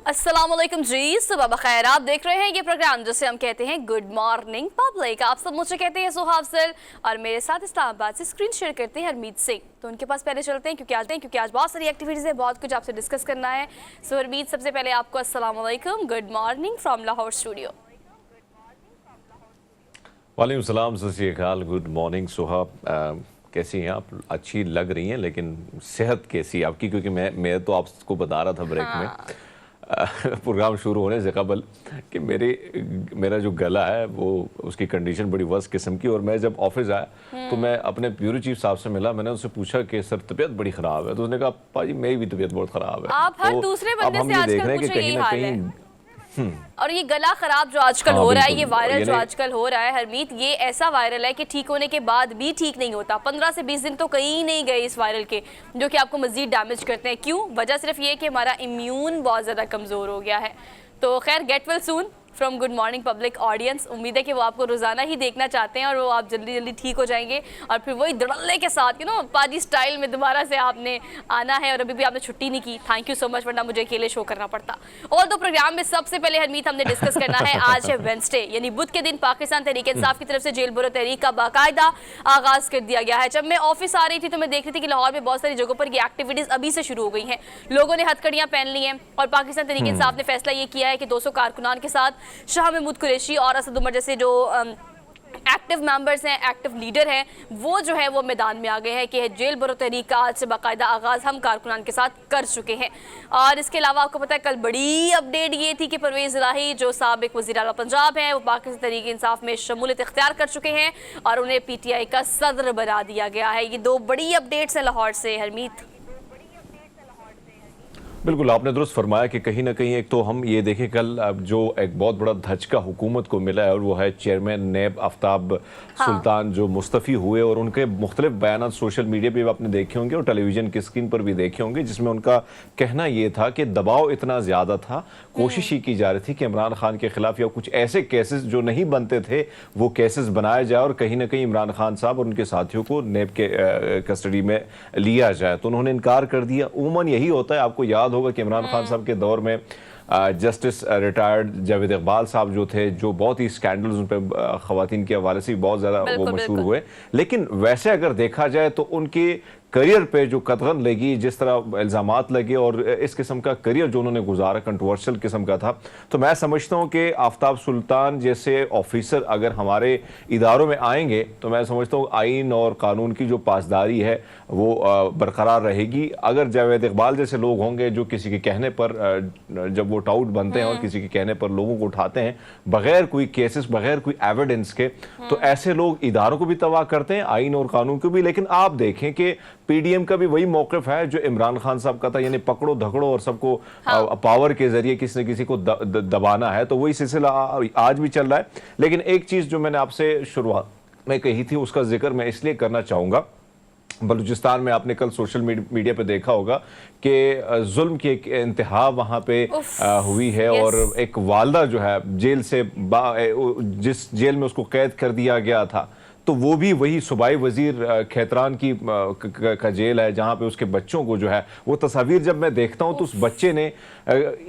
अस्सलामुअलैकुम जी, सुबह बखैर। आप देख रहे हैं ये प्रोग्राम जिसे हम कहते हैं गुड मॉर्निंग पब्लिक। आप सब मुझे कहते हैं सुहाब सर और मेरे साथ इस्लामाबाद से स्क्रीन शेयर करते हैं हरमीत सिंह। तो उनके पास पहले चलते हैं क्योंकि आज बहुत सारी एक्टिविटीज़ है, बहुत कुछ आपसे डिस्कस करना है। सो हरमीत, सबसे पहले आपको अस्सलामुअलैकुम, good morning from Lahore studio. वालेकुम सलाम, सत श्री अकाल, गुड मॉर्निंग सुहाब। कैसी हैं आप? अच्छी लग रही हैं, लेकिन सेहत कैसी है आपकी? क्योंकि मैं तो आपको बता रहा था ब्रेक में प्रोग्राम शुरू होने से कबल कि मेरा जो गला है वो उसकी कंडीशन बड़ी वर्स्ट किस्म की। और मैं जब ऑफिस आया तो मैं अपने ब्यूरो चीफ साहब से मिला। मैंने उनसे पूछा कि सर तबीयत बड़ी ख़राब है, तो उसने कहा पाजी मेरी भी तबीयत बहुत ख़राब है। आप हर तो दूसरे अब बंदे हम से ये आजकल देख रहे हैं कि पूछो कहीं यही ना हाल है। कहीं और ये गला खराब जो आजकल हाँ हो रहा है, ये बिल्कुल, वायरल जो आजकल हो रहा है हरमीत, ये ऐसा वायरल है कि ठीक होने के बाद भी ठीक नहीं होता। 15 से 20 दिन तो कहीं नहीं गए इस वायरल के, जो कि आपको मजीद डैमेज करते हैं। क्यों? वजह सिर्फ ये कि हमारा इम्यून बहुत ज़्यादा कमज़ोर हो गया है। तो खैर, get well soon from good morning public audience. उम्मीद है कि वो आपको रोजाना ही देखना चाहते हैं और वो आप जल्दी जल्दी ठीक हो जाएंगे और फिर वही धड़ल्ले के साथ पाजी स्टाइल में दोबारा से आपने आना है। और अभी भी आपने छुट्टी नहीं की, थैंक यू सो मच, वरना मुझे अकेले शो करना पड़ता। और तो प्रोग्राम में सबसे पहले हरमीत हमने डिस्कस करना है, आज है वेडनेसडे, यानी बुध के दिन पाकिस्तान तहरीक इंसाफ की तरफ से जेल बुरो तहरीक का बाकायदा आगाज कर दिया गया है। जब मैं ऑफिस आ रही थी तो मैं देख रही थी कि लाहौर में बहुत सारी जगहों पर ये एक्टिविटीज अभी से शुरू हो गई हैं। लोगों ने हथकड़ियां पहन ली हैं और पाकिस्तान तहरीक इंसाफ ने फैसला ये किया है कि 200 कारकुनान के साथ शाह महमूद कुरैशी और असद उमर जैसे जो एक्टिव मेंबर्स हैं, एक्टिव लीडर हैं, वो जो है वो मैदान में आ गए हैं कि जेल बुरो तहरीक का आज से बाकायदा आगाज़ हम कारकुनान के साथ कर चुके हैं। और इसके अलावा आपको पता है कल बड़ी अपडेट ये थी कि परवेज़ इलाही जो साबिक वज़ीर आला पंजाब हैं, वो पाकिस्तान तहरीक इंसाफ में शमूलियत इख्तियार कर चुके हैं और उन्हें PTI का सदर बना दिया गया है। ये दो बड़ी अपडेट्स हैं लाहौर से हरमीत। बिल्कुल, आपने दुरुस्त फरमाया कि कहीं ना कहीं एक तो हम ये देखें कल जो एक बहुत बड़ा धचका हुकूमत को मिला है और वो है चेयरमैन नैब आफ्ताब सुल्तान जो मुस्तफ़ी हुए। और उनके मुख्तलिफ बयान सोशल मीडिया पे भी आपने देखे होंगे और टेलीविज़न की स्क्रीन पर भी देखे होंगे, जिसमें उनका कहना ये था कि दबाव इतना ज़्यादा था, कोशिश ही की जा रही थी कि इमरान खान के खिलाफ या कुछ ऐसे केसेस जो नहीं बनते थे वो केसेस बनाए जाए और कहीं ना कहीं इमरान खान साहब और उनके साथियों को नैब के कस्टडी में लिया जाए। तो उन्होंने इनकार कर दिया। उमूमन यही होता है, आपको याद होगा कि इमरान खान साहब के दौर में जस्टिस रिटायर्ड जावेद इकबाल साहब जो थे, जो बहुत ही स्कैंडल्स उन पर ख़वातीन के हवाले से बहुत ज़्यादा वो मशहूर हुए। लेकिन वैसे अगर देखा जाए तो उनके करियर पे जो कदगन लगी, जिस तरह इल्ज़ामात लगे और इस किस्म का करियर जो उन्होंने गुजारा कंट्रोवर्शियल किस्म का था, तो मैं समझता हूँ कि आफ्ताब सुल्तान जैसे ऑफिसर अगर हमारे इदारों में आएंगे तो मैं समझता हूँ आइन और कानून की जो पासदारी है वो बरकरार रहेगी। अगर जावेद इकबाल जैसे लोग होंगे जो किसी के कहने पर जब वो टाउट बनते हैं और किसी के कहने पर लोगों को उठाते हैं बगैर कोई केसेस, बगैर कोई एविडेंस के, तो ऐसे लोग इदारों को भी तबाह करते हैं, आइन और कानून को भी। लेकिन आप देखें कि PDM का भी वही मौक़िफ़ है जो इमरान खान साहब का था, यानी पकड़ो धकड़ो और सबको पावर के जरिए किसी न किसी को दबाना है। तो वही सिलसिला आज भी चल रहा है। लेकिन एक चीज़ जो मैंने आपसे शुरुआत में कही थी उसका जिक्र मैं इसलिए करना चाहूँगा। बलूचिस्तान में आपने कल सोशल मीडिया पे देखा होगा कि जुल्म की एक इंतहा वहाँ पे हुई है और एक वालदा जो है जेल से जिस जेल में उसको कैद कर दिया गया था, तो वो भी वही सूबाई वजीर खैतरान की का जेल है जहाँ पे उसके बच्चों को जो है वो तस्वीर जब मैं देखता हूँ तो उस बच्चे ने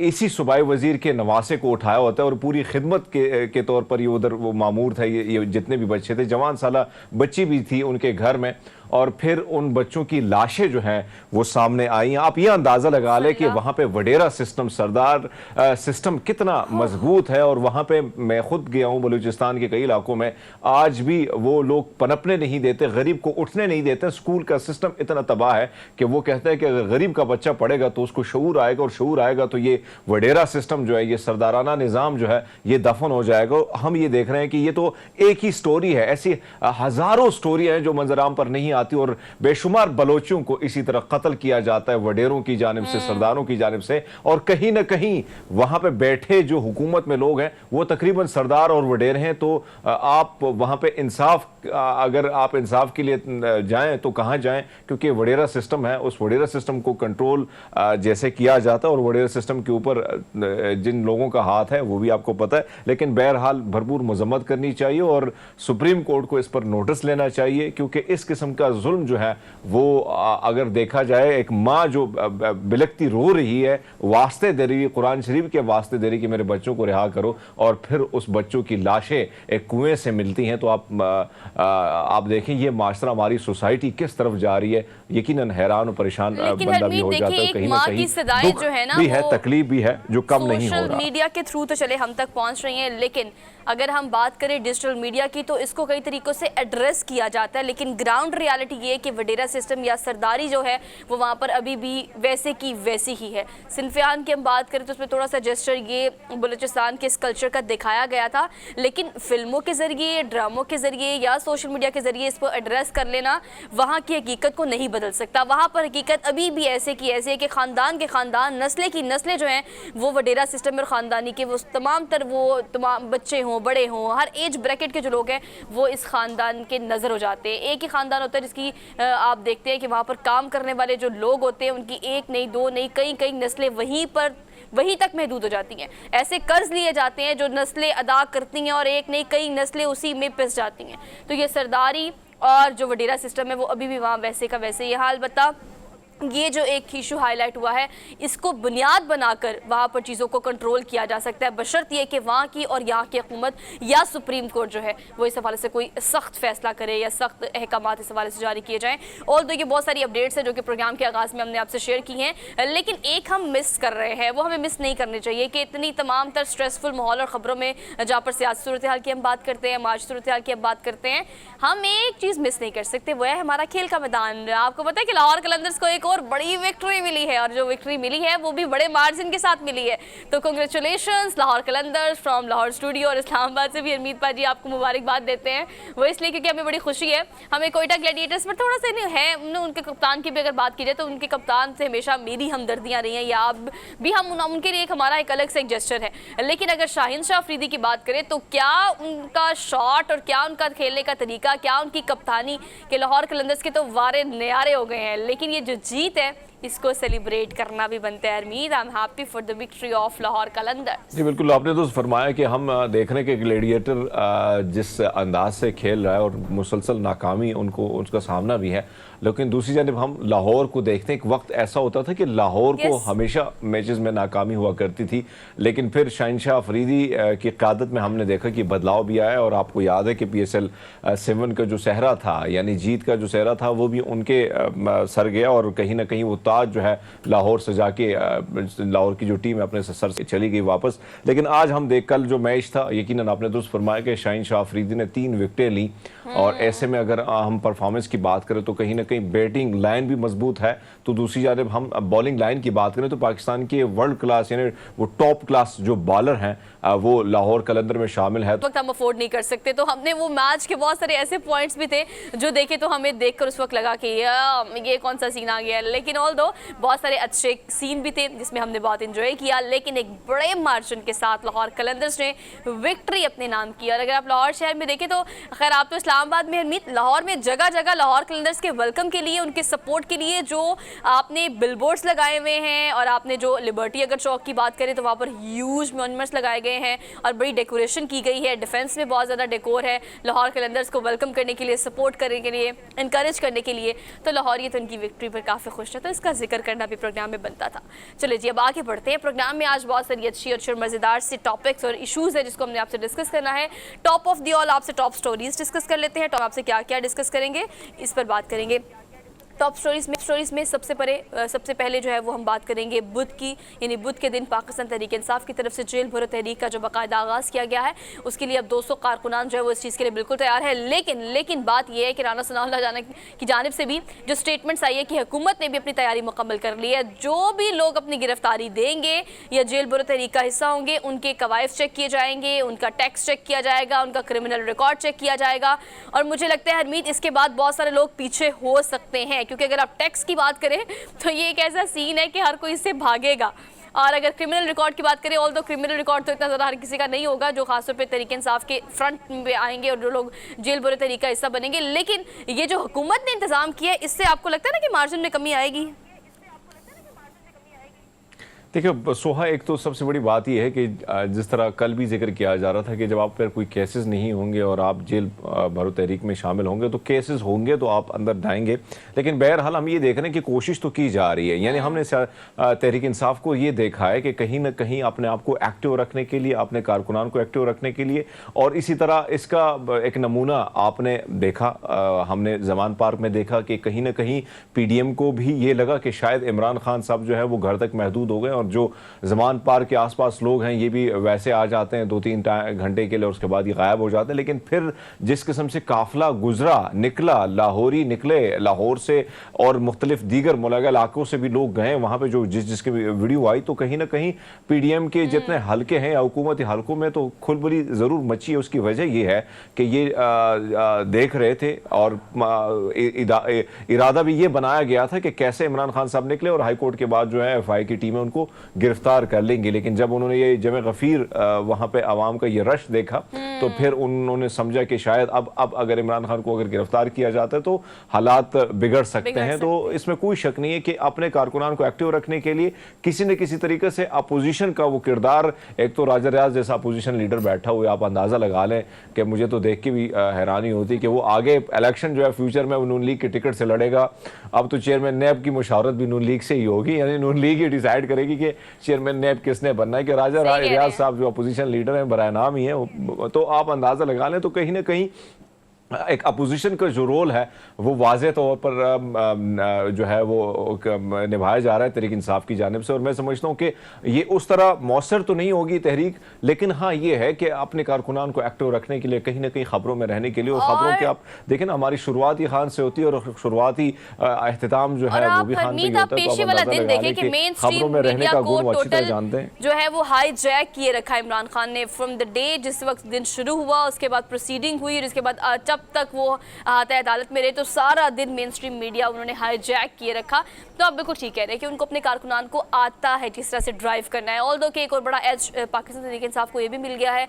इसी सूबाई वजीर के नवासे को उठाया होता है और पूरी खिदमत के तौर पर ये उधर वो मामूर था। ये जितने भी बच्चे थे, जवान साला बच्ची भी थी उनके घर में, और फिर उन बच्चों की लाशें जो हैं वो सामने आई। आप ये अंदाज़ा लगा लें कि वहाँ पे वडेरा सिस्टम, सरदार सिस्टम कितना मजबूत है। और वहाँ पे मैं खुद गया हूँ बलूचिस्तान के कई इलाकों में, आज भी वो लोग पनपने नहीं देते, गरीब को उठने नहीं देते। स्कूल का सिस्टम इतना तबाह है कि वो कहते हैं कि अगर गरीब का बच्चा पढ़ेगा तो उसको शऊर आएगा, और शऊर आएगा तो ये वडेरा सिस्टम जो है, ये सरदाराना निज़ाम जो है, ये दफन हो जाएगा। हम ये देख रहे हैं कि ये तो एक ही स्टोरी है, ऐसी हज़ारों स्टोरी हैं जो मंजराम पर नहीं आती और बेशुमार बलोचियों को इसी तरह कत्ल किया जाता है वडेरों की जानिब से, सरदारों की जानिब से। और कहीं ना कहीं वहां पे बैठे जो हुकूमत में लोग हैं वो तकरीबन सरदार और वडेर हैं। तो आप वहां पे इंसाफ, अगर आप इंसाफ के लिए जाएं तो कहां जाएं, क्योंकि वडेरा सिस्टम है, उस वडेरा सिस्टम को कंट्रोल जैसे किया जाता है और वडेरा सिस्टम के ऊपर जिन लोगों का हाथ है वो भी आपको पता है। लेकिन बहरहाल भरपूर मजम्मत करनी चाहिए और सुप्रीम कोर्ट को इस पर नोटिस लेना चाहिए, क्योंकि इस किस्म का जुल्म जो है वो अगर देखा जाए, एक माँ जो बिलखती रो रही है, वास्ते दे रही है, कुरान शरीफ के वास्ते दे रही है कि मेरे बच्चों को रिहा करो, और फिर उस बच्चों की लाशें एक कुएं से मिलती हैं, तो आप देखें ये माशरा, हमारी सोसाइटी किस तरफ जा रही है। यकीनन हैरान और परेशान बंदा भी हो जाता है, कहीं ना कहीं दुख भी है, तकलीफ भी है, जो कम नहीं हो रहा। सोशल मीडिया के थ्रू तो चले हम तक पहुंच रही हैं, लेकिन अगर हम बात करें डिजिटल मीडिया की तो इसको कई तरीकों से एड्रेस किया जाता है, लेकिन ग्राउंड रियलिटी ये है कि वडेरा सिस्टम या सरदारी जो है वो वहाँ पर अभी भी वैसे की वैसी ही है। सिनफियान की हम बात करें तो उसमें थोड़ा सा जेस्चर ये बलूचिस्तान के इस कल्चर का दिखाया गया था, लेकिन फिल्मों के ज़रिए, ड्रामों के ज़रिए या सोशल मीडिया के ज़रिए इसको एड्रेस कर लेना वहाँ की हकीकत को नहीं बदल सकता। वहाँ पर हकीकत अभी भी ऐसे की ऐसे है कि ख़ानदान के ख़ानदान, नस्लें की नस्लें जो हैं वो वडेरा सिस्टम और ख़ानदानी के वो तमाम बच्चे हों, बड़े हों, हर एज ब्रैकेट के जो लोग हैं वो इस ख़ानदान के नज़र हो जाते हैं। एक ही ख़ानदान होता है जिसकी आप देखते हैं कि वहाँ पर काम करने वाले जो लोग होते हैं उनकी एक नहीं, दो नहीं, कई नस्लें वहीं तक महदूद हो जाती हैं। ऐसे कर्ज लिए जाते हैं जो नस्लें अदा करती हैं और एक नहीं कई नस्लें उसी में पिस जाती हैं। तो ये सरदारी और जो वडेरा सिस्टम है वो अभी भी वहाँ वैसे का वैसे ये हाल बता। ये जो एक इशू हाईलाइट हुआ है इसको बुनियाद बनाकर वहाँ पर चीज़ों को कंट्रोल किया जा सकता है, बशर्त ये कि वहाँ की और यहाँ की हुकूमत या सुप्रीम कोर्ट जो है वो इस हवाले से कोई सख्त फैसला करे या सख्त अहकामात इस हवाले से जारी किए जाएँ। और तो ये बहुत सारी अपडेट्स हैं जो कि प्रोग्राम के आगाज़ में हमने आपसे शेयर की हैं, लेकिन एक हम मिस कर रहे हैं, वो हमें मिस नहीं करनी चाहिए कि इतनी तमाम तर स्ट्रेसफुल माहौल और ख़बरों में जहाँ पर सियासी सूरत हाल की हम बात करते हैं, माशी सूरत हाल की हम बात करते हैं, हम एक चीज़ मिस नहीं कर सकते, वो है हमारा खेल का मैदान। आपको पता है कि लाहौर कलंदर्स को एक और बड़ी विक्ट्री मिली है, और जो विक्ट्री मिली है वो भी बड़े मार्जिन के साथ मिली है। तो congratulations Lahore Qalandars from Lahore studio. और इस्लामाबाद से भी हरमीत पाजी आपको मुबारकबाद देते हैं, वो इसलिए क्योंकि हमें बड़ी खुशी है। हमें कोयटा ग्लैडिएटर्स पर थोड़ा सा नहीं है, उनके कप्तान की भी अगर बात की जाए तो उनके कप्तान से हमेशा मेरी हमदर्दियाँ रही हैं, या अब भी हम उनके लिए हमारा एक अलग से एक जेस्चर है। लेकिन अगर शाहीन शाह अफरीदी की बात करें तो क्या उनका शॉट और क्या उनका खेलने का तरीका, क्या उनकी कप्तानी के लाहौर कलंदर्स के तो वारे न्यारे हो गए हैं। लेकिन ये जो जीत है इसको सेलिब्रेट करना भी बनता है। अरमीद, I am happy for the victory of Lahore Qalandars. जी बिल्कुल, आपने तो फरमाया कि हम देख रहे हैं कि ग्लैडिएटर जिस अंदाज से खेल रहा है और मुसलसल नाकामी उसका सामना भी है, लेकिन दूसरी जानब हम लाहौर को देखते हैं। एक वक्त ऐसा होता था कि लाहौर को हमेशा मैचेस में नाकामी हुआ करती थी, लेकिन फिर शाहीन शाह अफरीदी की क़यादत में हमने देखा कि बदलाव भी आया, और आपको याद है कि PSL 7 का जो सहरा था, यानी जीत का जो सहरा था, वो भी उनके सर गया, और कहीं ना कहीं वो ताज जो है लाहौर से जाके लाहौर की जो टीम है अपने सर से चली गई वापस। लेकिन आज हम देख, कल जो मैच था, यकीनन आपने दुरुस्त फरमाया कि शाहीन शाह अफरीदी ने 3 विकेटें ली, और ऐसे में अगर हम परफॉर्मेंस की बात करें तो कहीं ना कहीं बैटिंग लाइन भी मजबूत है, तो दूसरी जानब हम बॉलिंग लाइन की बात करें तो पाकिस्तान के वर्ल्ड क्लास यानी वो टॉप क्लास जो बॉलर हैं वो लाहौर कलंदर में शामिल है। उस वक्त हम अफोर्ड नहीं कर सकते, तो हमने वो मैच के बहुत सारे ऐसे पॉइंट्स भी थे जो देखे तो हमें देखकर उस वक्त लगा कि ये कौन सा सीन आ गया। लेकिन ऑल दो बहुत सारे अच्छे सीन भी थे जिसमें हमने बहुत इंजॉय किया, लेकिन एक बड़े मार्जिन के साथ लाहौर कलंदर्स ने विक्ट्री अपने नाम की। और अगर आप लाहौर शहर में देखें तो खैर आप तो इस्लामाबाद में हरमीत, लाहौर में जगह जगह लाहौर कलंदर्स के वेलकम के लिए, उनके सपोर्ट के लिए जो आपने बिलबोर्ड्स लगाए हुए हैं, और आपने जो लिबर्टी अगर चौक की बात करें तो वहाँ पर ह्यूज मॉन्यूमेंट्स लगाए गए हैं और बड़ी डेकोरेशन की गई है। डिफेंस में बहुत ज़्यादा डेकोर है लाहौर कलंदर्स को वेलकम करने के लिए, सपोर्ट करने के लिए, इंकरेज करने के लिए। तो लाहौर ये तो उनकी विक्ट्री पर काफ़ी खुश है, तो इसका जिक्र करना भी प्रोग्राम में बनता था। चलिए जी, अब आगे बढ़ते हैं। प्रोग्राम में आज बहुत सारी अच्छी और मज़ेदार से टॉपिक्स और इशूज़ है जिसको हमने आपसे डिस्कस करना है। टॉप ऑफ दी ऑल आपसे टॉप स्टोरीज डिस्कस कर लेते हैं। तो आपसे क्या क्या डिस्कस करेंगे इस पर बात करेंगे। टॉप स्टोरीज में सबसे पहले जो है वो हम बात करेंगे बुध की, यानी बुध के दिन पाकिस्तान तहरीक इंसाफ की तरफ से जेल भरो तहरीक का जो बाकायदा आगाज़ किया गया है, उसके लिए अब 200 कारकुनान जो है वो इस चीज़ के लिए बिल्कुल तैयार है। लेकिन बात यह है कि राना सनाउल्लाह जाना की जानिब से भी जो स्टेटमेंट्स आई है कि हुकूमत ने भी अपनी तैयारी मुकम्मल कर ली है। जो भी लोग अपनी गिरफ्तारी देंगे या जेल भरो तहरीक का हिस्सा होंगे, उनके कवायद चेक किए जाएंगे, उनका टैक्स चेक किया जाएगा, उनका क्रिमिनल रिकॉर्ड चेक किया जाएगा। और मुझे लगता है हरमीत इसके बाद बहुत सारे लोग पीछे हो सकते हैं, क्योंकि अगर आप टैक्स की बात करें तो ये एक ऐसा सीन है कि हर कोई इससे भागेगा। और अगर क्रिमिनल रिकॉर्ड की बात करें, ऑल दो क्रिमिनल रिकॉर्ड तो इतना ज़्यादा हर किसी का नहीं होगा जो खासतौर पे तहरीक इंसाफ के फ्रंट पे आएंगे और जो लोग जेल भरो तहरीक का हिस्सा बनेंगे। लेकिन ये जो हुकूमत ने इंतजाम किया है, इससे आपको लगता है ना कि मार्जिन में कमी आएगी? देखिए सोहा, एक तो सबसे बड़ी बात यह है कि जिस तरह कल भी जिक्र किया जा रहा था कि जब आप पर कोई केसेस नहीं होंगे और आप जेल भरो तहरीक में शामिल होंगे तो केसेस होंगे तो आप अंदर जाएंगे। लेकिन बहरहाल हम ये देख रहे हैं कि कोशिश तो की जा रही है। यानी हमने तहरीक इंसाफ को ये देखा है कि कहीं ना कहीं अपने आप को एक्टिव रखने के लिए, अपने कारकुनान को एक्टिव रखने के लिए, और इसी तरह इसका एक नमूना आपने देखा, हमने जमान पार्क में देखा कि कहीं ना कहीं PDM को भी ये लगा कि शायद इमरान खान साहब जो है वो घर तक महदूद हो गए और जो जमान पार्क के आसपास लोग हैं ये भी वैसे आ जाते हैं 2-3 घंटे के लिए और उसके बाद ये गायब हो जाते हैं। लेकिन फिर जिस किस्म से काफिला गुजरा निकला, लाहौरी निकले लाहौर से और मुख्तलिफ दीगर मुलगा इलाकों से भी लोग गए वहाँ पे, जो जिसकी वीडियो आई, तो कहीं ना कहीं PDM के जितने हल्के हैं या हुकूमती हल्कों में तो खुलबली ज़रूर मची है। उसकी वजह ये है कि ये देख रहे थे और इरादा भी ये बनाया गया था कि कैसे इमरान खान साहब निकले और हाईकोर्ट के बाद जो है FI की टीमें उनको गिरफ्तार कर लेंगे। लेकिन जब उन्होंने ये जमे गफीर वहां पे आवाम का ये रश देखा तो फिर उन्होंने समझा कि शायद अब अगर इमरान खान को अगर गिरफ्तार किया जाता है तो हालात बिगड़ सकते हैं। तो इसमें कोई शक नहीं है कि अपने कारकुनान को एक्टिव रखने के लिए किसी न किसी तरीके से अपोजिशन का वो किरदार, एक तो राजा रियाज जैसा अपोजिशन लीडर बैठा हुआ, आप अंदाजा लगा लें कि मुझे तो देख के भी हैरानी होती कि वो आगे इलेक्शन जो है फ्यूचर में नून लीग के टिकट से लड़ेगा। अब तो चेयरमैन नैब की मुशावरत भी नून लीग से ही होगी, यानी नून लीग ही डिसाइड करेगी कि चेयरमैन नैब किसने बनना है। कि राजा रियाज साहब जो अपोजिशन लीडर हैं बराए नाम ही है, तो आप अंदाजा लगा लें। तो कहीं ना कहीं एक अपोजिशन का जो रोल है वो वाज़े तौर पर जो है वो निभाया जा रहा है तहरीक इंसाफ की जानिब से। और मैं समझता हूँ कि ये उस तरह मौसर तो नहीं होगी तहरीक, लेकिन हाँ ये है कि अपने कारकुनान को एक्टिव रखने के लिए, कहीं ना कहीं खबरों में रहने के लिए, और खबरों के आप देखें ना, हमारी शुरुआत ही खान से होती है और शुरुआती अख्तिताम जो है वो भी खान से ही होता है। तो आप अंदाजा लगा लें कि खबरों में रहने का गुण वो अच्छी तरह जानते हैं। जो है वो हाई जैक किए रखा है इमरान खान ने फ्रॉम द डे जिस वक्त दिन शुरू हुआ, उसके बाद प्रोसीडिंग हुई और उसके बाद जब तक वो आता है अदालत में रहे, तो सारा दिन मेन स्ट्रीम मीडिया उन्होंने हाईजैक किए रखा। तो आप बिल्कुल ठीक कह रहे हैं कि उनको अपने कारकुनान को आता है किस तरह से ड्राइव करना है। ऑल्दो कि एक और बड़ा एज पाकिस्तान तहरीक इंसाफ को ये भी मिल गया है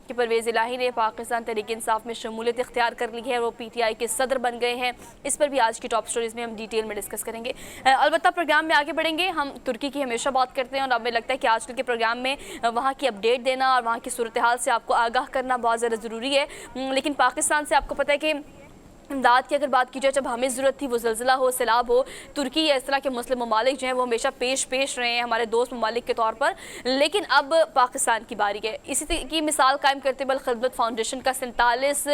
कि परवेज़ इलाही ने पाकिस्तान तहरीक इंसाफ में शमूलियत इख्तियार कर ली है, वो PTI के सदर बन गए हैं। इस पर भी आज की टॉप स्टोरीज में हम डिटेल में डिस्कस करेंगे। अलबत्ता प्रोग्राम में आगे बढ़ेंगे, हम तुर्की की हमेशा बात करते हैं और हमें लगता है कि आजकल के प्रोग्राम में वहाँ की अपडेट देना और वहाँ की सूरत हाल से आपको आगाह करना बहुत ज़्यादा ज़रूरी है। लेकिन पाकिस्तान से आपको पता है कि इमदाद की अगर बात की जाए, जब हमें ज़रूरत थी, वो ज़लज़ला हो, सैलाब हो, तुर्की या इस तरह के मुस्लिम ममालिक जो हैं वो हमेशा पेश रहे हैं हमारे दोस्त ममालिक के तौर पर। लेकिन अब पाकिस्तान की बारी है। इसी की मिसाल कायम करते हुए खिदमत फाउंडेशन का 47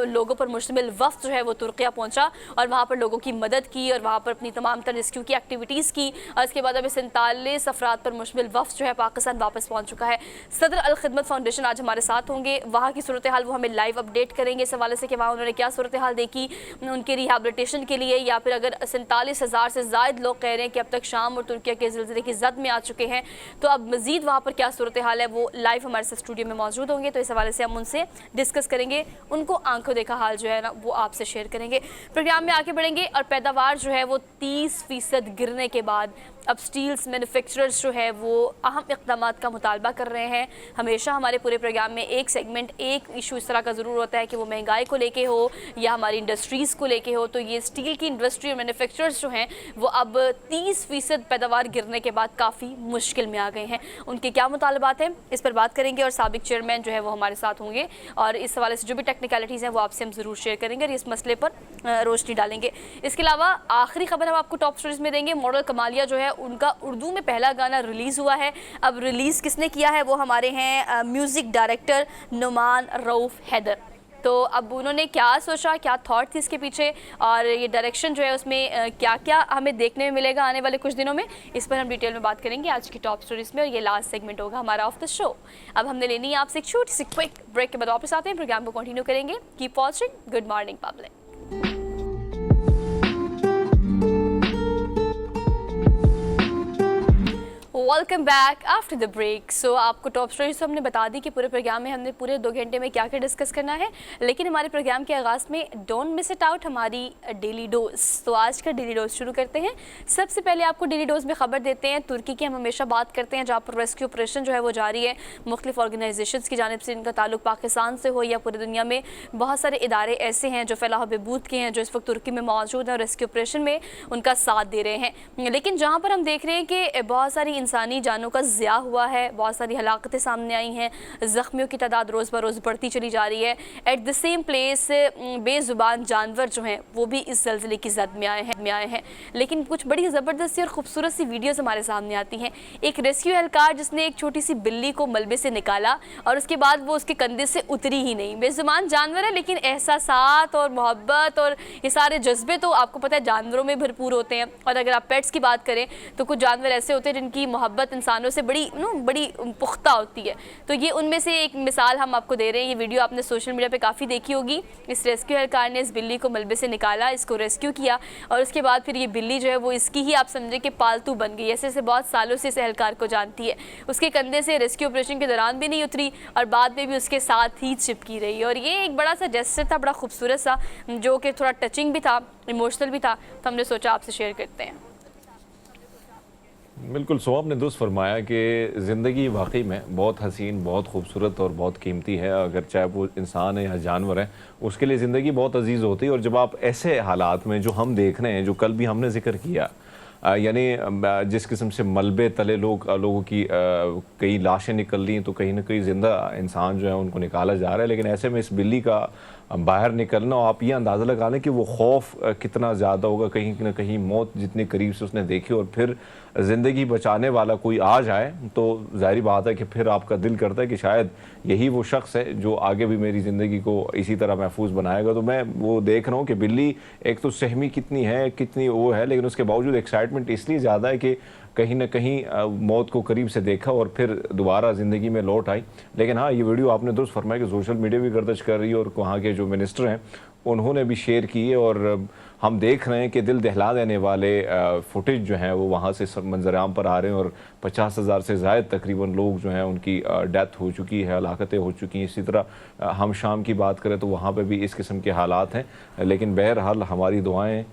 लोगों पर मुश्तमिल वफ़द जो है वो तुर्किया पहुँचा और वहाँ पर लोगों की मदद की और वहाँ पर अपनी तमाम तर रेस्क्यू की एक्टिविटीज़ की। और इसके बाद अभी 47 अफराद पर मुश्तमिल वफ़द जो है पाकिस्तान वापस पहुँच चुका है। सदर अल खिदमत फाउंडेशन आज हमारे साथ होंगे, वहाँ की सूरत हाल वो हमें लाइव अपडेट करेंगे इस हवाले से कि वहाँ उन्होंने क्या सूरत हाल देखी उनके रिहैबिलिटेशन के लिए, या फिर अगर 47,000 से ज़ायद लोग कह रहे हैं कि अब तक शाम और तुर्किया के ज़िलज़ले की जद में आ चुके हैं, तो अब मज़ीद वहाँ पर क्या सूरत हाल है वो लाइव हमारे साथ स्टूडियो में मौजूद होंगे। तो इस हवाले से हम उनसे डिस्कस करेंगे, उनको आंखों देखा हाल जो है ना वो आपसे शेयर करेंगे। प्रोग्राम में आगे बढ़ेंगे और पैदावार जो है वो 30% गिरने के बाद अब स्टील्स मैन्युफैक्चरर्स जो है वो अहम इक़दामात का मुतालबा कर रहे हैं। हमेशा हमारे पूरे प्रोग्राम में एक सेगमेंट, एक इशू इस तरह का ज़रूर होता है कि वो महंगाई को लेके हो या हमारी इंडस्ट्रीज़ को लेके हो। तो ये स्टील की इंडस्ट्री और मैन्युफैक्चरर्स जो हैं वो अब 30% पैदावार गिरने के बाद काफ़ी मुश्किल में आ गए हैं। उनके क्या मुतालबात हैं इस पर बात करेंगे और साबिक चेयरमैन जो है वो हमारे साथ होंगे और इस हवाले से जो भी टेक्निकलिटीज़ हैं वो आपसे हम ज़रूर शेयर करेंगे और इस मसले पर रोशनी डालेंगे। इसके अलावा आखिरी खबर हम आपको टॉप स्टोरीज में देंगे। मॉडल कमालिया जो है उनका उर्दू में पहला गाना रिलीज़ हुआ है। अब रिलीज़ किसने किया है वो हमारे हैं म्यूज़िक डायरेक्टर नुमान रऊफ़ हैदर। तो अब उन्होंने क्या सोचा, क्या थॉट थी इसके पीछे और ये डायरेक्शन जो है उसमें क्या क्या हमें देखने में मिलेगा आने वाले कुछ दिनों में, इस पर हम डिटेल में बात करेंगे आज की टॉप स्टोरीज में और ये लास्ट सेगमेंट होगा हमारा ऑफ द शो। अब हमने लेनी है आपसे एक छोटी सी क्विक ब्रेक के बाद वापस आते हैं, प्रोग्राम को कंटिन्यू करेंगे। Keep watching good morning public. Welcome back after the break. So आपको टॉप स्टोरीज तो हमने बता दी कि पूरे प्रोग्राम में हमने पूरे 2 घंटे में क्या क्या डिस्कस करना है, लेकिन हमारे प्रोग्राम के आगाज़ में डोंट मिस इट आउट हमारी डेली डोज। तो आज का डेली डोज शुरू करते हैं। सबसे पहले आपको डेली डोज में खबर देते हैं तुर्की की। हम हमेशा बात करते हैं जहाँ पर रेस्क्यू ऑपरेशन जो है वो जारी है मुख्तलिफ ऑर्गेनाइजेशंस की जानिब से, इनका ताल्लुक पाकिस्तान से हो या पूरी दुनिया में बहुत सारे इदारे ऐसे हैं जो फलाह बहबूद के हैं जो इस वक्त तुर्की में मौजूद हैं और रेस्क्यू ऑपरेशन में उनका साथ दे रहे हैं। लेकिन जहाँ पर हम देख रहे हैं कि बहुत सारी इंसानी जानों का ज़िया हुआ है, बहुत सारी हलाकतें सामने आई हैं, ज़ख्मियों की तादाद रोज़ बरोज़ बढ़ती चली जा रही है। एट द सेम प्लेस बेज़ुबान जानवर जो हैं वो भी इस ज़लज़ले की ज़द में आए हैं। लेकिन कुछ बड़ी ज़बरदस्ती और खूबसूरत सी वीडियोज़ हमारे सामने आती हैं। एक रेस्क्यू एहलकार जिसने एक छोटी सी बिल्ली को मलबे से निकाला और उसके बाद वो उसके कंधे से उतरी ही नहीं। बेज़ुबान जानवर है लेकिन एहसासात और मोहब्बत और ये सारे जज्बे तो आपको पता है जानवरों में भरपूर होते हैं। और अगर आप पेट्स की बात करें तो कुछ जानवर ऐसे होते हैं जिनकी मोहब्बत इंसानों से बड़ी पुख्ता होती है। तो ये उनमें से एक मिसाल हम आपको दे रहे हैं। ये वीडियो आपने सोशल मीडिया पे काफ़ी देखी होगी। इस रेस्क्यू एहलकार ने इस बिल्ली को मलबे से निकाला, इसको रेस्क्यू किया और उसके बाद फिर ये बिल्ली जो है वो इसकी ही आप समझे कि पालतू बन गई। ऐसे ऐसे बहुत सालों से इस एहलकार को जानती है। उसके कंधे से रेस्क्यू ऑपरेशन के दौरान भी नहीं उतरी और बाद में भी उसके साथ ही चिपकी रही। और ये एक बड़ा सा जेस्चर था, बड़ा खूबसूरत सा, जो कि थोड़ा टचिंग भी था, इमोशनल भी था, तो हमने सोचा आपसे शेयर करते हैं। बिल्कुल, सो आपने दुरुस्त फरमाया कि ज़िंदगी वाकई में बहुत हसीन, बहुत खूबसूरत और बहुत कीमती है। अगर चाहे वो इंसान है या जानवर है, उसके लिए ज़िंदगी बहुत अजीज़ होती है। और जब आप ऐसे हालात में जो हम देख रहे हैं, जो कल भी हमने जिक्र किया, यानी जिस किस्म से मलबे तले लोगों की कई लाशें निकल रही हैं, तो कहीं ना कहीं ज़िंदा इंसान जो है उनको निकाला जा रहा है। लेकिन ऐसे में इस बिल्ली का बाहर निकलना, और आप ये अंदाज़ा लगा लें कि वो खौफ कितना ज़्यादा होगा। कहीं ना कहीं मौत जितने करीब से उसने देखी और फिर ज़िंदगी बचाने वाला कोई आ जाए तो ज़ाहिर बात है कि फिर आपका दिल करता है कि शायद यही वो शख्स है जो आगे भी मेरी ज़िंदगी को इसी तरह महफूज बनाएगा। तो मैं वो देख रहा हूँ कि बिल्ली एक तो सहमी कितनी है, कितनी वो है, लेकिन उसके बावजूद एक्साइटमेंट इसलिए ज़्यादा है कि कहीं ना कहीं मौत को करीब से देखा और फिर दोबारा ज़िंदगी में लौट आई। लेकिन हाँ, ये वीडियो आपने दुरुस्त फरमाया कि सोशल मीडिया भी गर्दिश कर रही है और वहाँ के जो मिनिस्टर हैं उन्होंने भी शेयर की है। और हम देख रहे हैं कि दिल दहला देने वाले फुटेज जो हैं वो वहाँ से मंजराम पर आ रहे हैं। और 50,000 से ज़ायद तकरीबन लोग जो हैं उनकी डेथ हो चुकी है, हलाकतें हो चुकी हैं। इसी तरह हम शाम की बात करें तो वहाँ पे भी इस किस्म के हालात हैं। लेकिन बहरहाल हमारी दुआएँ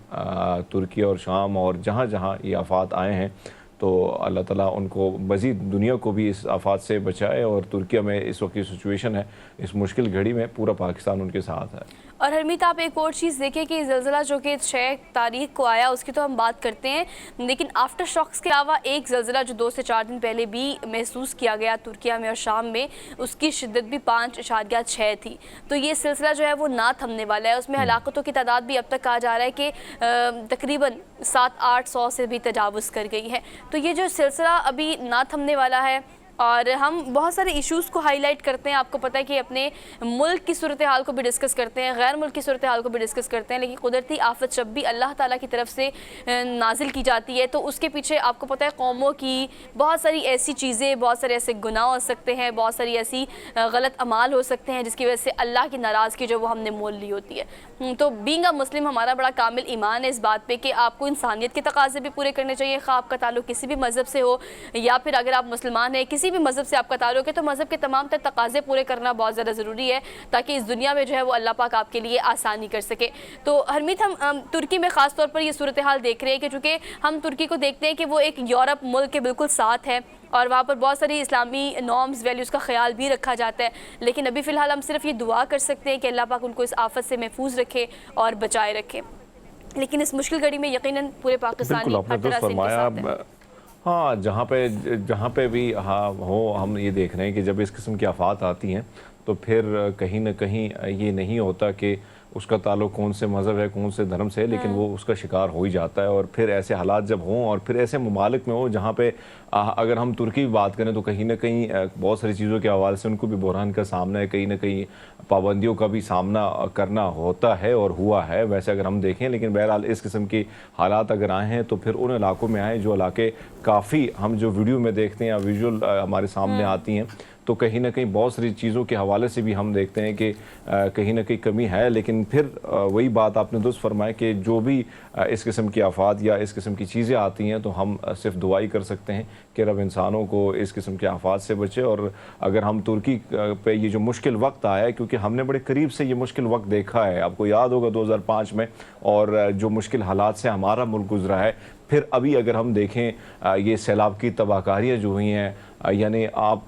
तुर्की और शाम और जहाँ जहाँ ये आफात आए हैं तो अल्लाह ताला उनको मज़ीद दुनिया को भी इस आफात से बचाए। और तुर्किया में इस वक्त की सिचुएशन है, इस मुश्किल घड़ी में पूरा पाकिस्तान उनके साथ है। और हरमीत, आप एक और चीज़ देखें कि ज़लज़ला जो कि 6 तारीख को आया उसकी तो हम बात करते हैं, लेकिन आफ्टर शॉक्स के अलावा एक ज़लज़ला जो 2 से 4 दिन पहले भी महसूस किया गया तुर्किया में और शाम में, उसकी शिद्दत भी 5.6 थी। तो ये सिलसिला जो है वो ना थमने वाला है। उसमें हलाकतों की तादाद भी अब तक कहा जा रहा है कि तकरीबन 700-800 से भी तजावुज़ कर गई है। तो ये जो सिलसिला अभी ना थमने वाला है। और हम बहुत सारे इश्यूज़ को हाईलाइट करते हैं, आपको पता है कि अपने मुल्क की सूरत हाल को भी डिस्कस करते हैं, गैर मुल्क की सूरत हाल को भी डिस्कस करते हैं। लेकिन कुदरती आफत जब भी अल्लाह ताला की तरफ से नाजिल की जाती है तो उसके पीछे आपको पता है कौमों की बहुत सारी ऐसी चीज़ें, बहुत सारे ऐसे गुनाह हो सकते हैं, बहुत सारी ऐसी गलत अमाल हो सकते हैं जिसकी वजह से अल्लाह की नाराज़गी जो वो हमने मोल ली होती है। तो बीइंग अ मुस्लिम हमारा बड़ा कामिल ईमान है इस बात पर कि आपको इंसानियत के तकाज़े भी पूरे करने चाहिए, खा आपका ताल्लुक किसी भी मज़हब से हो या फिर अगर आप मुसलमान हैं, किसी भी मज़हब से आपका ताल्लुक है, तो मज़हब के तमाम तर तकाज़े पूरे करना बहुत ज़्यादा ज़रूरी है ताकि इस दुनिया में जो है वो अल्लाह पाक आपके लिए आसानी कर सके। तो हरमीत, हम तुर्की में ख़ास तौर पर ये सूरत हाल देख रहे हैं कि चूँकि हम तुर्की को देखते हैं कि वो एक यूरोप मुल्क के बिल्कुल साथ है और वहाँ पर बहुत सारी इस्लामी नॉर्म्स वैल्यूज़ का ख्याल भी रखा जाता है। लेकिन अभी फ़िलहाल हम सिर्फ ये दुआ कर सकते हैं कि अल्लाह पाक उनको इस आफत से महफूज रखे और बचाए रखे। लेकिन इस मुश्किल घड़ी में यकीनन पूरे पाकिस्तानी हर तरह से इनके साथ हैं। हाँ, जहाँ पे भी हाँ हो, हम ये देख रहे हैं कि जब इस किस्म की आफात आती हैं तो फिर कहीं ना कहीं ये नहीं होता कि उसका ताल्लुक कौन से मज़हब है, कौन से धर्म से है, लेकिन वो उसका शिकार हो ही जाता है। और फिर ऐसे हालात जब हों और फिर ऐसे ममालिक में हो जहाँ पे अगर हम तुर्की की बात करें तो कहीं ना कहीं बहुत सारी चीज़ों के हवाले से उनको भी बहरान का सामना है, कहीं ना कहीं पाबंदियों का भी सामना करना होता है और हुआ है वैसे अगर हम देखें। लेकिन बहरहाल इस किस्म के हालात अगर आए हैं तो फिर उन इलाकों में आए जो इलाके काफ़ी हम जो वीडियो में देखते हैं या विजुअल हमारे सामने आती हैं, तो कहीं ना कहीं बहुत सारी चीज़ों के हवाले से भी हम देखते हैं कि कहीं ना कहीं कमी है। लेकिन फिर वही बात आपने दुरुस्त फरमाया कि जो भी इस किस्म की आफात या इस किस्म की चीज़ें आती हैं तो हम सिर्फ दुआ ही कर सकते हैं कि रब इंसानों को इस किस्म के आफात से बचे। और अगर हम तुर्की पे ये जो मुश्किल वक्त आया है, क्योंकि हमने बड़े करीब से ये मुश्किल वक्त देखा है, आपको याद होगा 2005 में, और जो मुश्किल हालात से हमारा मुल्क गुजरा है, फिर अभी अगर हम देखें ये सैलाब की तबाहकारियाँ जो हुई हैं, यानी आप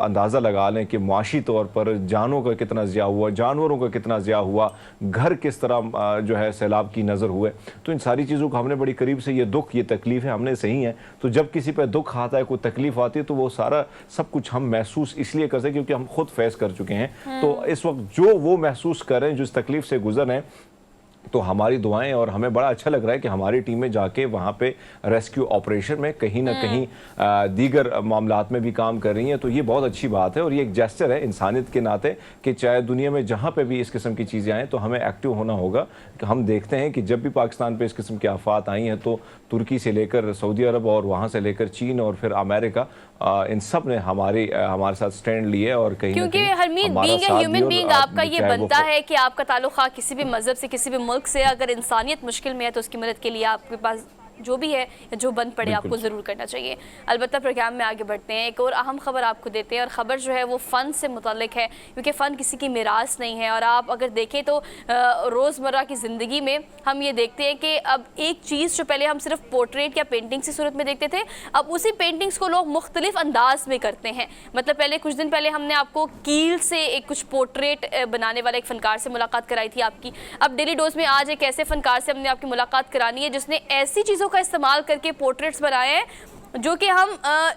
अंदाज़ा लगा लें कि मुआशी तौर पर जानों का कितना ज़िया हुआ, जानवरों का कितना ज़िया हुआ, घर किस तरह जो है सैलाब की नज़र हुए। तो इन सारी चीज़ों को हमने बड़ी करीब से, ये दुख, ये तकलीफ़ें हमने सही हैं। तो जब किसी पर दुख आता है, कोई तकलीफ़ आती है, तो वो सारा सब कुछ हम महसूस इसलिए करते हैं क्योंकि हम खुद फेस कर चुके हैं। तो इस वक्त जो वो महसूस कर रहे हैं, जो इस तकलीफ़ से गुजर रहे हैं, तो हमारी दुआएं, और हमें बड़ा अच्छा लग रहा है कि हमारी टीमें जाके वहाँ पे रेस्क्यू ऑपरेशन में कहीं ना कहीं दीगर मामलात में भी काम कर रही हैं। तो ये बहुत अच्छी बात है और ये एक जेस्चर है इंसानियत के नाते कि चाहे दुनिया में जहाँ पे भी इस किस्म की चीज़ें आएँ तो हमें एक्टिव होना होगा। कि हम देखते हैं कि जब भी पाकिस्तान पे इस किस्म की आफात आई हैं तो तुर्की से लेकर सऊदी अरब और वहाँ से लेकर चीन और फिर अमेरिका, इन सब ने हमारे साथ स्टैंड लिए और कहीं क्योंकि Harmeet being a human being आपका ये बनता है कि आपका ताल्लुक किसी भी मजहब से, किसी भी मुल्क से, अगर इंसानियत मुश्किल में है तो उसकी मदद के लिए आपके पास जो भी है, जो बन पड़े, आपको ज़रूर करना चाहिए। अलबत्ता प्रोग्राम में आगे बढ़ते हैं, एक और अहम खबर आपको देते हैं और ख़बर जो है वो फ़न से मुतल्लिक है क्योंकि फ़न किसी की मिरास नहीं है। और आप अगर देखें तो रोज़मर्रा की ज़िंदगी में हम ये देखते हैं कि अब एक चीज़ जो पहले हम सिर्फ पोर्ट्रेट या पेंटिंग की सूरत में देखते थे, अब उसी पेंटिंग्स को लोग मुख्तलिफ अंदाज में करते हैं। मतलब पहले कुछ दिन पहले हमने आपको कील से एक कुछ पोर्ट्रेट बनाने वाले एक फ़नकार से मुलाकात कराई थी आपकी। अब डेली डोज में आज एक ऐसे फ़नकार से हमने आपकी मुलाकात करानी है जिसने ऐसी चीज़ों का इस्तेमाल करके पोर्ट्रेट्स बनाए हैं जो कि हम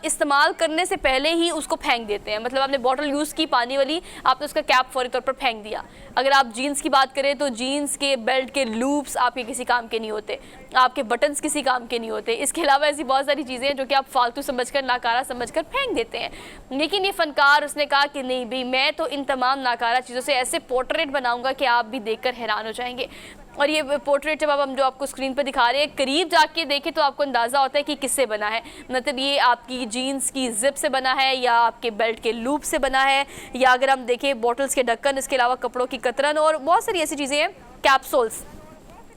इस्तेमाल करने से पहले ही उसको फेंक देते हैं। मतलब आपने बॉटल यूज़ की पानी वाली, आपने उसका कैप फौरी तौर पर फेंक दिया। अगर आप जीन्स की बात करें तो जीन्स के बेल्ट के लूप्स आपके किसी काम के नहीं होते, आपके बटन्स किसी काम के नहीं होते। इसके अलावा ऐसी बहुत सारी चीज़ें हैं जो कि आप फालतू समझकर, नाकारा समझकर फेंक देते हैं। लेकिन ये फ़नकार, उसने कहा कि नहीं भाई, मैं तो इन तमाम नाकारा चीज़ों से ऐसे पोर्ट्रेट बनाऊँगा कि आप भी देख कर हैरान हो जाएंगे। और ये पोर्ट्रेट जब हम जो आपको स्क्रीन पर दिखा रहे हैं, करीब जाके देखें तो आपको अंदाज़ा होता है कि किससे बना है। मतलब ये आपकी जीन्स की जिप से बना है या आपके बेल्ट के लूप से बना है, या अगर हम देखें बॉटल्स के ढक्कन, इसके अलावा कपड़ों की कतरन और बहुत सारी ऐसी चीज़ें हैं। कैप्सूल्स,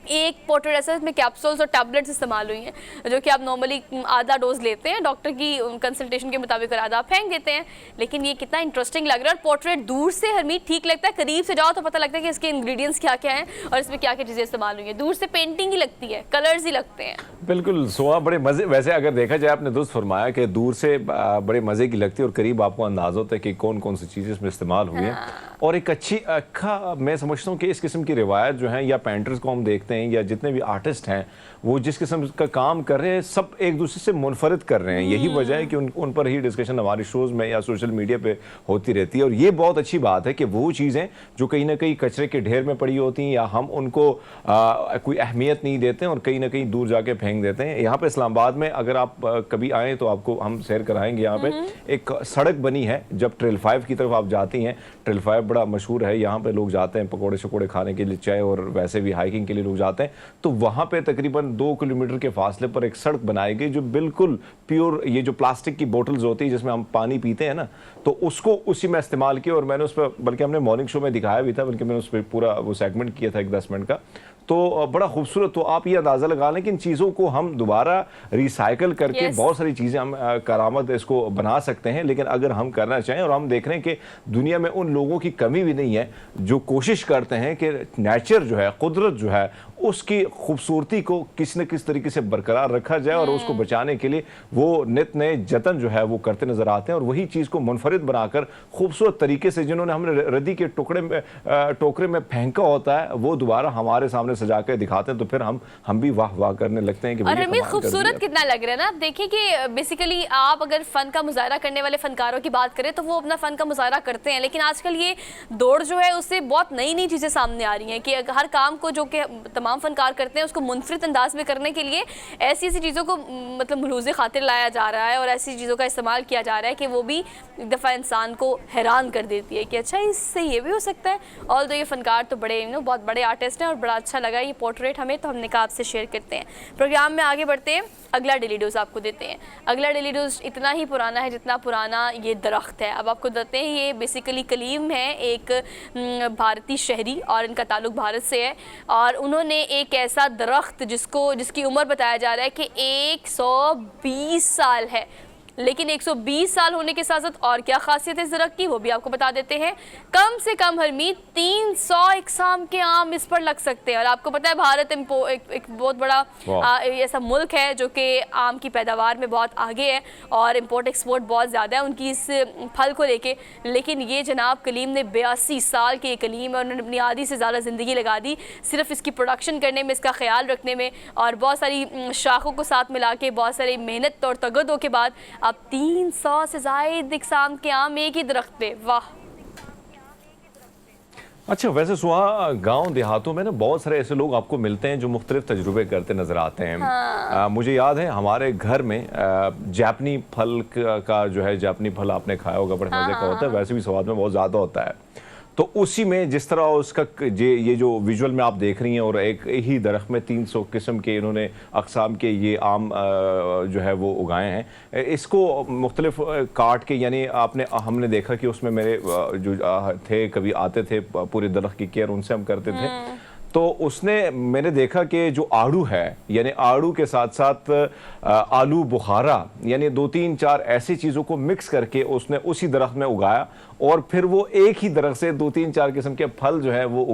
एक पोर्ट्रेट ऐसा है इसमें कैप्सूल्स और टैबलेट्स इस्तेमाल हुई हैं जो कि आप नॉर्मली आधा डोज लेते हैं डॉक्टर की कंसल्टेशन के मुताबिक, और आधा आप फेंक देते हैं। लेकिन ये कितना इंटरेस्टिंग लग रहा है। और पोर्ट्रेट दूर से हरमीत ठीक लगता है, करीब से जाओ तो पता लगता है कि इसके इंग्रेडिएंट्स क्या क्या हैं और इसमें क्या क्या चीज़ें इस्तेमाल हुई हैं। दूर से पेंटिंग ही लगती है, कलर्स ही लगते हैं। बिल्कुल सोहा, बड़े मज़े, वैसे अगर देखा जाए आपने दुरुस्त फरमाया कि दूर से बड़े मज़े की लगती है और करीब आपको अंदाज़ा होता है कि कौन कौन सी चीज़ें इसमें इस्तेमाल हुई हैं। और एक अच्छा मैं समझता हूँ कि इस किस्म की रिवायत जो है, या पेंटर्स को हम देखते हैं या जितने भी आर्टिस्ट हैं वो जिस किस्म का काम कर रहे हैं, सब एक दूसरे से मुनफरिद कर रहे हैं। यही वजह है कि उन पर ही डिस्कशन हमारे शोज़ में या सोशल मीडिया पे होती रहती है। और ये बहुत अच्छी बात है कि वो चीज़ें जो कहीं ना कहीं कचरे के ढेर में पड़ी होती हैं या हम उनको कोई अहमियत नहीं देते हैं और कहीं ना कहीं दूर जाके फेंक देते हैं। यहाँ पे इस्लामाबाद में अगर आप कभी आएँ तो आपको हम सैर कराएंगे। यहाँ पे एक सड़क बनी है, जब ट्रेल 5 की तरफ आप जाती हैं, ट्रेल 5 बड़ा मशहूर है, यहाँ पे लोग जाते हैं पकौड़े शकोड़े खाने के लिए, चाय और वैसे भी हाइकिंग के लिए लोग जाते हैं। तो वहाँ पे तकरीबन 2 किलोमीटर के फासले पर एक सड़क बनाई गई जो बिल्कुल प्योर, ये जो प्लास्टिक की बोतल्स होती है जिसमें हम पानी पीते हैं ना, तो उसको उसी में इस्तेमाल किया। और मैंने उस पर, बल्कि हमने मॉर्निंग शो में दिखाया भी था, बल्कि मैंने उस पर पूरा वो सेगमेंट किया था एक 10 मिनट का, तो बड़ा खूबसूरत। तो आप ये अंदाज़ा लगा लें कि इन चीज़ों को हम दोबारा रिसाइकल करके बहुत सारी चीज़ें हम करामत इसको बना सकते हैं। लेकिन अगर हम करना चाहें, और हम देख रहे हैं कि दुनिया में उन लोगों की कमी भी नहीं है जो कोशिश करते हैं कि नेचर जो है, कुदरत जो है, उसकी खूबसूरती को किसी न किस तरीके से बरकरार रखा जाए और उसको बचाने के लिए वो नित नए जतन जो है वो करते नजर आते हैं। और वही चीज़ को मुनफरिद बनाकर खूबसूरत तरीके से, जिन्होंने हमने रद्दी के टोकरे में फेंका होता है, वो दोबारा हमारे सामने सजा के दिखाते हैं। तो फिर हम भी वाह वाह करने लगते हैं कि और हमें खूबसूरत कितना लग रहा है ना। देखिए कि बेसिकली आप अगर फ़न का मुजाहरा करने वाले फ़नकारों की बात करें तो वो अपना फ़न का मुजाहरा करते हैं, लेकिन आजकल ये दौड़ जो है उससे बहुत नई नई चीज़ें सामने आ रही हैं कि हर काम को जो कि तमाम फ़नकार करते हैं उसको मुनफरिद अंदाज में करने के लिए ऐसी ऐसी चीज़ों को मतलब मलूज़े खातिर लाया जा रहा है और ऐसी चीज़ों का इस्तेमाल किया जा रहा है कि वो भी एक दफ़ा इंसान को हैरान कर देती है कि अच्छा इससे ये भी हो सकता है। और तो ये फ़नकार तो बड़े बहुत बड़े आर्टिस्ट हैं और बड़ा अच्छा लगा ये पोर्ट्रेट हमें, तो हमने कहा आपसे शेयर करते हैं। प्रोग्राम में आगे बढ़ते हैं, अगला डेली डोज आपको देते हैं। अगला डेली डोज इतना ही पुराना है जितना पुराना ये दरख्त है। अब आपको देते हैं, ये बेसिकली कलीम है, एक भारतीय शहरी और इनका ताल्लुक भारत से है। और उन्होंने एक ऐसा दरख्त जिसकी उम्र बताया जा रहा है कि 120 साल है, लेकिन 120 साल होने के साथ साथ और क्या खासियत है इस दरख्त की वो भी आपको बता देते हैं। कम से कम हरमीत 300 इकसाम के आम इस पर लग सकते हैं। और आपको पता है भारत एक बहुत बड़ा ऐसा मुल्क है जो कि आम की पैदावार में बहुत आगे है और इम्पोर्ट एक्सपोर्ट बहुत ज़्यादा है उनकी इस फल को लेके। लेकिन ये जनाब कलीम ने 82 साल के कलीम है, उन्होंने अपनी आधी से ज़्यादा ज़िंदगी लगा दी सिर्फ इसकी प्रोडक्शन करने में, इसका ख्याल रखने में, और बहुत सारी शाखों को साथ मिला के बहुत सारी मेहनत और तगदों के बाद अब 300 से ज़ायद इकसाम के आम एक ही दरख्त पे। वाह। अच्छा, वैसे सुहा गांव देहातों में ना बहुत सारे ऐसे लोग आपको मिलते हैं जो मुख्तलिफ तजुर्बे करते नजर आते हैं। हाँ। मुझे याद है हमारे घर में जापनी फल का जो है, जापनी फल आपने खाया होगा, बड़े मजे का होता है, वैसे भी स्वाद में बहुत ज़्यादा होता है। तो उसी में जिस तरह उसका ये जो विजुअल में आप देख रही हैं, और एक ही दरख्त में 300 किस्म के इन्होंने अक़साम के ये आम जो है वो उगाए हैं। इसको मुख्तलिफ काट के, यानी हमने देखा कि उसमें मेरे जो थे कभी आते थे पूरे दरख्त की केयर उनसे हम करते थे, तो उसने मैंने देखा कि जो आड़ू है, यानी आड़ू के साथ साथ आलू बुखारा, यानी 2-3-4 ऐसी चीज़ों को मिक्स करके उसने उसी दरख्त में उगाया, और फिर वो एक ही दरख्त से 2-3-4 किस्म के फल जो है वो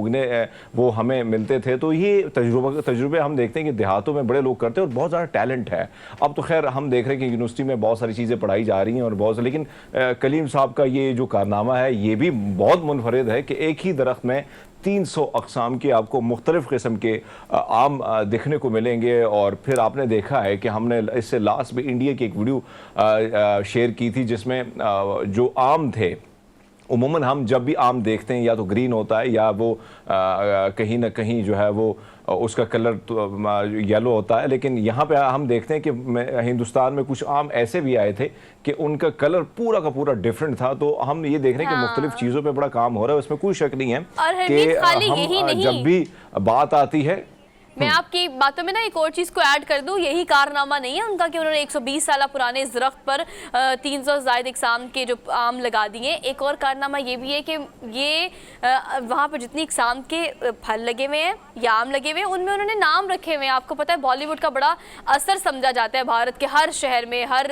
वो हमें मिलते थे। तो ये तजुर्बे हम देखते हैं कि देहातों में बड़े लोग करते हैं और बहुत ज़्यादा टैलेंट है। अब तो खैर हम देख रहे हैं कि यूनिवर्सिटी में बहुत सारी चीज़ें पढ़ाई जा रही हैं और बहुत, लेकिन कलीम साहब का ये जो कारनामा है ये भी बहुत मुनफरिद है कि एक ही दरख्त में 300 अक़साम के आपको मुख्तलिफ़ किस्म के आम दिखने को मिलेंगे। और फिर आपने देखा है कि हमने इससे लास्ट में इंडिया की एक वीडियो शेयर की थी जिसमें जो आम थे, उमूमन हम जब भी आम देखते हैं या तो ग्रीन होता है या वो कहीं ना कहीं जो है वो उसका कलर तो येलो होता है, लेकिन यहाँ पे हम देखते हैं कि हिंदुस्तान में कुछ आम ऐसे भी आए थे कि उनका कलर पूरा का पूरा डिफरेंट था। तो हम ये देख रहे हैं कि मुख्तलिफ चीज़ों पे बड़ा काम हो रहा है, उसमें कोई शक नहीं है कि हम जब भी बात आती है, मैं आपकी बातों में ना एक और चीज़ को ऐड कर दूं, यही कारनामा नहीं है उनका कि उन्होंने 120 साल पुराने इस दरख्त पर 300 ज़ायद इकसाम के जो आम लगा दिए। एक और कारनामा ये भी है कि ये वहाँ पर जितनी इकसाम के फल लगे हुए हैं या आम लगे हुए हैं उनमें उन्होंने नाम रखे हुए हैं। आपको पता है बॉलीवुड का बड़ा असर समझा जाता है भारत के हर शहर में, हर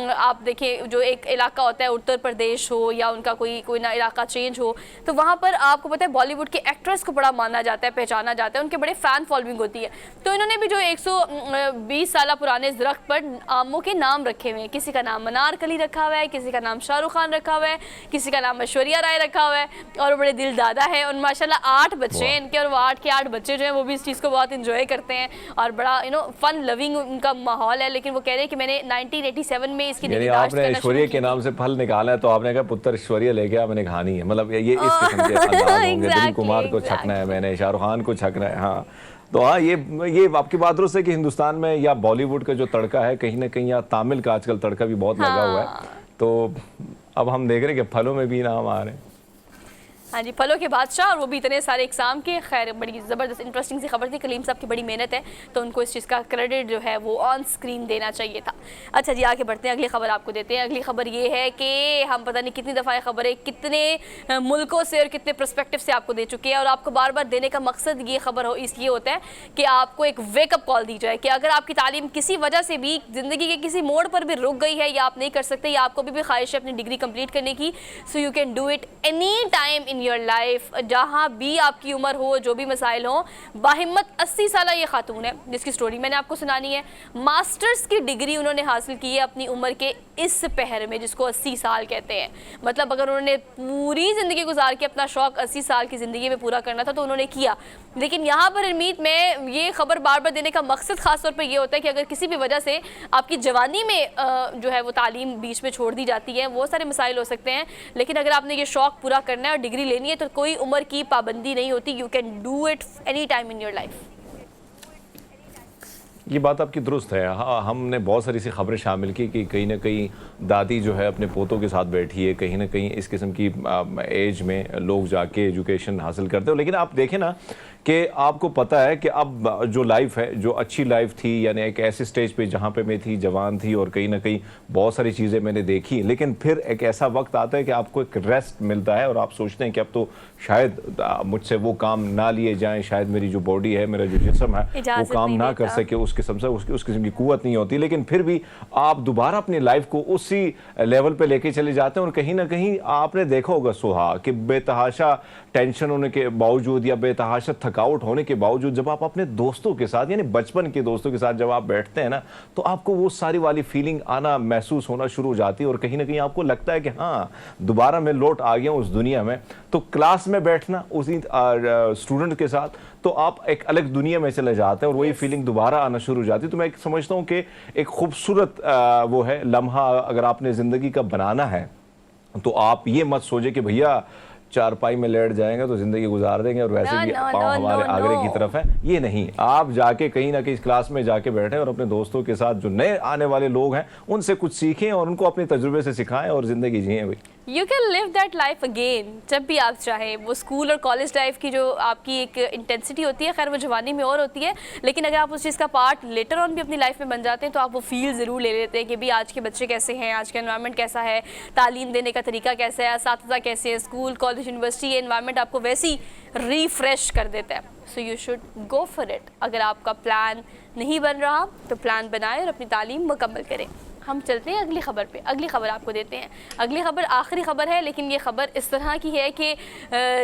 आप देखिए जो एक इलाका होता है, उत्तर प्रदेश हो या उनका कोई ना इलाका चेंज हो, तो वहाँ पर आपको पता है बॉलीवुड के एक्ट्रेस को बड़ा माना जाता है, पहचाना जाता है, उनके बड़े फ़ैन फॉलोइंग होती है। तो इन्होंने भी जो 120 साल पुराने इस दरख्त पर आमों के नाम रखे हुए हैं। किसी का नाम अनारकली रखा हुआ है, किसी का नाम शाहरुख खान रखा हुआ है, किसी का नाम ऐश्वर्या राय रखा हुआ है, और बड़े दिल दादा है। और माशाल्लाह 8 बच्चे हैं इनके, और वो 8 के 8 बच्चे जो हैं वो भी इस चीज़ को बहुत इंजॉय करते हैं और बड़ा फन लविंग उनका माहौल है। लेकिन वो कह रहे हैं कि मैंने 1987 में इसकी आपने ऐश्वर्या के नाम से फल निकाला है, तो आपने कहा पुत्र ऐश्वर्या लेके आ, मैंने कहा नहीं है, मतलब ये इस किस्म के अंदाज होंगे। दिलीप कुमार को छकना है मैंने, शाहरुख खान को छकना है। हाँ, तो हाँ, ये आपकी बात दुरुस्त है कि हिंदुस्तान में या बॉलीवुड का जो तड़का है कहीं ना कहीं, या तमिल का आजकल तड़का भी बहुत लगा हुआ है। तो अब हम देख रहे हैं कि फलों में भी नाम आ रहे हैं। हाँ जी, फलों के बादशाह, और वो भी इतने सारे एग्जाम के। खैर बड़ी ज़बरदस्त इंटरेस्टिंग सी खबर थी, कलीम साहब की बड़ी मेहनत है तो उनको इस चीज़ का क्रेडिट जो है वो ऑन स्क्रीन देना चाहिए था। अच्छा जी, आगे बढ़ते हैं, अगली खबर आपको देते हैं। अगली खबर ये है कि हम पता नहीं कितनी दफ़ा ये खबरें कितने मुल्कों से और कितने पर्सपेक्टिव से आपको दे चुके हैं, और आपको बार बार देने का मकसद ये खबर हो इसलिए होता है कि आपको एक वेकअप कॉल दी जाए कि अगर आपकी तालीम किसी वजह से भी ज़िंदगी के किसी मोड़ पर भी रुक गई है या आप नहीं कर सकते, या आपको भी ख्वाहिश है अपनी डिग्री कंप्लीट करने की, so you can do it any time in your life, जहाँ भी आपकी उम्र हो, जो भी मसाइल हो। बाहिम्मत 80 साल ये खातून है जिसकी स्टोरी मैंने आपको सुनानी है। मास्टर्स की डिग्री उन्होंने हासिल की है अपनी उम्र के इस पहर में, जिसको 80 साल कहते हैं। मतलब अगर उन्होंने पूरी ज़िंदगी गुजार के अपना शौक़ 80 साल की ज़िंदगी में पूरा करना था तो उन्होंने किया। लेकिन यहाँ पर हरमीत में ये खबर बार बार देने का मकसद ख़ास तौर पर यह होता है कि अगर किसी भी वजह से आपकी जवानी में जो है वो तालीम बीच में छोड़ दी जाती है, वो सारे मसाइल हो सकते हैं, लेकिन अगर आपने ये शौक़ पूरा करना है और डिग्री लेनी है तो कोई उम्र की पाबंदी नहीं होती। You can do it any time in your life. ये बात आपकी दुरुस्त है। हाँ, हमने बहुत सारी सी खबरें शामिल की कि कहीं ना कहीं दादी जो है अपने पोतों के साथ बैठी है, कहीं ना कहीं इस किस्म की एज में लोग जाके एजुकेशन हासिल करते हो। लेकिन आप देखें ना कि आपको पता है कि अब जो लाइफ है, जो अच्छी लाइफ थी, यानी एक ऐसे स्टेज पे जहाँ पे मैं थी, जवान थी और कहीं ना कहीं बहुत सारी चीज़ें मैंने देखी, लेकिन फिर एक ऐसा वक्त आता है कि आपको एक रेस्ट मिलता है और आप सोचते हैं कि अब तो शायद मुझसे वो काम ना लिए जाएं, शायद मेरी जो बॉडी है, मेरा जो जिस्म है वो काम ना कर सके उस किस्म से उस किस्म की कुव्वत नहीं होती, लेकिन फिर भी आप दोबारा अपनी लाइफ को उसी लेवल पे लेके चले जाते हैं। और कहीं ना कहीं आपने देखा होगा सुहा कि बेतहाशा टेंशन होने के बावजूद या बेतहाशा थकावट होने के बावजूद जब आप अपने दोस्तों के साथ यानी बचपन के दोस्तों के साथ जब आप बैठते हैं ना, तो आपको वो सारी वाली फीलिंग आना महसूस होना शुरू हो जाती है और कहीं ना कहीं आपको लगता है कि हाँ दोबारा मैं लौट आ गया हूँ उस दुनिया में। तो क्लास में बैठना उसी स्टूडेंट के साथ तो आप एक अलग दुनिया में चले जाते हैं और वही फीलिंग दोबारा आना शुरू हो जाती है। तो मैं समझता हूँ कि एक खूबसूरत वो है लम्हा अगर आपने ज़िंदगी का बनाना है तो आप ये मत सोचे कि भैया चारपाई में लेट जाएंगे तो जिंदगी गुजार देंगे और वैसे भी पाँव हमारे आगरे की तरफ है, ये नहीं। आप जाके कहीं ना कहीं इस क्लास में जाके बैठे और अपने दोस्तों के साथ जो नए आने वाले लोग हैं उनसे कुछ सीखें और उनको अपने तजुर्बे से सिखाएं और जिंदगी जिएं भाई। You can live that life again जब भी आप चाहें। वो स्कूल और कॉलेज लाइफ की जो आपकी एक इंटेंसिटी होती है, खैर वो जवानी में और होती है, लेकिन अगर आप उस चीज़ का पार्ट लेटर ऑन भी अपनी लाइफ में बन जाते हैं तो आप वो फील ज़रूर ले लेते हैं कि भाई आज के बच्चे कैसे हैं, आज का एनवायरनमेंट कैसा है, तालीम देने का तरीका कैसा है, असातिज़ा कैसे हैं, स्कूल कॉलेज यूनिवर्सिटी एनवायरनमेंट आपको वैसी रिफ्रेश कर देता है। So you should go for it. अगर आपका प्लान नहीं बन रहा तो प्लान बनाएं और अपनी तालीम मुकम्मल करें। हम चलते हैं अगली खबर पे। अगली खबर आपको देते हैं। अगली खबर आखिरी खबर है, लेकिन ये खबर इस तरह की है कि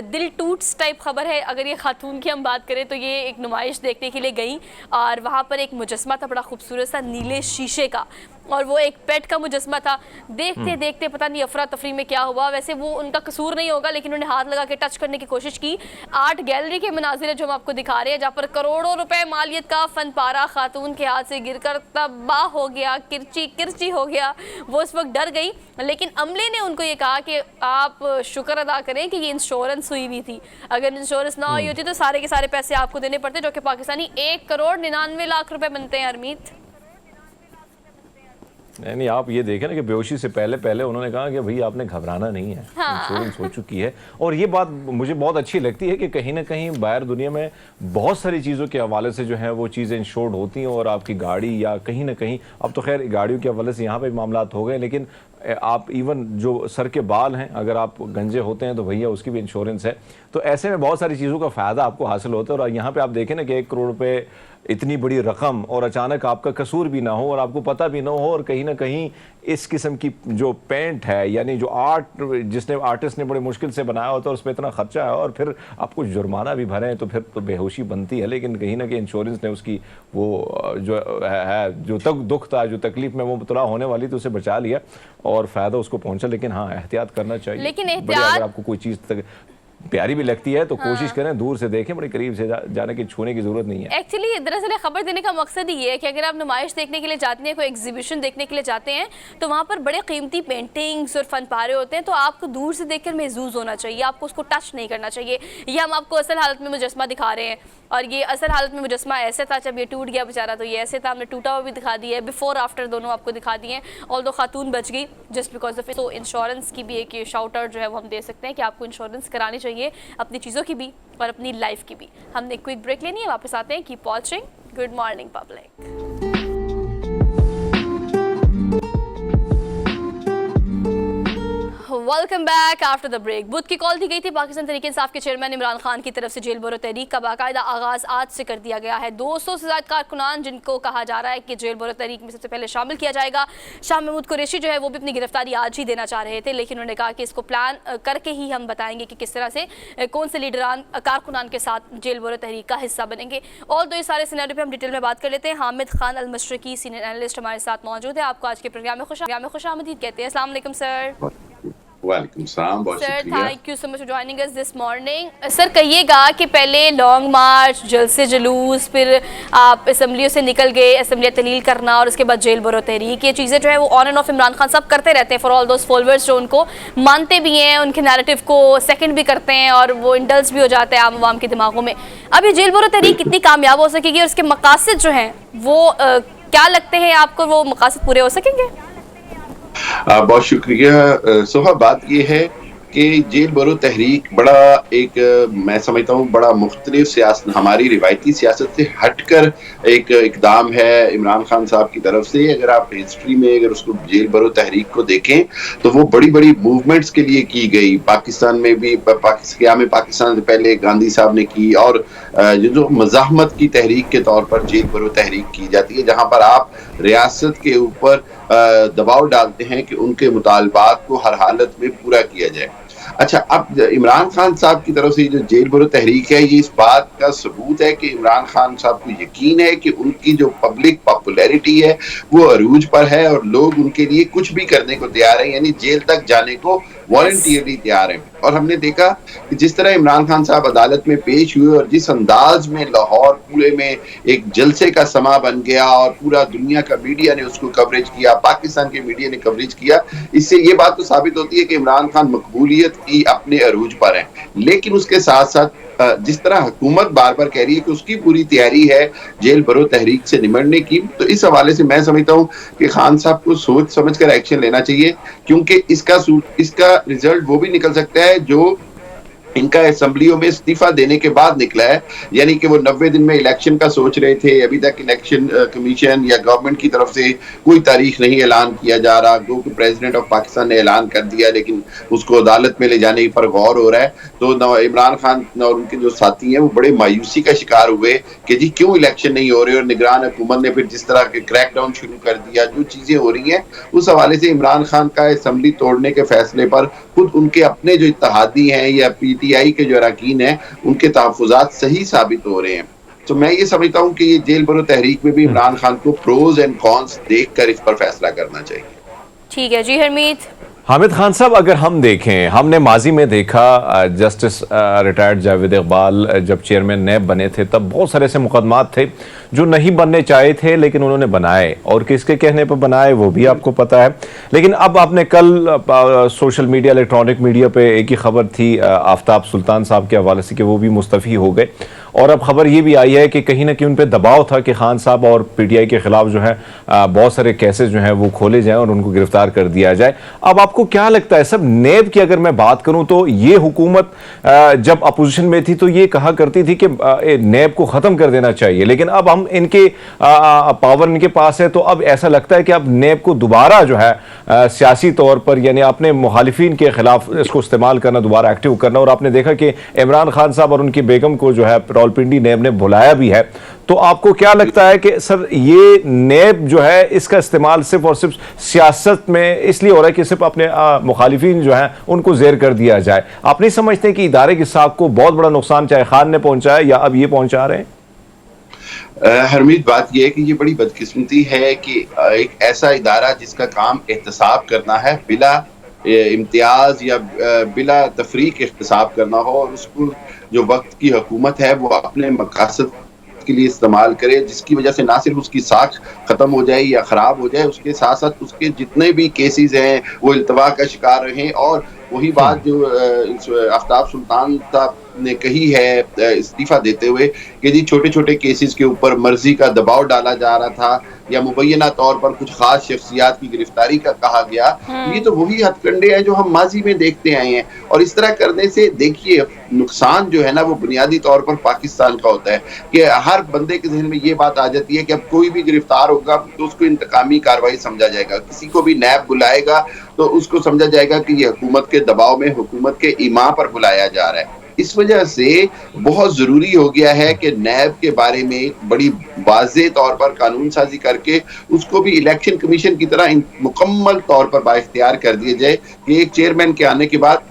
दिल टूट्स टाइप खबर है। अगर ये खातून की हम बात करें तो ये एक नुमाइश देखने के लिए गई और वहाँ पर एक मुजस्मा था बड़ा खूबसूरत सा नीले शीशे का, और वो एक पेट का मुजस्मा था। देखते देखते पता नहीं अफरा तफरी में क्या हुआ, वैसे वो उनका कसूर नहीं होगा, लेकिन उन्होंने हाथ लगा के टच करने की कोशिश की। आर्ट गैलरी के मनाजिर है जो हम आपको दिखा रहे हैं, जहाँ पर करोड़ों रुपए मालियत का फन पारा खातून के हाथ से गिरकर तबाह हो गया, किरची हो गया। वो उस वक्त डर गई, लेकिन अमले ने उनको ये कहा कि आप शुक्र अदा करें कि ये इंश्योरेंस हुई हुई थी। अगर इंश्योरेंस ना हुई होती तो सारे के सारे पैसे आपको देने पड़ते, जो कि पाकिस्तानी 1,99,00,000 रुपए बनते हैं। हरमीत नहीं, आप ये देखें ना कि बेहोशी से पहले उन्होंने कहा कि भाई आपने घबराना नहीं है, इंश्योरेंस हो चुकी है। और ये बात मुझे बहुत अच्छी लगती है कि कहीं ना कहीं बाहर दुनिया में बहुत सारी चीज़ों के हवाले से जो है वो चीज़ें इंश्योर्ड होती हैं और आपकी गाड़ी या कहीं ना कहीं, अब तो खैर गाड़ियों के हवाले से यहाँ पे मामलात हो गए, लेकिन आप इवन जो सर के बाल हैं अगर आप गंजे होते हैं तो भैया उसकी भी इंश्योरेंस है। तो ऐसे में बहुत सारी चीज़ों का फ़ायदा आपको हासिल होता है। और यहाँ पे आप देखें ना कि 1 करोड़ रुपए इतनी बड़ी रकम और अचानक आपका कसूर भी ना हो और आपको पता भी ना हो, और कहीं ना कहीं इस किस्म की जो पेंट है यानी जो आर्टिस्ट ने बड़ी मुश्किल से बनाया होता है उस पर इतना खर्चा है और फिर आपको जुर्माना भी भरें तो फिर तो बेहोशी बनती है। लेकिन कहीं ना कहीं इंश्योरेंस ने उसकी वो जो है जो दुख था, जो तकलीफ में वो मुबतला होने वाली थी, उसे बचा लिया और फ़ायदा उसको पहुंचा। लेकिन हाँ, एहतियात करना चाहिए। लेकिन अगर आपको कोई चीज़ प्यारी भी लगती है तो कोशिश करें दूर से देखें, बड़ी करीब से जाने की छूने की जरूरत नहीं है। एक्चुअली दरअसल खबर देने का मकसद ही है कि अगर आप नुमाइश देखने के लिए जाते हैं, कोई एग्जीबिशन देखने के लिए जाते हैं, तो वहाँ पर बड़े कीमती पेंटिंग्स और फन पारे होते हैं, तो आपको दूर से देखकर महसूस होना चाहिए, आपको उसको टच नहीं करना चाहिए। ये हम आपको असल हालत में मुजस्मा दिखा रहे हैं और ये असल हालत में मुजस्मा ऐसे था, जब ये टूट गया बेचारा तो ये ऐसे था। हमने टूटा हुआ भी दिखा दिया है, बिफोर आफ्टर दोनों आपको दिखा दिए हैं। ऑल्दो खातून बच गई जस्ट बिकॉज ऑफ। तो इंश्योरेंस की भी एक शाउट आउट जो है वो हम दे सकते हैं कि आपको इंश्योरेंस करानी चाहिए अपनी चीज़ों की भी और अपनी लाइफ की भी। हमने क्विक ब्रेक लेनी है, वापस आते हैं। Keep watching good morning public. Welcome back after the break. बुध की कॉल दी गई थी पाकिस्तान तहरीक इंसाफ के चेयरमैन इमरान खान की तरफ से जेल बरो तहरीक का बाकायदा आगाज आज से कर दिया गया है। 200 से ज्यादा कारकुनान जिनको कहा जा रहा है कि जेल बरो तहरीक में सबसे पहले शामिल किया जाएगा। शाह महमूद कुरैशी जो है वो भी अपनी गिरफ्तारी आज ही देना चाह रहे थे, लेकिन उन्होंने कहा कि इसको प्लान करके ही हम बताएंगे कि किस तरह से कौन से लीडरान कारकुनान के साथ जेल बरो तहरीक का हिस्सा बनेंगे। और दो इस सारे सिनेरियो पे हम डिटेल में बात कर लेते हैं। हामिद खान अल मशरकी सीनियर एनालिस्ट हमारे साथ मौजूद है। आपको आज के प्रोग्राम में खुशामदीद कहते हैं। अस्सलाम वालेकुम सर। वालेकुम सलाम, बहुत शुक्रिया। Thank you so much for joining us this morning. Sir कहिएगा कि पहले लॉन्ग मार्च, जलसे जुलूस, फिर आप असम्बलियों से निकल गए, असम्बलियाँ तलील करना और उसके बाद जेल बरो तहरीक, ये चीज़ें जो है वो on end of Imran Khan साहब करते रहते हैं फॉर ऑल दोज फॉलोअर्स जो उनको मानते भी हैं, उनके नैरेटिव को सेकंड भी करते हैं और वो इंडल्स भी हो जाता है आम आवाम के दिमागों में। अब ये जेल बरो तहरीक कितनी कामयाब हो सकेगी और उसके मकासद जो हैं वो क्या लगते हैं आपको, वो मकासद पूरे हो सकेंगे? बहुत शुक्रिया सोहा। बात ये है कि जेल भरो तहरीक बड़ा एक मैं समझता हूँ बड़ा मुख्तलिफ सियासत, हमारी रिवायती सियासत से हटकर एक इकदाम है इमरान खान साहब की तरफ से। अगर आप हिस्ट्री में अगर उसको जेल भरो तहरीक को देखें तो वो बड़ी-बड़ी मूवमेंट्स के लिए की गई। पाकिस्तान में भी क़याम पाकिस्तान से पहले गांधी साहब ने की, और ये जो मज़ाहमत की तहरीक के तौर पर जेल भरो तहरीक की जाती है, जहाँ पर आप रियासत के ऊपर दबाव डालते हैं कि उनके मुतालबात को हर हालत में पूरा किया जाए। अच्छा, अब इमरान खान साहब की तरफ से जो जेल भरो तहरीक है, ये इस बात का सबूत है कि इमरान खान साहब को यकीन है कि उनकी जो पब्लिक पॉपुलैरिटी है वो अरूज पर है और लोग उनके लिए कुछ भी करने को तैयार हैं, यानी जेल तक जाने को वॉलंटियरली तैयार हैं। और हमने देखा कि जिस तरह इमरान खान साहब अदालत में पेश हुए और जिस अंदाज में लाहौर पूरे में एक जलसे का समा बन गया और पूरा दुनिया का मीडिया ने उसको कवरेज किया, पाकिस्तान के मीडिया ने कवरेज किया, इससे ये बात तो साबित होती है कि इमरान खान मकबूलियत की अपने अरूज पर हैं। लेकिन उसके साथ साथ जिस तरह हुकूमत बार बार कह रही है कि उसकी पूरी तैयारी है जेल भरो तहरीक से निमटने की, तो इस हवाले से मैं समझता हूँ कि खान साहब को सोच समझ कर एक्शन लेना चाहिए, क्योंकि इसका रिजल्ट वो भी निकल सकता है जो इनका असेंबलियों में इस्तीफा देने के बाद निकला है। यानी कि वो 90 दिन में इलेक्शन का सोच रहे थे, अभी तक इलेक्शन कमीशन या गवर्नमेंट की तरफ से कोई तारीख नहीं ऐलान किया जा रहा, क्योंकि प्रेसिडेंट ऑफ पाकिस्तान ने ऐलान कर दिया लेकिन उसको अदालत में ले जाने पर गौर हो रहा है। तो इमरान खान और उनके जो साथी हैं वो बड़े मायूसी का शिकार हुए कि जी क्यों इलेक्शन नहीं हो रहे, और निगरान हुकूमत ने फिर जिस तरह के क्रैकडाउन शुरू कर दिया, जो चीजें हो रही हैं उस हवाले से इमरान खान का असेंबली तोड़ने के फैसले पर खुद उनके अपने जो इत्तेहादी हैं या पीटीआई के जो अरकान हैं उनके तहफ़्फ़ुज़ात सही साबित हो रहे हैं। तो मैं ये समझता हूँ कि ये जेल भरो तहरीक में भी इमरान खान को प्रोज एंड कॉन्स देखकर इस पर फैसला करना चाहिए। ठीक है जी हरमीत। हामिद खान साहब, अगर हम देखें, हमने माजी में देखा जस्टिस रिटायर्ड जावेद इकबाल जब चेयरमैन नैब बने थे तब बहुत सारे ऐसे मुकदमात थे जो नहीं बनने चाहे थे लेकिन उन्होंने बनाए, और किसके कहने पर बनाए वो भी आपको पता है। लेकिन अब आपने कल सोशल मीडिया, इलेक्ट्रॉनिक मीडिया पे एक ही खबर थी आफ्ताब सुल्तान साहब के हवाले से कि वो भी मुस्तफ़ी हो गए, और अब खबर ये भी आई है कि कहीं ना कहीं उन पर दबाव था कि खान साहब और पीटीआई के खिलाफ जो है बहुत सारे केसेस जो हैं वो खोले जाएं और उनको गिरफ्तार कर दिया जाए। अब आपको क्या लगता है, सब नेब की अगर मैं बात करूं तो ये हुकूमत जब अपोजिशन में थी तो ये कहा करती थी कि नेब को ख़त्म कर देना चाहिए, लेकिन अब हम इनके पावर इनके पास है तो अब ऐसा लगता है कि अब नेब को दोबारा जो है सियासी तौर पर यानी अपने मुखालिफिन के खिलाफ इसको इस्तेमाल करना, दोबारा एक्टिव करना। और आपने देखा कि इमरान खान साहब और उनकी बेगम को जो है रावलपिंडी नेब ने बुलाया भी है, तो आपको क्या लगता है कि सर ये नेब जो है इसका इस्तेमाल सिर्फ और सिर्फ सियासत में इसलिए हो रहा है कि सिर्फ अपने मुखालिफिन जो है उनको जेर कर दिया जाए? आप नहीं समझते कि इदारे की साख को बहुत बड़ा नुकसान चाहे खान ने पहुंचाया या अब ये पहुंचा रहे हैं? हरमीत, बात यह है कि ये बड़ी बदकिस्मती है कि एक ऐसा इदारा जिसका काम एहतसाब करना है, बिला इम्तियाज या बिला तफरीक एहतसाब करना हो, और उसको जो वक्त की हुकूमत है वो अपने मकासद के लिए इस्तेमाल करे, जिसकी वजह से ना सिर्फ उसकी साख खत्म हो जाए या खराब हो जाए, उसके साथ साथ उसके जितने भी केसेस हैं वो इल्तवा का शिकार रहे। और वही बात जो आफ्ताब सुल्तान साहब ने कही है इस्तीफा देते हुए कि जी छोटे छोटे केसेस के ऊपर मर्जी का दबाव डाला जा रहा था या मुबैना तौर पर कुछ खास शख्सियात की गिरफ्तारी का कहा गया, ये तो वही हथकंडे हैं जो हम माजी में देखते आए हैं। और इस तरह करने से देखिए नुकसान जो है ना वो बुनियादी तौर पर पाकिस्तान का होता है कि हर बंदे के जहन में ये बात आ जाती है कि अब कोई भी गिरफ्तार होगा तो उसको इंतकामी कार्रवाई समझा जाएगा, किसी को भी नैब बुलाएगा तो उसको समझा जाएगा कि ये हुकूमत के दबाव में, हुकूमत के ईमा पर बुलाया जा रहा है। इस वजह से बहुत जरूरी हो गया है कि नैब के बारे में बड़ी वाज़ेह तौर पर कानून साजी करके उसको भी इलेक्शन कमीशन की तरह मुकम्मल तौर पर बाइख्तियार कर दिया जाए कि एक चेयरमैन के आने के बाद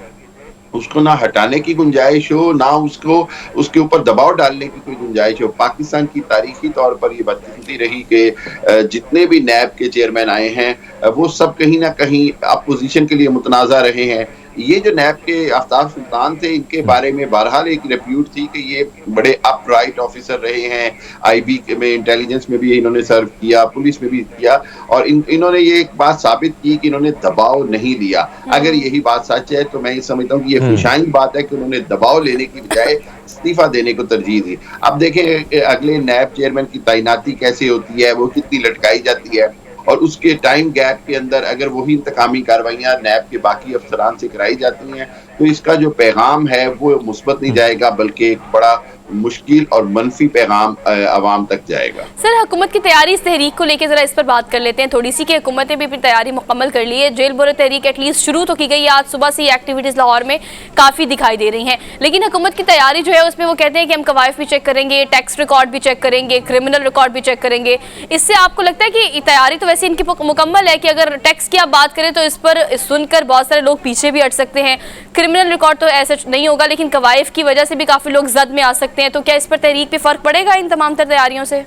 उसको ना हटाने की गुंजाइश हो, ना उसको उसके ऊपर दबाव डालने की कोई गुंजाइश हो। पाकिस्तान की तारीखी तौर पर ये बदकिस्मती रही कि जितने भी नैब के चेयरमैन आए हैं वो सब कहीं ना कहीं अपोजिशन के लिए मुतनाज़ा रहे हैं। ये जो नैब के आफ्ताब सुल्तान थे, इनके बारे में बहरहाल एक रिप्यूट थी कि ये बड़े अपराइट ऑफिसर रहे हैं, आईबी में इंटेलिजेंस में भी इन्होंने सर्व किया, पुलिस में भी किया, और इन्होंने ये एक बात साबित की कि इन्होंने दबाव नहीं लिया। अगर यही बात सच है तो मैं ये समझता हूँ कि ये खुशाइन बात है कि उन्होंने दबाव लेने की बजाय इस्तीफा देने को तरजीह दी। अब देखें अगले नैब चेयरमैन की तैनाती कैसे होती है, वो कितनी लटकाई जाती है, और उसके टाइम गैप के अंदर अगर वही इंतकामी कार्रवाइयाँ नैब के बाकी अफसरान से कराई जाती हैं तो इसका जो पैगाम है वो मुस्बत नहीं जाएगा बल्कि एक बड़ा मुश्किल और मनफी पैगाम अवाम तक जाएगा। सर, हुकूमत की तैयारी इस तहरीक को लेकर जरा इस पर बात कर लेते हैं थोड़ी सी कि हुकूमत ने भी अपनी तैयारी मुकम्मल कर ली है। जेल बुरो तहरीक एटलीस्ट शुरू तो की गई है, आज सुबह से एक्टिविटीज़ लाहौर में काफ़ी दिखाई दे रही हैं, लेकिन हुकूमत की तैयारी जो है उसमें वो कहते हैं कि हम कवायफ भी चेक करेंगे, टैक्स रिकॉर्ड भी चेक करेंगे, क्रिमिनल रिकॉर्ड भी चेक करेंगे। इससे आपको लगता है कि तैयारी तो वैसे इनकी मुकम्मल है कि अगर टैक्स की आप बात करें तो इस पर सुनकर बहुत सारे लोग पीछे भी हट सकते हैं, क्रिमिनल रिकॉर्ड तो ऐसा नहीं होगा, लेकिन कवायफ की वजह से भी काफ़ी लोग जद में आ सकते हैं। तो क्या इस पर तहरीक पे फ़र्क पड़ेगा इन तमाम तर तैयारियों से?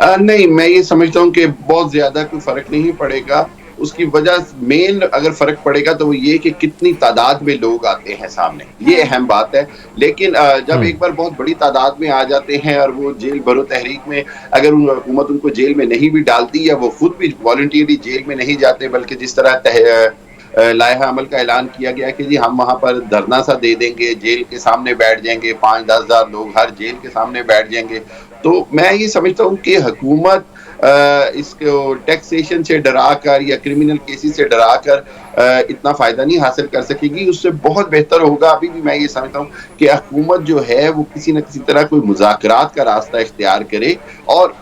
नहीं, मैं ये समझता हूँ कि बहुत ज्यादा कोई फर्क नहीं पड़ेगा। उसकी वजह मेन अगर फर्क पड़ेगा तो वो ये कि कितनी तादाद में लोग आते हैं सामने, ये अहम बात है। लेकिन जब एक बार बहुत बड़ी तादाद में आ जाते हैं और वो जेल भरो तहरीक में अगर हुकूमत उनको जेल में नहीं भी डालती या वो खुद भी वॉलंटियरली जेल में नहीं जाते, बल्कि जिस तरह लाइहा अमल का ऐलान किया गया कि जी हम वहां पर धरना सा दे देंगे, जेल के सामने बैठ जाएंगे, 5-10 हज़ार लोग हर जेल के सामने बैठ जाएंगे, तो मैं ये समझता हूँ कि हुकूमत इसको टैक्सेशन से डरा कर या क्रिमिनल केसेस से डरा कर इतना फायदा नहीं हासिल कर सकेगी। उससे बहुत बेहतर होगा, अभी भी मैं ये समझता हूँ कि हुकूमत जो है वो किसी न किसी तरह कोई मुज़ाकरात का रास्ता इख्तियार करे और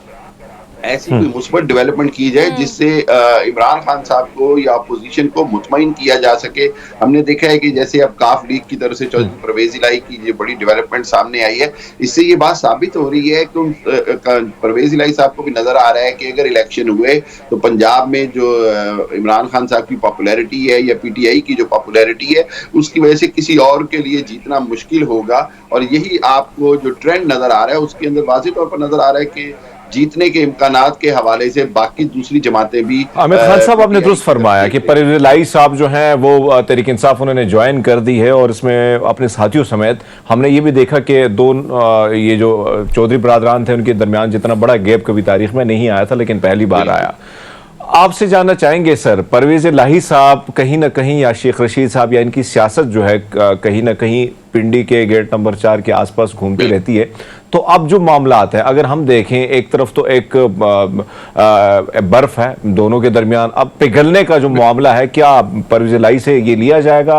ऐसी कोई मुस्बत डेवलपमेंट की जाए जिससे इमरान खान साहब को या अपोजिशन को मुतमईन किया जा सके। हमने देखा है कि जैसे अब काफ लीग की तरफ से चौधरी परवेज इलाही की जो बड़ी डेवलपमेंट सामने आई है, इससे ये बात साबित हो रही है कि परवेज इलाही साहब को भी नजर आ रहा है कि अगर इलेक्शन हुए तो पंजाब में जो इमरान खान साहब की पॉपुलैरिटी है या पीटीआई की जो पॉपुलैरिटी है उसकी वजह से किसी और के लिए जीतना मुश्किल होगा। और यही आपको जो ट्रेंड नजर आ रहा है उसके अंदर वाज़ेह तौर पर नजर आ रहा है कि जीतने के इम्कानात के हवाले से बाकी दूसरी जमातें भी। आमिर खान साहब, आपने दुरुस्त फरमाया कि परवेज इलाही साहब जो हैं वो तहरीक इंसाफ उन्होंने ज्वाइन कर दी है और इसमें अपने साथियों समेत हमने ये भी देखा कि ये जो चौधरी बरादरान थे उनके दरमियान जितना बड़ा गैप कभी तारीख में नहीं आया था, लेकिन पहली बार आया। आपसे जानना चाहेंगे सर, परवेज इलाही साहब कहीं ना कहीं या शेख रशीद साहब या इनकी सियासत जो है कहीं ना कहीं पिंडी के गेट नंबर 4 के आसपास घूमती रहती है, तो अब जो मामला आता है अगर हम देखें एक तरफ तो एक बर्फ है दोनों के दरमियान, अब पिघलने का जो मामला है क्या परवेज इलाही से ये लिया जाएगा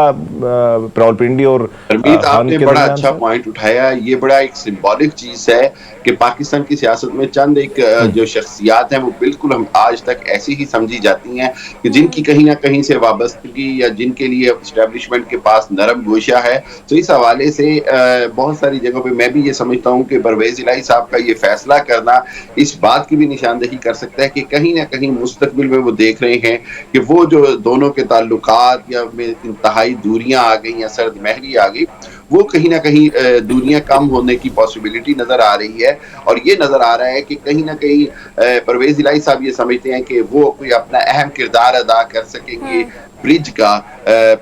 रावलपिंडी और आपने बड़ा अच्छा पॉइंट उठाया। ये बड़ा एक सिंबॉलिक चीज है कि पाकिस्तान की सियासत में चंद एक जो शख्सियात हैं वो बिल्कुल हम आज तक ऐसी ही समझी जाती हैं कि जिनकी कहीं ना कहीं से वाबस्तगी या जिनके लिए एस्टेब्लिशमेंट के पास नरम गोशा है। तो इस हवाले से बहुत सारी जगहों पे मैं भी ये समझता हूँ कि परवेज इलाही साहब का ये फैसला करना इस बात की भी निशानदेही कर सकता है कि कहीं ना कहीं मुस्तकबिल में वो देख रहे हैं कि वो जो दोनों के ताल्लुकात या में इंतहाई दूरियां आ गई या सर्द महरी आ गई, वो कहीं ना कहीं दूरियां कम होने की पॉसिबिलिटी नजर आ रही है। और ये नजर आ रहा है कि कहीं ना कहीं परवेज इलाही साहब ये समझते हैं कि वो कोई अपना अहम किरदार अदा कर सकेंगे ब्रिज का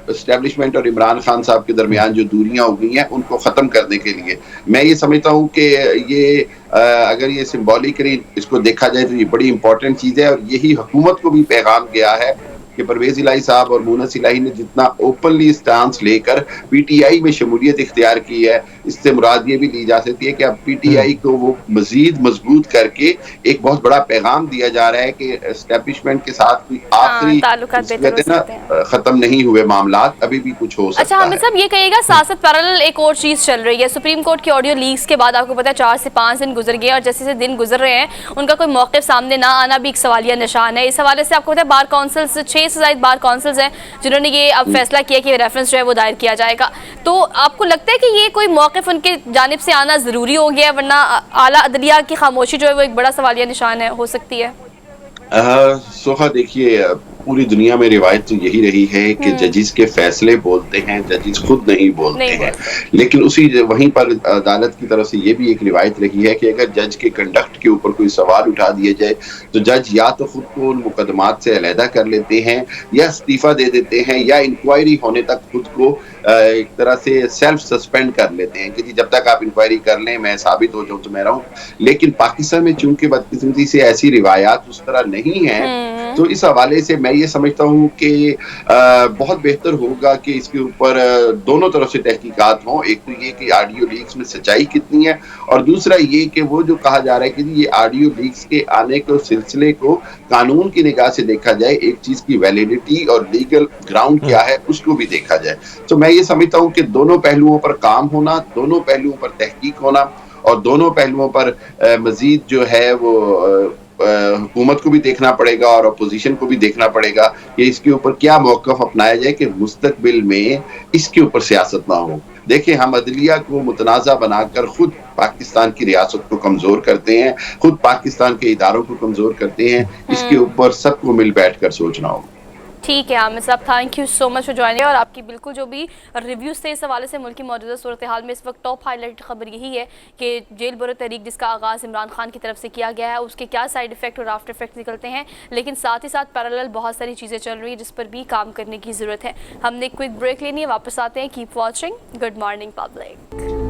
एस्टेब्लिशमेंट और इमरान खान साहब के दरमियान जो दूरियां हो गई हैं उनको खत्म करने के लिए। मैं ये समझता हूँ कि ये अगर ये सिंबॉलिकली इसको देखा जाए तो ये बड़ी इंपॉर्टेंट चीज है और यही हुकूमत को भी पैगाम गया है कि परवेज इलाही साहब और मुनस इलाही ने जितना ओपनली स्टांस लेकर पीटीआई में शमूलियत इख्तियार की है, इससे मुराद ये भी ली जा सकती है कि अब पीटीआई को वो मजीद मजबूत करके एक बहुत बड़ा पैगाम दिया जा रहा है कि एस्टेब्लिशमेंट के साथ कोई आखिरी खत्म नहीं हुए मामला, अभी भी कुछ हो सकता है। अच्छा हामिद साहब, ये कहिएगा साथ पैरेलल एक और चीज चल रही है। सुप्रीम कोर्ट की ऑडियो लीक्स के बाद आपको पता है 4 से 5 दिन गुजर गए और जैसे जैसे दिन गुजर रहे हैं उनका कोई मौक़िफ़ सामने ना आना भी एक सवालिया निशान है। इस हवाले से आपको पता है बार काउंसिल 6 से ज़ायद बार काउंसिल्स हैं जिन्होंने ये अब फैसला किया कि रेफरेंस जो है वो दायर किया जाएगा। तो आपको लगता है कि ये कोई मौक़िफ़ उनके जानिब से आना ज़रूरी हो गया, वरना आला अदलिया की खामोशी जो है वो एक बड़ा सवालिया निशान है हो सकती है? सोहा देखिए, पूरी दुनिया में रिवायत तो यही रही है कि जजिस के फैसले बोलते हैं, जजिस खुद नहीं बोलते हैं। लेकिन उसी वहीं पर अदालत की तरफ से ये भी एक रिवायत रही है कि अगर जज के कंडक्ट के ऊपर कोई सवाल उठा दिया जाए तो जज या तो खुद को उन मुकदमात से अलहदा कर लेते हैं या इस्तीफा दे देते हैं या इंक्वायरी होने तक खुद को एक तरह से सेल्फ सस्पेंड कर लेते हैं कि जी जब तक आप इंक्वायरी कर लें, मैं साबित हो जाऊं तो मैं रहूं। लेकिन पाकिस्तान में चूंकि बदकिस्मती से ऐसी रिवायात उस तरह नहीं है, तो इस हवाले से मैं ये समझता हूँ कि बहुत बेहतर होगा कि इसके ऊपर दोनों तरफ से तहकीकात हों। एक तो ये कि ऑडियो लीक्स में सच्चाई कितनी है, और दूसरा ये कि वो जो कहा जा रहा है कि ये ऑडियो लीक्स के आने के सिलसिले को कानून की निगाह से देखा जाए, एक चीज की वैलिडिटी और लीगल ग्राउंड क्या है उसको भी देखा जाए। तो मैं ये समझता हूँ कि दोनों पहलुओं पर काम होना, दोनों पहलुओं पर तहकीक होना, और दोनों पहलुओं पर मजीद जो है वो हुकूमत को भी देखना पड़ेगा और अपोजिशन को भी देखना पड़ेगा कि इसके ऊपर क्या मौक़िफ़ अपनाया जाए कि मुस्तकबिल में इसके ऊपर सियासत ना हो। देखिए, हम अदलिया को मुतनाज़ा बनाकर खुद पाकिस्तान की रियासत को कमज़ोर करते हैं, खुद पाकिस्तान के इदारों को कमज़ोर करते हैं। इसके ऊपर सबको मिल बैठ कर सोचना होगा। ठीक है आमिर साहब, thank you so much for joining. और आपकी बिल्कुल जो भी रिव्यूज़ थे इस हवाले से मुल्क की मौजूदा सूरत हाल में इस वक्त टॉप हाईलाइट खबर यही है कि जेल बरो तहरीक जिसका आगाज़ इमरान खान की तरफ से किया गया है, उसके क्या साइड इफ़ेक्ट और आफ्टर इफेक्ट निकलते हैं, लेकिन साथ ही साथ पैरेलल बहुत सारी चीज़ें चल रही हैं जिस पर भी काम करने की ज़रूरत है। हमने क्विक ब्रेक लेनी है, वापस आते हैं। Keep watching good morning public.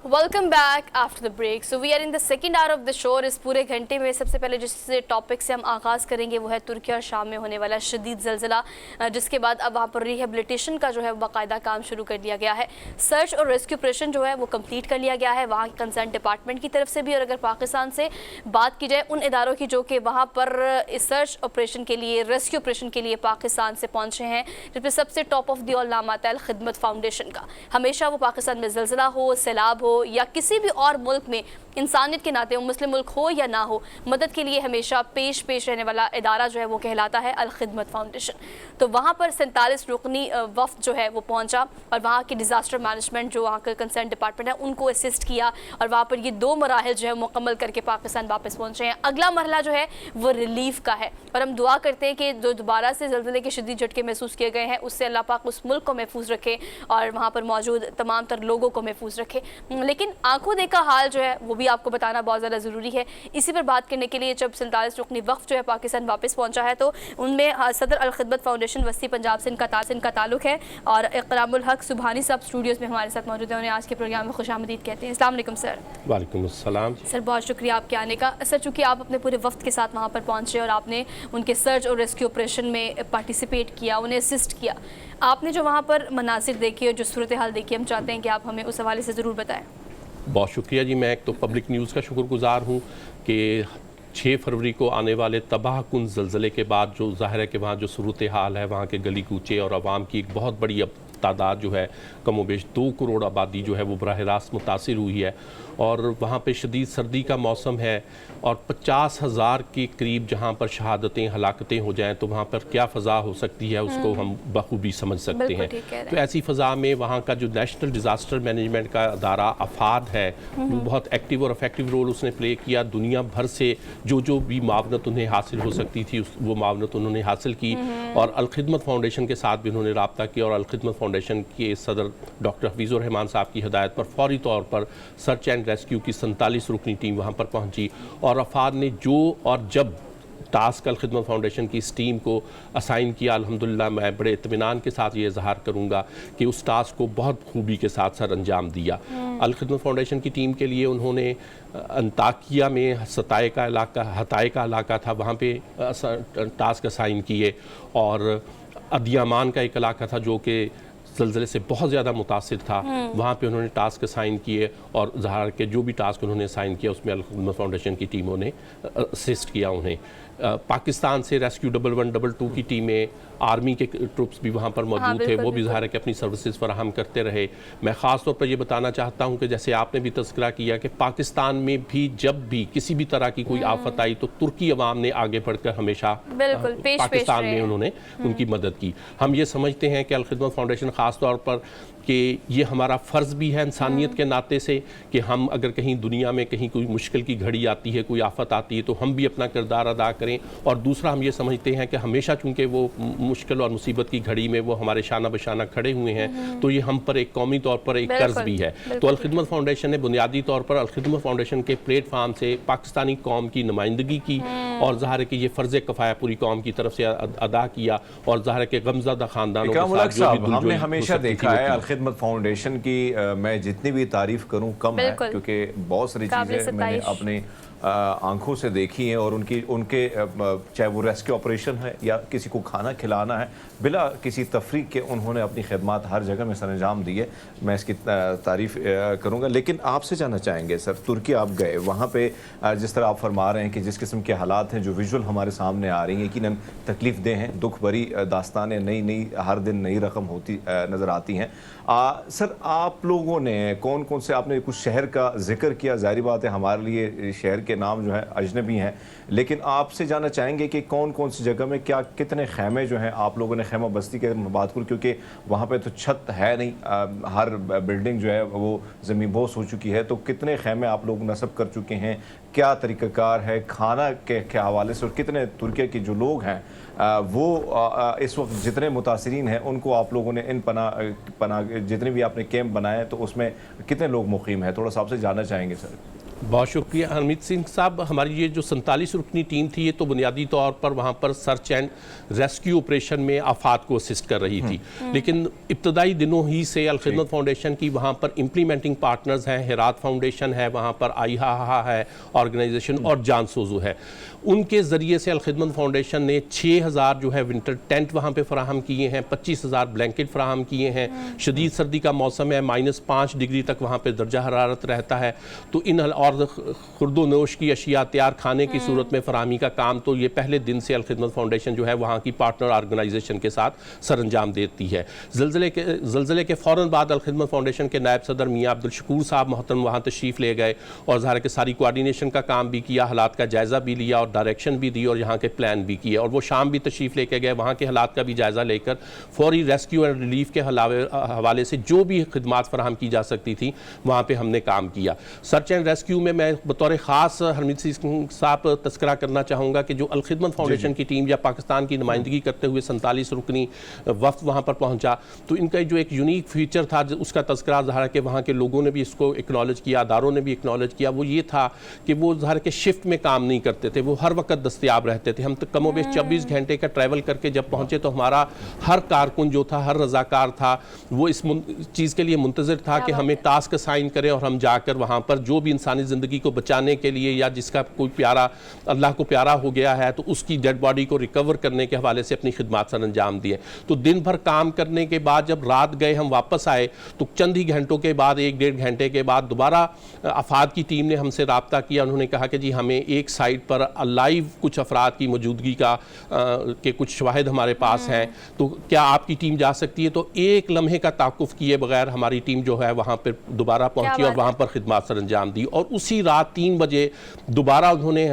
Welcome back after the break. So we are in the second hour of the show. इस पूरे घंटे में सबसे पहले जिस टॉपिक से हम आगाज़ करेंगे वो है तुर्की और शाम में होने वाला शदीद ज़लज़ला, जिसके बाद अब वहाँ पर रिहेबिलिटेशन का जो है बाकायदा काम शुरू कर दिया गया है। सर्च और रेस्क्यू ऑपरेशन जो है वो कंप्लीट कर लिया गया है वहाँ के कंसर्न डिपार्टमेंट की तरफ से भी। और अगर पाकिस्तान से बात की जाए उन इदारों की जो कि वहाँ पर इस सर्च ऑपरेशन के लिए, रेस्क्यू ऑपरेशन के लिए पाकिस्तान से पहुँचे हैं, जिसमें सबसे टॉप ऑफ दी ऑल नाम आता है अल खिदमत फाउंडेशन का। हमेशा वो पाकिस्तान में ज़लज़ला हो, सैलाब हो या किसी भी और मुल्क में इंसानियत के नाते, मुस्लिम मुल्क हो या ना हो, मदद के लिए हमेशा पेश रहने वाला इदारा जो है वो कहलाता है अल खिदमत फाउंडेशन। तो वहाँ पर 47 रुकनी वफ़द जो है वो पहुँचा और वहाँ के डिज़ास्टर मैनेजमेंट जो वहाँ का कंसर्न डिपार्टमेंट है उनको असिस्ट किया, और वहाँ पर ये 2 मराहिल जो है मुकम्मल करके पाकिस्तान वापस पहुँचे हैं। अगला मरहला जो है वो रिलीफ का है, और हम दुआ करते हैं कि जो दोबारा से ज़लज़ले के शदीद झटके महसूस किए गए हैं उससे अल्लाह पाक उस मुल्क को महफूज रखे और वहाँ पर मौजूद तमाम तर लोगों को महफूज रखे। लेकिन आंखों देखा हाल जो है वो भी आपको बताना बहुत ज़्यादा ज़रूरी है। इसी पर बात करने के लिए जब 47 रुकनी वफ़द जो है पाकिस्तान वापस पहुंचा है तो उनमें सदर अल खिदमत फाउंडेशन वस्ती पंजाब से इनका ताल्लुक है, और इकरामुल हक सुबहानी साहब स्टूडियोज़ में हमारे साथ मौजूद हैं। उन्हें आज के प्रोग्राम में खुशामदीद कहते हैं। अस्सलाम वालेकुम सर। वालेकुम अस्सलाम सर, बहुत शुक्रिया आपके आने का। सर, चूँकि आप अपने पूरे वफ़द के साथ वहाँ पर पहुँचे और आपने उनके सर्च और रेस्क्यू ऑपरेशन में पार्टिसिपेट किया, उन्हें असिस्ट किया, आपने जो वहाँ पर मनासिर देखी और जो सूरत हाल देखी, हम चाहते हैं कि आप हमें उस हवाले से ज़रूर बताएँ। बहुत शुक्रिया जी। मैं एक तो पब्लिक न्यूज़ का शुक्रगुजार हूँ कि 6 फरवरी को आने वाले तबाह कुन ज़लज़ले के बाद जो ज़ाहिर है कि वहाँ जो सूरत हाल है, वहाँ के गली कूचे और आवाम की एक बहुत बड़ी तादाद जो है कमोबेश 2 करोड़ आबादी जो है वो बराह रास्त मुतासिर हुई है, और वहाँ पे शदीद सर्दी का मौसम है और 50,000 के करीब जहाँ पर शहादतें, हलाकतें हो जाएं तो वहाँ पर क्या फ़ज़ा हो सकती है उसको हम बखूबी समझ सकते हैं। तो ऐसी फ़ज़ा में वहाँ का जो नेशनल डिज़ास्टर मैनेजमेंट का अदारा अफाद है वो बहुत एक्टिव और इफेक्टिव रोल उसने प्ले किया। दुनिया भर से जो भी मावनत उन्हें हासिल हो सकती थी वो मावनत उन्होंने हासिल की, और अल खिदमत फाउंडेशन के साथ भी उन्होंने रब्ता किया, और अल खिदमत फाउंडेशन के सदर डॉक्टर हफीज़ुर रहमान साहब की हिदायत पर फौरी तौर पर सर्च एंड रेस्क्यू की 47 रुकनी टीम वहाँ पर पहुँची, और अफाद ने जो और जब टास्क अल खिदमत फाउंडेशन की इस टीम को असाइन किया, अल्हम्दुलिल्लाह मैं बड़े इत्मीनान के साथ ये इजहार करूँगा कि उस टास्क को बहुत खूबी के साथ सर अंजाम दिया। अल खिदमत फाउंडेशन की टीम के लिए उन्होंने अंताकिया में हताए का इलाका था, वहाँ पे टास्क असाइन किए, और अदियामान का एक इलाका था जो कि ज़लज़ले से बहुत ज़्यादा मुतासिर था, वहाँ पे उन्होंने टास्क असाइन किए, और ज़ाहिर के जो भी टास्क उन्होंने असाइन किया उसमें अल खिदमत फाउंडेशन की टीमों ने असिस्ट किया उन्हें। पाकिस्तान से रेस्क्यू 1112 की टीमें, आर्मी के ट्रुप्स भी वहाँ पर मौजूद थे, वो भी ज़ाहिर है कि अपनी सर्विसेज फराहम करते रहे। मैं ख़ास तौर पर ये बताना चाहता हूँ कि जैसे आपने भी तज़किरा किया कि पाकिस्तान में भी जब भी किसी भी तरह की कोई आफत आई तो तुर्की अवाम ने आगे बढ़कर हमेशा पाकिस्तान में उन्होंने उनकी मदद की। हम ये समझते हैं कि अल खिदमत फाउंडेशन ख़ास तौर पर कि ये हमारा फ़र्ज़ भी है इंसानियत के नाते से कि हम अगर कहीं दुनिया में कहीं कोई मुश्किल की घड़ी आती है, कोई आफत आती है, तो हम भी अपना किरदार अदा करें। और दूसरा हम ये समझते हैं कि हमेशा चूँकि वो मुश्किल और मुसीबत की घड़ी में वो हमारे शाना बशाना खड़े हुए हैं, तो ये हम पर एक कौमी तौर पर एक कर्ज भी है। तो अल खिदमत फाउंडेशन ने बुनियादी तौर पर अल खिदमत फाउंडेशन के प्लेटफार्म से पाकिस्तानी कौम की नुमाइंदगी की, और ज़ाहिर है कि ये फ़र्ज़ कफ़ाया पूरी कौम की तरफ से अदा किया, और ज़ाहिर है कि गमज़दा ख़ानदानों के साथ जो भी हमने हमेशा देखा है अल खिदमत फाउंडेशन की, मैं जितनी भी तारीफ करूं कम है, क्योंकि बहुत सारी चीज़ें मैंने अपने आंखों से देखी हैं, और उनके चाहे वो रेस्क्यू ऑपरेशन है या किसी को खाना खिलाना है, बिला किसी तफरीक के उन्होंने अपनी खिदमत हर जगह में सरंजाम दी है। मैं इसकी तारीफ करूँगा। लेकिन आपसे जानना चाहेंगे सर, तुर्की आप गए, वहाँ पे जिस तरह आप फरमा रहे हैं कि जिस किस्म के हालात हैं, जो विजुअल हमारे सामने आ रही हैं, यकीनन तकलीफ दे हैं, दुख भरी दास्तानें नई हर दिन नई रकम होती नज़र आती हैं। सर, आप लोगों ने कौन कौन से, आपने कुछ शहर का जिक्र किया, जाहिर बात है हमारे लिए शहर के नाम जो है अजनबी हैं, लेकिन आपसे जानना चाहेंगे कि कौन कौन सी जगह में क्या कितने खैमे जो हैं आप लोगों ने, खैमा बस्ती के बात करूँ क्योंकि वहाँ पे तो छत है नहीं, हर बिल्डिंग जो है वो ज़मीन बोस हो चुकी है, तो कितने खैमे आप लोग नस्ब कर चुके हैं, क्या तरीक़ाकार है खाना के हवाले से, और कितने तुर्की के जो लोग हैं वो इस वक्त जितने मुतासरीन हैं उनको आप लोगों ने इन पना जितने भी आपने कैंप बनाए तो उसमें कितने लोग मुकीम हैं, थोड़ा सा आपसे जानना चाहेंगे सर। बहुत शुक्रिया हरमीत सिंह साहब। हमारी ये जो 47 रुकनी टीम थी, ये तो बुनियादी तौर पर वहाँ पर सर्च एंड रेस्क्यू ऑपरेशन में आफात को असिस्ट कर रही थी, लेकिन इब्तदाई दिनों ही से अल खिदमत फाउंडेशन की वहाँ पर इम्प्लीमेंटिंग पार्टनर्स हैं, हिरात फाउंडेशन है, वहाँ पर आईहा है ऑर्गेनाइजेशन, और जान सोजू है। उनके ज़रिए से अल खिदमत फाउंडेशन ने 6000 जो है विंटर टेंट वहाँ पे फराहम किए हैं, 25000 ब्लैंकेट फराहम किए हैं। शदीद सर्दी का मौसम है, -5 डिग्री तक वहाँ पे दर्जा हरारत रहता है, तो इन और खुर्दो नोश की अशिया तैयार खाने की सूरत में फराहमी का काम तो ये पहले दिन से अल खिदमत फाउंडेशन जो है वहाँ की पार्टनर ऑर्गेनाइजेशन के साथ सरंजाम देती है। ज़लज़ले के फ़ौरन बाद अल खिदमत फाउंडेशन के नायब सदर मियाँ अब्दुल शकूर साहब मोहतरम वहाँ तशरीफ़ ले गए, और ज़ाहिर के सारी कोऑर्डिनेशन का काम भी किया, हालात का जायज़ा भी लिया, और डायरेक्शन भी दी, और यहाँ के प्लान भी किए, और वो शाम भी तशरीफ़ लेके गए, वहाँ के हालात का भी जायज़ा लेकर फौरी रेस्क्यू एंड रिलीफ के हवाले से जो भी खिदमात फराहम की जा सकती थी वहाँ पर हमने काम किया। सर्च एंड रेस्क्यू में मैं बतौर ख़ास हरमीत सिंह साहब तस्करा करना चाहूँगा कि जो अल खिदमत फाउंडेशन की टीम या पाकिस्तान की नुमाइंदगी करते हुए 47 रुकनी वफ्द वहाँ पर पहुँचा, तो इनका जो एक यूनिक फीचर था उसका तस्करा ज़ाहिर कि वहाँ के लोगों ने भी इसको एक्नॉलेज किया, अदारों ने भी एक्नॉलेज किया, वो ये था कि वो ज़ाहिर के शिफ्ट में काम नहीं करते थे, वो हर वक्त दस्तयाब रहते थे। हम तो कमोबेश 24 घंटे का ट्रैवल करके जब पहुँचे तो हमारा हर कारकुन जो था, हर रज़ाकार था, वो इस चीज़ के लिए मुंतज़िर था कि हमें टास्क असाइन करें और हम जाकर वहाँ पर जो भी इंसानी ज़िंदगी को बचाने के लिए या जिसका कोई प्यारा अल्लाह को प्यारा हो गया है तो उसकी डेड बॉडी को रिकवर करने के हवाले से अपनी खिदमत सर अंजाम दिए। तो दिन भर काम करने के बाद जब रात गए हम वापस आए तो चंद ही घंटों के बाद, 1-1.5 घंटे के बाद दोबारा अफाद की टीम ने हमसे रब्ता किया। उन्होंने कहा कि जी हमें एक साइट पर लाइव कुछ अफराद की मौजूदगी का के कुछ शवाहिद हमारे पास हैं, तो क्या आपकी टीम जा सकती है? तो एक लम्हे का ताकुफ किए बगैर हमारी टीम जो है वहाँ पर दोबारा पहुँची और वहाँ पर खिदमत सर अंजाम दी। और उसी रात 3 बजे दोबारा उन्होंने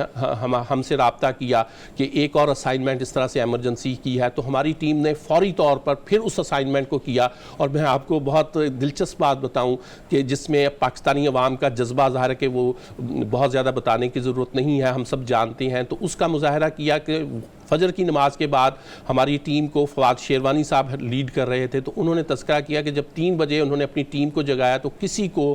हमसे रब्ता किया कि एक और असाइनमेंट इस तरह से एमरजेंसी की है, तो हमारी टीम ने फौरी तौर पर फिर उस असाइनमेंट को किया। और मैं आपको बहुत दिलचस्प बात बताऊं कि जिसमें पाकिस्तानी अवाम का जज्बा ज़ाहिर है कि वो बहुत ज़्यादा बताने की ज़रूरत नहीं है, हम सब जानते हैं, तो उसका मुजाहरा किया कि फजर की नमाज के बाद हमारी टीम को फवाद शेरवानी साहब लीड कर रहे थे, तो उन्होंने तस्करा किया कि जब 3 बजे उन्होंने अपनी टीम को जगाया तो किसी को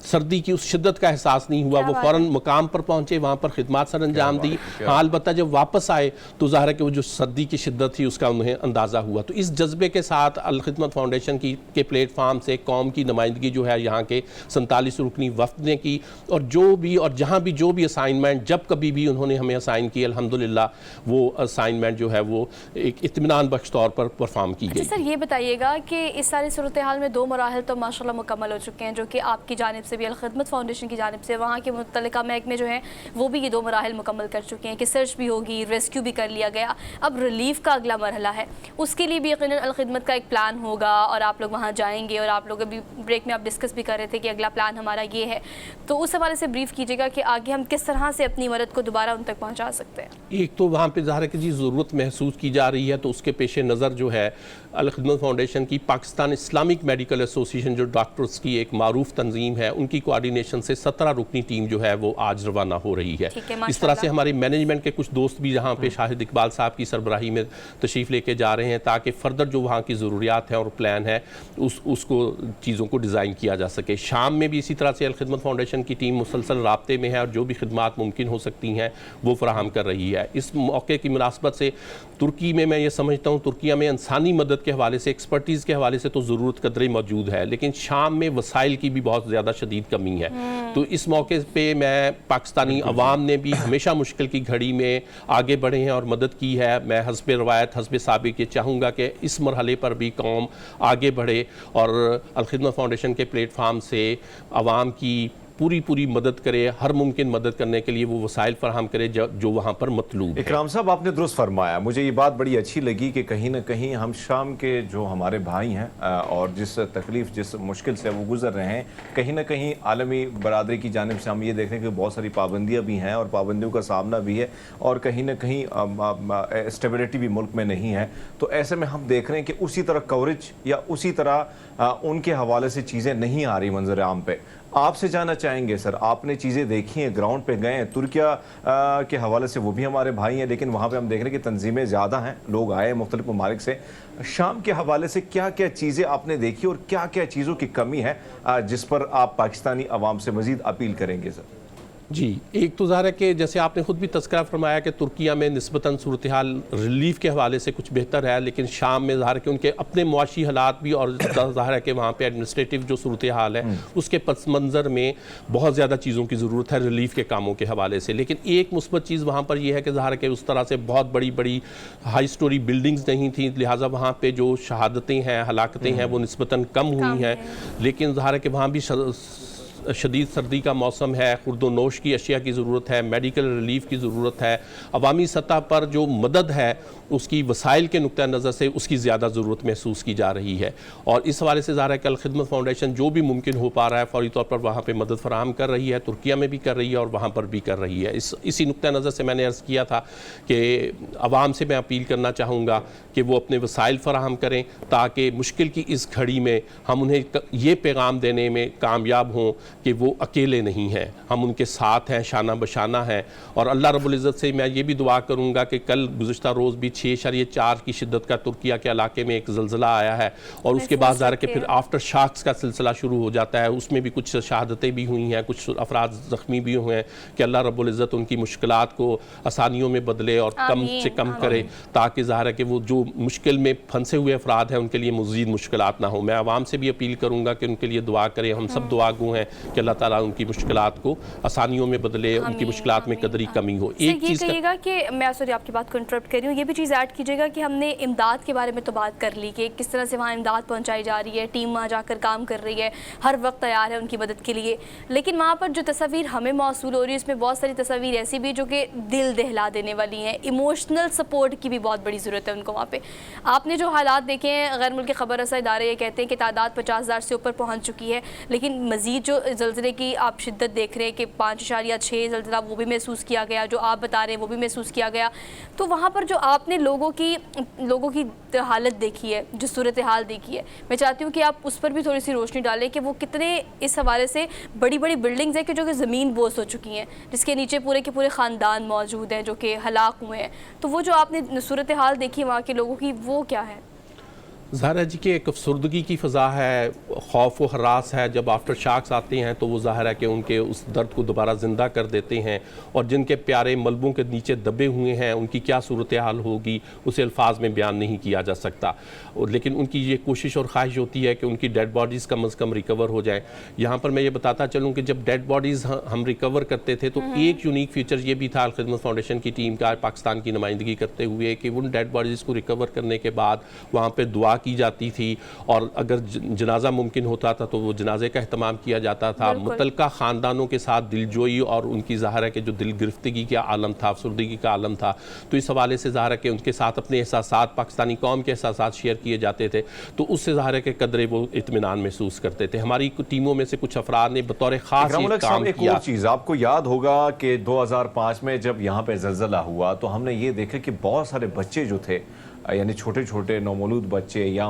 सर्दी की उस शिद्दत का एहसास नहीं हुआ। वो फ़ौरन मुकाम पर पहुंचे, वहाँ पर खिदमत सर अंजाम दी। हाँ, अलबत्ता जब वापस आए तो ज़ाहिर है कि वो जो सर्दी की शिद्दत थी उसका उन्हें अंदाज़ा हुआ। तो इस जज्बे के साथ अल खिदमत फाउंडेशन के प्लेटफार्म से कौम की नुमाइंदगी जो है यहाँ के 47 रुकनी वफ्द ने की, और जहाँ भी जो भी असाइनमेंट जब कभी भी उन्होंने हमें असाइन किया, अल्हम्दुलिल्लाह वो असाइनमेंट जो है वो एक इत्मीनान बख्श तौर पर परफॉर्म की गई। सर ये बताइएगा कि इस सारी सूरत हाल में 2 मराहल तो माशाल्लाह मुकम्मल हो चुके हैं, जो कि आपकी जानिब से भी अल खिदमत फाउंडेशन की जानिब से वहाँ के मुतल्लिका महकमे जो हैं वो भी ये 2 मराहल मुकम्मल कर चुके हैं कि सर्च भी होगी, रेस्क्यू भी कर लिया गया। अब रिलीफ का अगला मरहला है, उसके लिए भी यकीनन अल खिदमत का एक प्लान होगा और आप लोग वहाँ जाएंगे, और आप लोग अभी ब्रेक में आप डिस्कस भी कर रहे थे कि अगला प्लान हमारा ये है, तो उस हवाले से ब्रीफ कीजिएगा कि आगे हम किस तरह से अपनी मदद को दोबारा उन तक पहुँचा सकते हैं। एक तो वहाँ पर ज़ाहिर है कि जी की ज़रूरत महसूस की जा रही है, तो उसके पेश नज़र जो है अल खिदमत फाउंडेशन की पाकिस्तान इस्लामिक मेडिकल एसोसिएशन जो डॉक्टर्स की एक मारूफ तंजीम है, उनकी कोऑर्डिनेशन से 17 रुकनी टीम जो है वो आज रवाना हो रही है। इस तरह से हमारे मैनेजमेंट के कुछ दोस्त भी यहाँ पे शाहिद इकबाल साहब की सरबराही में तशरीफ़ लेके जा रहे हैं, ताकि फर्दर जो वहाँ की ज़रूरियात हैं और प्लान है उसको चीज़ों को डिज़ाइन किया जा सके। शाम में भी इसी तरह से अल खिदमत फाउंडेशन की टीम मुसलसल राब्ते में है और जो भी खिदमात मुमकिन हो सकती हैं वो फराहम कर रही है। इस मौके की मुनासबत से तुर्की में मैं ये समझता हूँ, तुर्किया में इंसानी मदद के हवाले से, एक्सपर्टीज़ के हवाले से तो ज़रूरत कदरे मौजूद है, लेकिन शाम में वसाइल की भी बहुत ज़्यादा शदीद कमी है। तो इस मौके पे मैं पाकिस्तानी अवाम ने भी हमेशा मुश्किल की घड़ी में आगे बढ़े हैं और मदद की है। मैं हस्बे रवायत हस्बे साबिक ये चाहूँगा कि इस मरहले पर भी कौम आगे बढ़े और अल खिदमत फाउंडेशन के प्लेटफार्म से अवाम की पूरी मदद करे, हर मुमकिन मदद करने के लिए वो वसाइल फराहम करे जो वहाँ पर मतलूब है। इकराम साहब, आपने दुरुस्त फरमाया, मुझे ये बात बड़ी अच्छी लगी कि कहीं ना कहीं हम शाम के जो हमारे भाई हैं और जिस तकलीफ़ जिस मुश्किल से वो गुजर रहे हैं, कहीं ना कहीं आलमी बरादरी की जानिब से हम ये देख रहे हैं कि बहुत सारी पाबंदियाँ भी हैं और पाबंदियों का सामना भी है और कहीं ना कहीं स्टेबिलिटी भी मुल्क में नहीं है। तो ऐसे में हम देख रहे हैं कि उसी तरह कवरेज या उसी तरह उनके हवाले से चीज़ें नहीं आ रही मंजर आम पे। आपसे जानना चाहेंगे सर, आपने चीज़ें देखी हैं, ग्राउंड पे गए हैं, तुर्किया के हवाले से वो भी हमारे भाई हैं, लेकिन वहाँ पे हम देख रहे हैं कि तंजीमें ज़्यादा हैं, लोग आए मुख्तलिफ ममालिक से। शाम के हवाले से क्या क्या चीज़ें आपने देखी और क्या क्या चीज़ों की कमी है जिस पर आप पाकिस्तानी अवाम से मज़ीद अपील करेंगे सर? जी, एक तो ज़ाहिर है कि जैसे आपने ख़ुद भी तज़किरा फरमाया कि तुर्किया में निस्बतन सूरत हाल रिलीफ़ के हवाले से कुछ बेहतर है, लेकिन शाम में ज़ाहिर है कि उनके अपने मुआशी हालात भी और ज़ाहिर है कि वहाँ पे एडमिनिस्ट्रेटिव जो सूरत हाल है उसके पस मंज़र में बहुत ज़्यादा चीज़ों की ज़रूरत है रिलीफ़ के कामों के हवाले से। लेकिन एक मुस्बत चीज़ वहाँ पर यह है कि ज़ाहिर है कि उस तरह से बहुत बड़ी हाई स्टोरी बिल्डिंग्स नहीं थी, लिहाजा वहाँ पर जो शहादतें हैं, हलाकतें हैं वो निस्बतन कम हुई हैं। लेकिन ज़ाहिर है कि वहाँ भी शदीद सर्दी का मौसम है, खुर्दो नोश की अशिया की ज़रूरत है, मेडिकल रिलीफ की ज़रूरत है, अवामी सतह पर जो मदद है उसकी वसाइल के नुक्ता नज़र से उसकी ज़्यादा ज़रूरत महसूस की जा रही है। और इस हवाले से ज़ाहिर है कि अल खिदमत फाउंडेशन जो भी मुमकिन हो पा रहा है फ़ौरी तौर पर वहाँ पर मदद फराहम कर रही है, तुर्किया में भी कर रही है और वहाँ पर भी कर रही है। इसी नुक्ता नज़र से मैंने अर्ज़ किया था कि अवाम से मैं अपील करना चाहूँगा कि वो अपने वसाइल फराहम करें ताकि मुश्किल की इस घड़ी में हम उन्हें ये पैगाम देने में कामयाब हों कि वो अकेले नहीं हैं, हम उनके साथ हैं, शाना बशाना हैं। और अल्लाह रब्बुल इज़्ज़त से मैं ये भी दुआ करूँगा कि कल गुज़िश्ता रोज़ भी 6.4 की शिद्दत का तुर्किया के इलाके में एक ज़लज़ला आया है और उसके बाद ज़ाहिर कि फिर आफ्टर शॉक्स का सिलसिला शुरू हो जाता है। उसमें भी कुछ शहादतें भी हुई हैं, कुछ अफराद ज़ख्मी भी हुए हैं कि अल्लाह रब्बुल इज़्ज़त उनकी मुश्किलात को आसानियों में बदले और कम से कम करे, ताकि ज़ाहिर है कि वो जो मुश्किल में फंसे हुए अफराद हैं उनके लिए मज़ीद मुश्किलात ना हो। मैं आवाम से भी अपील करूँगा कि उनके लिए दुआ करें, हम सब दुआगो हैं कि अल्लाह ताला उनकी मुश्किलात को आसानियों में बदले, उनकी मुश्किलात में कदरी कमी हो। एक चीज़ कहिएगा कि मैं सॉरी आपकी बात को इंटरप्ट कर रही हूँ, ये भी चीज़ ऐड कीजिएगा कि हमने इमदाद के बारे में तो बात कर ली कि किस तरह से वहाँ इमदाद पहुँचाई जा रही है, टीम वहाँ जाकर काम कर रही है, हर वक्त तैयार है उनकी मदद के लिए, लेकिन वहाँ पर जो तस्वीर हमें मौसूल हो रही है उसमें बहुत सारी तस्वीर ऐसी भी जो कि दिल दहला देने वाली हैं। इमोशनल सपोर्ट की भी बहुत बड़ी ज़रूरत है उनको वहाँ पर। आपने जो हालात देखे हैं, गैर मुल्की खबर रसा इदारे ये कहते हैं कि तादाद 50,000 से ऊपर पहुँच चुकी है, लेकिन मज़ीद जो ज़लज़ले की आप शिद्दत देख रहे हैं कि 5.6 ज़लज़ला वो भी महसूस किया गया, जो आप बता रहे हैं वो भी महसूस किया गया। तो वहाँ पर जो आपने लोगों की हालत देखी है, जो सूरत हाल देखी है, मैं चाहती हूँ कि आप उस पर भी थोड़ी सी रोशनी डालें कि वो कितने इस हवाले से बड़ी बिल्डिंग्स हैं कि जो कि ज़मीन बोस हो चुकी हैं, जिसके नीचे पूरे के पूरे ख़ानदान मौजूद हैं जो कि हलाक हुए हैं। तो वो जो आपने सूरत हाल देखी वहाँ के लोगों की, वो क्या है? ज़ाहिर है जी कि एक अफसरदगी की फ़ज़ा है, खौफ व हरास है। जब आफ्टर शॉक्स आते हैं तो वो ज़ाहिर है कि उनके उस दर्द को दोबारा ज़िंदा कर देते हैं और जिनके प्यारे मलबों के नीचे दबे हुए हैं उनकी क्या सूरत हाल होगी उसे अल्फाज में बयान नहीं किया जा सकता। और लेकिन उनकी ये कोशिश और ख्वाहिश होती है कि उनकी डेड बॉडीज़ कम अज़ कम रिकवर हो जाएँ। यहाँ पर मैं ये बताता चलूँ कि जब डेड बॉडीज़ हम रिकवर करते थे तो एक यूनिक फीचर ये भी था अल खिदमत फाउंडेशन की टीम का पाकिस्तान की नुमाइंदगी करते हुए कि उन डेड बॉडीज़ को रिकवर करने के बाद वहाँ पर दुआ की जाती थी, और अगर जनाजा मुमकिन होता था तो वो जनाजे का अहतमाम किया जाता था। मुतल्लिका ख़ानदानों के साथ दिलजोई और उनकी ज़ाहिर है कि जो दिल गिरफ्तगी का आलम था, अफसरदगी का आलम था, तो इस हवाले से ज़ाहिर है कि उनके साथ अपने एहसासात, पाकिस्तानी कौम के एहसासात शेयर किए जाते थे, तो उससे ज़ाहिर है कि कदरे वो इत्मीनान महसूस करते थे। हमारी टीमों में से कुछ अफराद ने बतौर ख़ास काम एक किया। और चीज़ आपको याद होगा कि 2005 में जब यहाँ पे ज़लज़ला हुआ तो हमने ये देखा कि बहुत सारे बच्चे जो थे, यानी छोटे छोटे नौमौलूद बच्चे या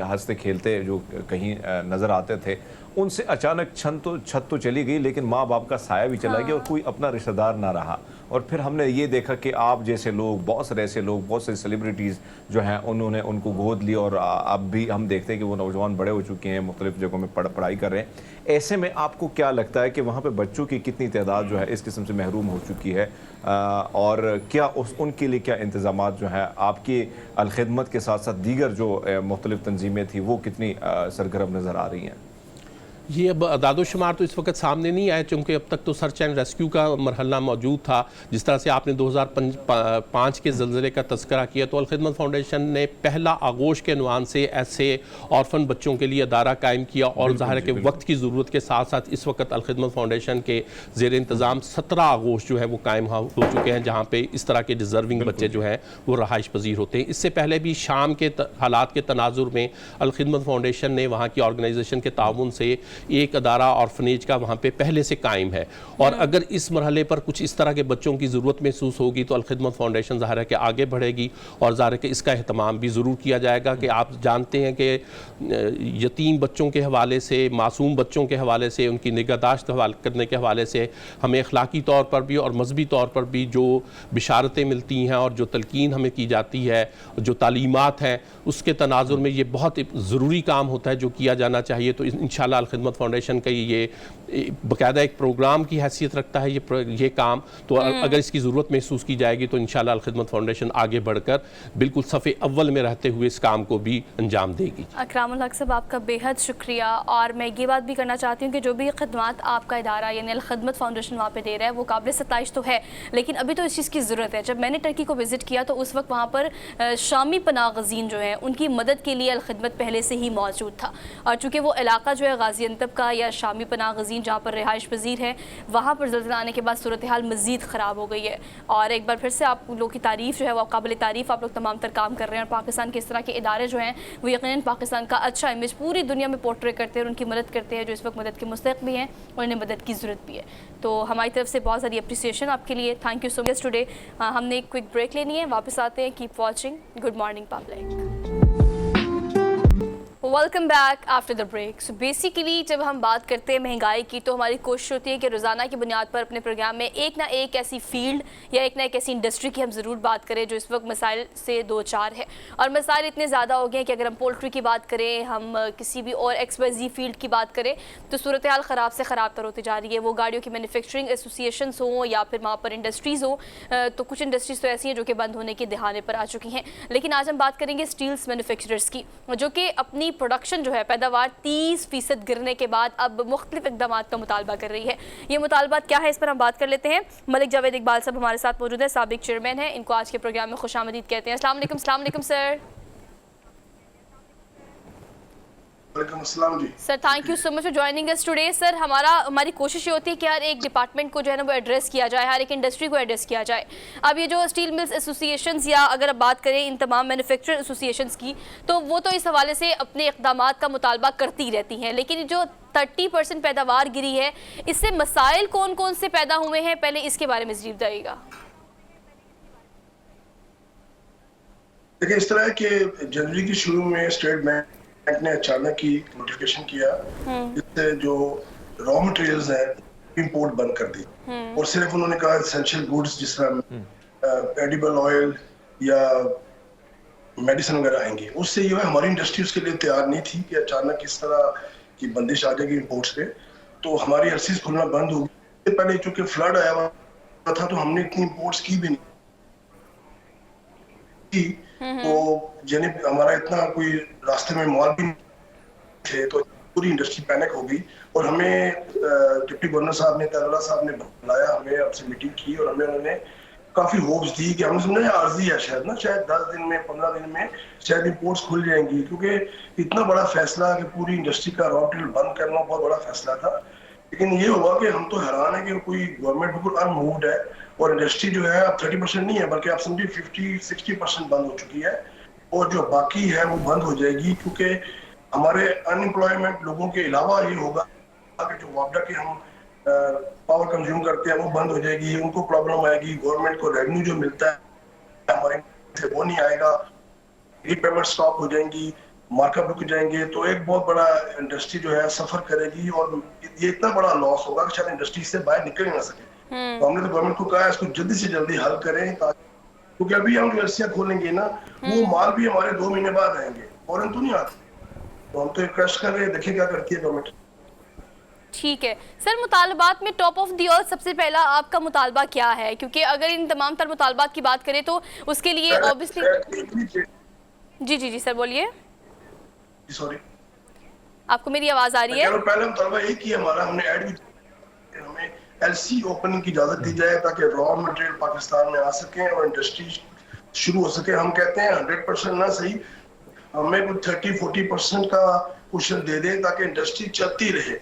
हंसते खेलते जो कहीं नज़र आते थे, उनसे अचानक छत तो चली गई, लेकिन माँ बाप का साया भी चला गया और कोई अपना रिश्तेदार ना रहा। और फिर हमने ये देखा कि आप जैसे लोग, बहुत सारे ऐसे लोग, बहुत सारी सेलिब्रिटीज़ जो हैं, उन्होंने उनको गोद ली और अब भी हम देखते हैं कि वो नौजवान बड़े हो चुके हैं, मुख्तलिफ जगहों में पढ़ाई कर रहे हैं। ऐसे में आपको क्या लगता है कि वहाँ पर बच्चों की कितनी तादाद जो है इस किस्म से महरूम हो चुकी है, और क्या उनके लिए क्या इंतज़ाम जो हैं आपकी अलखिदमत के साथ साथ दीगर जो मुख्तलिफ तंजीमें थी वो कितनी सरगर्म नज़र आ रही हैं? ये अब अदाद-ओ-शुमार तो इस वक्त सामने नहीं आए, चूँकि अब तक तो सर्च एंड रेस्क्यू का मरहला मौजूद था। जिस तरह से आपने 2005 के ज़लज़ले का तज़किरा किया, तो अलखिदमत फाउंडेशन ने पहला आगोश के अनवान से ऐसे ऑर्फन बच्चों के लिए अदारा कायम किया, और ज़ाहिर है कि वक्त की ज़रूरत के साथ साथ इस वक्त अलखिदमत फाउंडेशन के ज़ेर इंतज़ाम 17 आगोश जो है वो कायम हो चुके हैं, जहाँ पर इस तरह के डिज़र्विंग बच्चे जो हैं वो रहाइश पजीर होते हैं। इससे पहले भी शाम के हालात के तनाजुर में अलखिदमत फाउंडेशन ने वहाँ की ऑर्गेनाइजेशन के ताउन से एक अदारा ऑर्फनेज का वहाँ पे पहले से कायम है, और अगर इस मरहले पर कुछ इस तरह के बच्चों की ज़रूरत महसूस होगी तो अलखिदमत फाउंडेशन ज़ाहिर है कि आगे बढ़ेगी, और ज़ाहिर है कि इसका अहतमाम भी ज़रूर किया जाएगा। कि आप जानते हैं कि यतीम बच्चों के हवाले से, मासूम बच्चों के हवाले से, उनकी निगहदाश्त करने के हवाले से हमें अखलाकी तौर पर भी और मजहबी तौर पर भी जो बिशारतें मिलती हैं और जो तलकीन हमें की जाती है, जो तालीमात हैं, उसके तनाजुर में ये बहुत ज़रूरी काम होता है जो किया जाना चाहिए। तो इंशाअल्लाह अलखिदमत फाउंडेशन का ये बाकायदा एक प्रोग्राम की हैसियत रखता है ये काम। तो अगर इसकी ज़रूरत महसूस की जाएगी तो इंशाअल्लाह अलखिदमत फाउंडेशन आगे बढ़कर बिल्कुल सफ़े अव्वल में रहते हुए इस काम को भी अंजाम देगी। अकरामुल हक साहब, आपका बेहद शुक्रिया। और मैं ये बात भी करना चाहती हूँ कि जो भी खदमात आपका इदारा यानी अलखिदमत फाउंडेशन वहाँ पे दे रहा है वो काबिल सताइश तो है, लेकिन अभी तो इस चीज़ की ज़रूरत है। जब मैंने टर्की को विज़िट किया तो उस वक्त वहाँ पर शामी पनाह गज़ीन जो हैं उनकी मदद के लिए अलखिदमत पहले से ही मौजूद था, और चूँकि वो इलाका जो है गाज़ियान्तब का या शामी पनाह गज़ीन जहाँ पर रिहाइश पजीर है, वहाँ पर ज़ल्ज़ला आने के बाद सूरत हाल मज़ीद ख़राब हो गई है। और एक बार फिर से आप लोग की तारीफ़ जो है वो काबिल तारीफ़, आप लोग तमाम तर काम कर रहे हैं, और पाकिस्तान के इस तरह के इदारे जो हैं वो यकीनन पाकिस्तान का अच्छा इमेज पूरी दुनिया में पोर्ट्रे करते हैं और उनकी मदद करते हैं जो इस वक्त मदद के मुस्तहिक़ भी हैं और इन्हें मदद की ज़रूरत भी है। तो हमारी तरफ से बहुत सारी अप्रिसिएशन आपके लिए, thank you so much today. हमने एक क्विक ब्रेक लेनी है, वापस आते हैं। Keep watching, good morning public. Welcome back after the break. So basically जब हम बात करते हैं महंगाई की तो हमारी कोशिश होती है कि रोज़ाना की बुनियाद पर अपने प्रोग्राम में एक ना एक ऐसी फील्ड या एक ना एक ऐसी इंडस्ट्री की हम ज़रूर बात करें जो इस वक्त मसाइल से दो चार है। और मसाइल इतने ज़्यादा हो गए हैं कि अगर हम पोल्ट्री की बात करें, हम किसी भी और XYZ फील्ड की बात करें तो सूरत हाल ख़राब से ख़राब तर होती जा रही है। वो गाड़ियों की मैन्युफैक्चरिंग एसोसिएशंस हों या फिर वहाँ पर इंडस्ट्रीज़ हों, तो कुछ इंडस्ट्रीज़ तो ऐसी हैं जो कि बंद होने के दहाने पर आ चुकी हैं। लेकिन आज हम बात करेंगे स्टील्स मैन्युफैक्चरर्स की, जो कि अपनी प्रोडक्शन जो है पैदावार 30% गिरने के बाद अब मुख्तलिफ इक़दाम का मुतालबा कर रही है। ये मुतालबा क्या है, इस पर हम बात कर लेते हैं। मलिक जावेद इकबाल साहब हमारे साथ मौजूद है, साबिक चेयरमैन हैं, इनको आज के प्रोग्राम में खुशामदीद कहते हैं। अस्सलाम वालेकुम sir. Sir thank you so much for joining us today. Sir हमारी कोशिश ये होती है कि हर एक डिपार्टमेंट को जो है ना वो एड्रेस किया जाए, हर एक इंडस्ट्री को एड्रेस किया जाए। अब ये जो स्टील मिल्स एसोसिएशंस या अगर अब बात करें इन तमाम मैन्युफैक्चरर एसोसिएशंस की, तो वो तो इस हवाले से अपने इक़दाम का मुतालबा करती रहती हैं, लेकिन जो 30% पैदावार गिरी है इससे मसाइल कौन कौन से पैदा हुए हैं, पहले इसके बारे में ज़रूर बताइएगा। देखिए इस तरह के जनवरी के शुरू में स्टेट बैंक ने अचानक ही नोटिफिकेशन किया जिससे जो रॉ मटेरियल्स हैं इंपोर्ट बंद कर दी, और सिर्फ उन्होंने कहा एसेंशियल गुड्स जिस तरह एडिबल ऑयल या मेडिसिन वगैरह आएंगे। उससे ये हमारी इंडस्ट्री उसके लिए तैयार नहीं थी कि अचानक इस तरह की बंदिश आ जाएगी इंपोर्ट्स पे, तो हमारी एलसीज खुलना बंद हो गई। पहले चूंकि फ्लड आया हुआ था तो हमने इतनी इंपोर्ट्स की भी नहीं, तो यानी हमारा इतना कोई रास्ते में मॉल भी नहीं थे, तो पूरी इंडस्ट्री पैनिक हो गई। और हमें डिप्टी गवर्नर साहब ने, तलवाला साहब ने बुलाया, हमें आपसे मीटिंग की और हमें उन्होंने काफी होप्स थी कि हमने समझा आर्जी है शायद ना, शायद 10 दिन में 15 दिन में शायद इंपोर्ट्स खुल जाएंगी, क्योंकि इतना बड़ा फैसला कि पूरी इंडस्ट्री का रॉ मटेरियल बंद करना बहुत बड़ा फैसला था। लेकिन ये हुआ कि हम तो हैरान है कि कोई गवर्नमेंट बिल्कुल अनमूव्ड है और इंडस्ट्री जो है अब 30% नहीं है बल्कि आप समझिए 50-60% बंद हो चुकी है, और जो बाकी है वो बंद हो जाएगी, क्योंकि हमारे अनएम्प्लॉयमेंट लोगों के अलावा ये होगा कि जो वापडा के हम पावर कंज्यूम करते हैं वो बंद हो जाएगी, उनको प्रॉब्लम आएगी, गवर्नमेंट को रेवेन्यू जो मिलता है हमारे से वो नहीं आएगा, रीपेमेंट स्टॉप हो जाएंगी, मार्कअप रुक जाएंगे, तो एक बहुत बड़ा इंडस्ट्री जो है सफर करेगी और ये इतना बड़ा लॉस होगा कि शायद इंडस्ट्री से बाहर निकल ही ना सके। तो हमने तो गवर्नमेंट को कहा है इसको जल्दी से जल्दी हल करें, क्योंकि अभी हम यूनिवर्सिटियां खोलेंगे ना, वो माल भी हमारे 2 महीने बाद आएंगे, फौरन तो नहीं आते। तो हम तो रिक्वेस्ट कर रहे हैं, देखिए क्या करती है गवर्नमेंट। ठीक है सर, मुतालबात में टॉप ऑफ दी अर्थ सबसे पहला आपका मुतालबा क्या है? क्योंकि अगर इन तमाम तर मुतालबात की बात करें तो उसके लिए ऑब्वियसली जी सर बोलिए। सॉरी, आपको मेरी आवाज आ रही है? पहले मुतालबा एक ही हमारा, हमने ऐड भी, हमें एलसी ओपनिंग की इजाजत दी जाए ताकि रॉ मटेरियल पाकिस्तान में आ सके और इंडस्ट्री शुरू हो सके। हम कहते हैं 100% ना सही, हमें कुछ 30-40% का कुशन दे दें ताकि इंडस्ट्री चलती रहे।